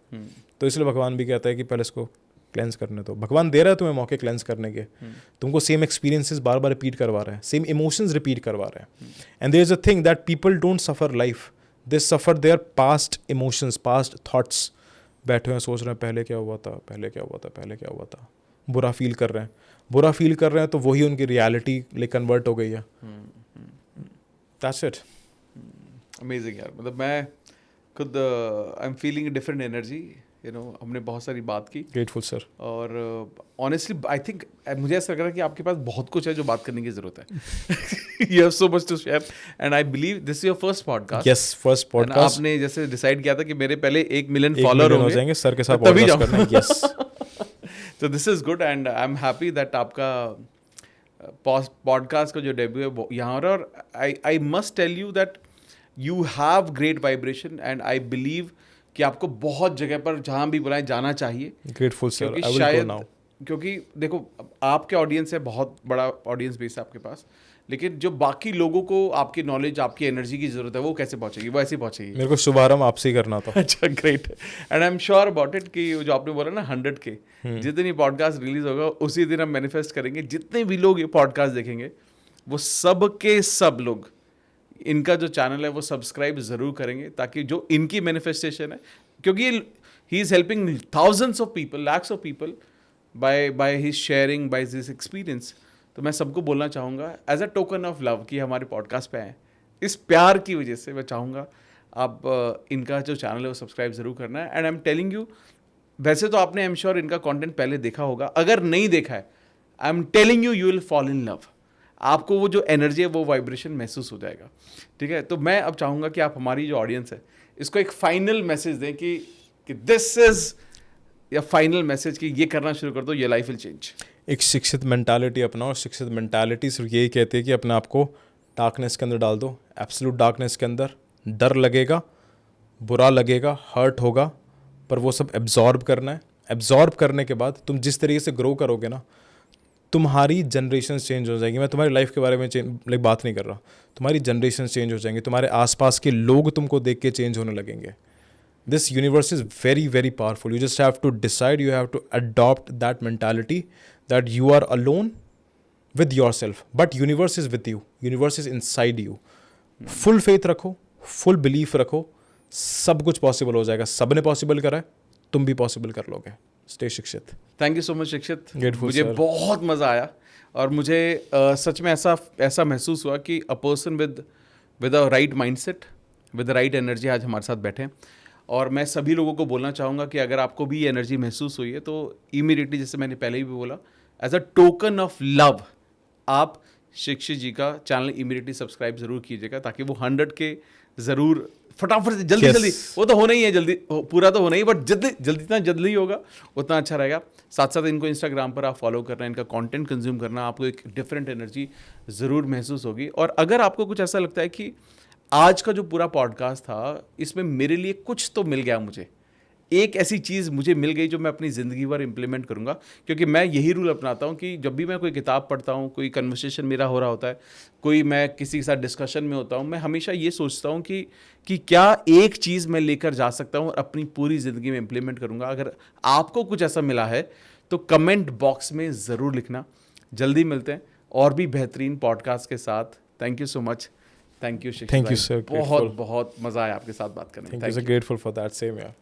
तो इसलिए भगवान भी कहता है कि पहले इसको क्लेंस करने दो. भगवान दे रहा है तुम्हें मौके क्लेंस करने के. तुमको सेम एक्सपीरियंसेस बार बार रिपीट करवा रहे हैं, सेम इमोशंस रिपीट करवा रहे हैं. And there is a thing that people don't suffer life, they suffer their past emotions, past thoughts. बैठे हुए हैं, सोच रहे हैं पहले क्या हुआ था, पहले क्या हुआ था, पहले क्या हुआ था. बुरा फील कर रहे हैं, बुरा फील कर रहे हैं, तो वही उनकी रियलिटी लाइक कन्वर्ट हो गई है. That's it. अमेजिंग यार. मतलब मैं खुद I am feeling different energy. हमने बहुत सारी बात की. Grateful sir. और ऑनेस्टली आई थिंक मुझे ऐसा लग रहा है कि आपके पास बहुत कुछ है जो बात करने की जरूरत है. You have so much to share and I believe this is your first podcast. Yes, first podcast. आपने जैसे डिसाइड किया था कि मेरे पहले 1 मिलियन 1 फॉलोअर मिलियन हो जाएंगे सर के साथ तभी पॉडकास्ट करना है. यस. तो this is good and I am happy that आपका पॉडकास्ट का जो डेब्यू है यहाँ. और I must tell you that you have great vibration and I believe कि आपको बहुत जगह पर जहाँ भी बुलाएं जाना चाहिए. Grateful sir. क्योंकि आई विल शायद गो नाउ. क्योंकि देखो आपके ऑडियंस है, बहुत बड़ा ऑडियंस बेस है आपके पास, लेकिन जो बाकी लोगों को आपकी नॉलेज, आपकी एनर्जी की जरूरत है, वो कैसे पहुंचेगी? वो ऐसे ही पहुंचेगी. मेरे को शुभारंभ आपसे ही करना था. अच्छा, great. And I am sure about it कि जो आपने बोला ना 100K, जिस दिन ये पॉडकास्ट रिलीज होगा उसी दिन हम मैनिफेस्ट करेंगे जितने भी लोग ये पॉडकास्ट देखेंगे वो सब के सब लोग इनका जो चैनल है वो सब्सक्राइब जरूर करेंगे, ताकि जो इनकी मैनिफेस्टेशन है, क्योंकि he is helping thousands of people, lakhs of people by his sharing, by his experience. तो मैं सबको बोलना चाहूँगा as a token of love कि हमारे पॉडकास्ट पे आए, इस प्यार की वजह से मैं चाहूँगा आप इनका जो चैनल है वो सब्सक्राइब ज़रूर करना है. And I am telling you, वैसे तो आपने आई एम श्योर इनका कंटेंट पहले देखा होगा, अगर नहीं देखा है I am telling you, you will fall in love. आपको वो जो एनर्जी है, वो वाइब्रेशन महसूस हो जाएगा. ठीक है, तो मैं अब चाहूँगा कि आप हमारी जो ऑडियंस है इसको एक फाइनल मैसेज दें कि दिस इज या फाइनल मैसेज कि ये करना शुरू कर दो, ये लाइफ विल चेंज. एक शिक्षित मेंटालिटी अपनाओ. शिक्षित मेंटालिटी सिर्फ यही कहती है कि अपने आप को डार्कनेस के अंदर डाल दो, एब्सोल्यूट डार्कनेस के अंदर. डर लगेगा, बुरा लगेगा, हर्ट होगा, पर वो सब एब्जॉर्ब करना है. एब्जॉर्ब करने के बाद तुम जिस तरीके से ग्रो करोगे ना, तुम्हारी जनरेशन चेंज हो जाएगी. मैं तुम्हारी लाइफ के बारे में लाइक बात नहीं कर रहा. तुम्हारी जनरेशन चेंज हो जाएंगी, तुम्हारे आसपास के लोग तुमको देख के चेंज होने लगेंगे. This universe is very very powerful. You just have to decide, you have to adopt that mentality that you are alone with yourself, but universe is with you, universe is inside you. Full faith रखो, फुल बिलीफ रखो, सब कुछ पॉसिबल हो जाएगा. सब ने पॉसिबल करा है, तुम भी पॉसिबल कर लोगे. स्टे शिक्षित. थैंक यू सो मच शिक्षित. Grateful, मुझे sir. बहुत मज़ा आया और मुझे सच में ऐसा महसूस हुआ कि a person with a right mindset, with the right energy आज हमारे साथ बैठे हैं. और मैं सभी लोगों को बोलना चाहूँगा कि अगर आपको भी एनर्जी महसूस हुई है तो इमीडिएटली, जैसे मैंने पहले ही भी बोला, as a token of love आप शिक्षित जी का चैनल इमीडिएटली सब्सक्राइब ज़रूर कीजिएगा, ताकि वो 100K ज़रूर फटाफट से जल्दी जल्दी, वो तो होना ही है, जल्दी पूरा तो होना ही, बट जल्दी जितना जल्दी होगा उतना अच्छा रहेगा. साथ साथ इनको इंस्टाग्राम पर आप फॉलो करना, इनका कंटेंट कंज्यूम करना, आपको एक डिफरेंट एनर्जी ज़रूर महसूस होगी. और अगर आपको कुछ ऐसा लगता है कि आज का जो पूरा पॉडकास्ट था इसमें मेरे लिए कुछ तो मिल गया, मुझे एक ऐसी चीज़ मुझे मिल गई जो मैं अपनी ज़िंदगी भर इम्प्लीमेंट करूँगा, क्योंकि मैं यही रूल अपनाता हूँ कि जब भी मैं कोई किताब पढ़ता हूँ, कोई कन्वर्सेशन मेरा हो रहा होता है, कोई मैं किसी के साथ डिस्कशन में होता हूँ, मैं हमेशा ये सोचता हूँ कि क्या एक चीज़ मैं लेकर जा सकता हूँ और अपनी पूरी ज़िंदगी में इम्प्लीमेंट करूँगा। अगर आपको कुछ ऐसा मिला है तो कमेंट बॉक्स में ज़रूर लिखना। जल्दी मिलते हैं और भी बेहतरीन पॉडकास्ट के साथ। Thank you so much. Thank you शिक्षित Thank you, भाई। sir. बहुत Grateful. बहुत मज़ा आया आपके साथ बात करने में। Thank you, sir. Grateful for that. Same, yeah.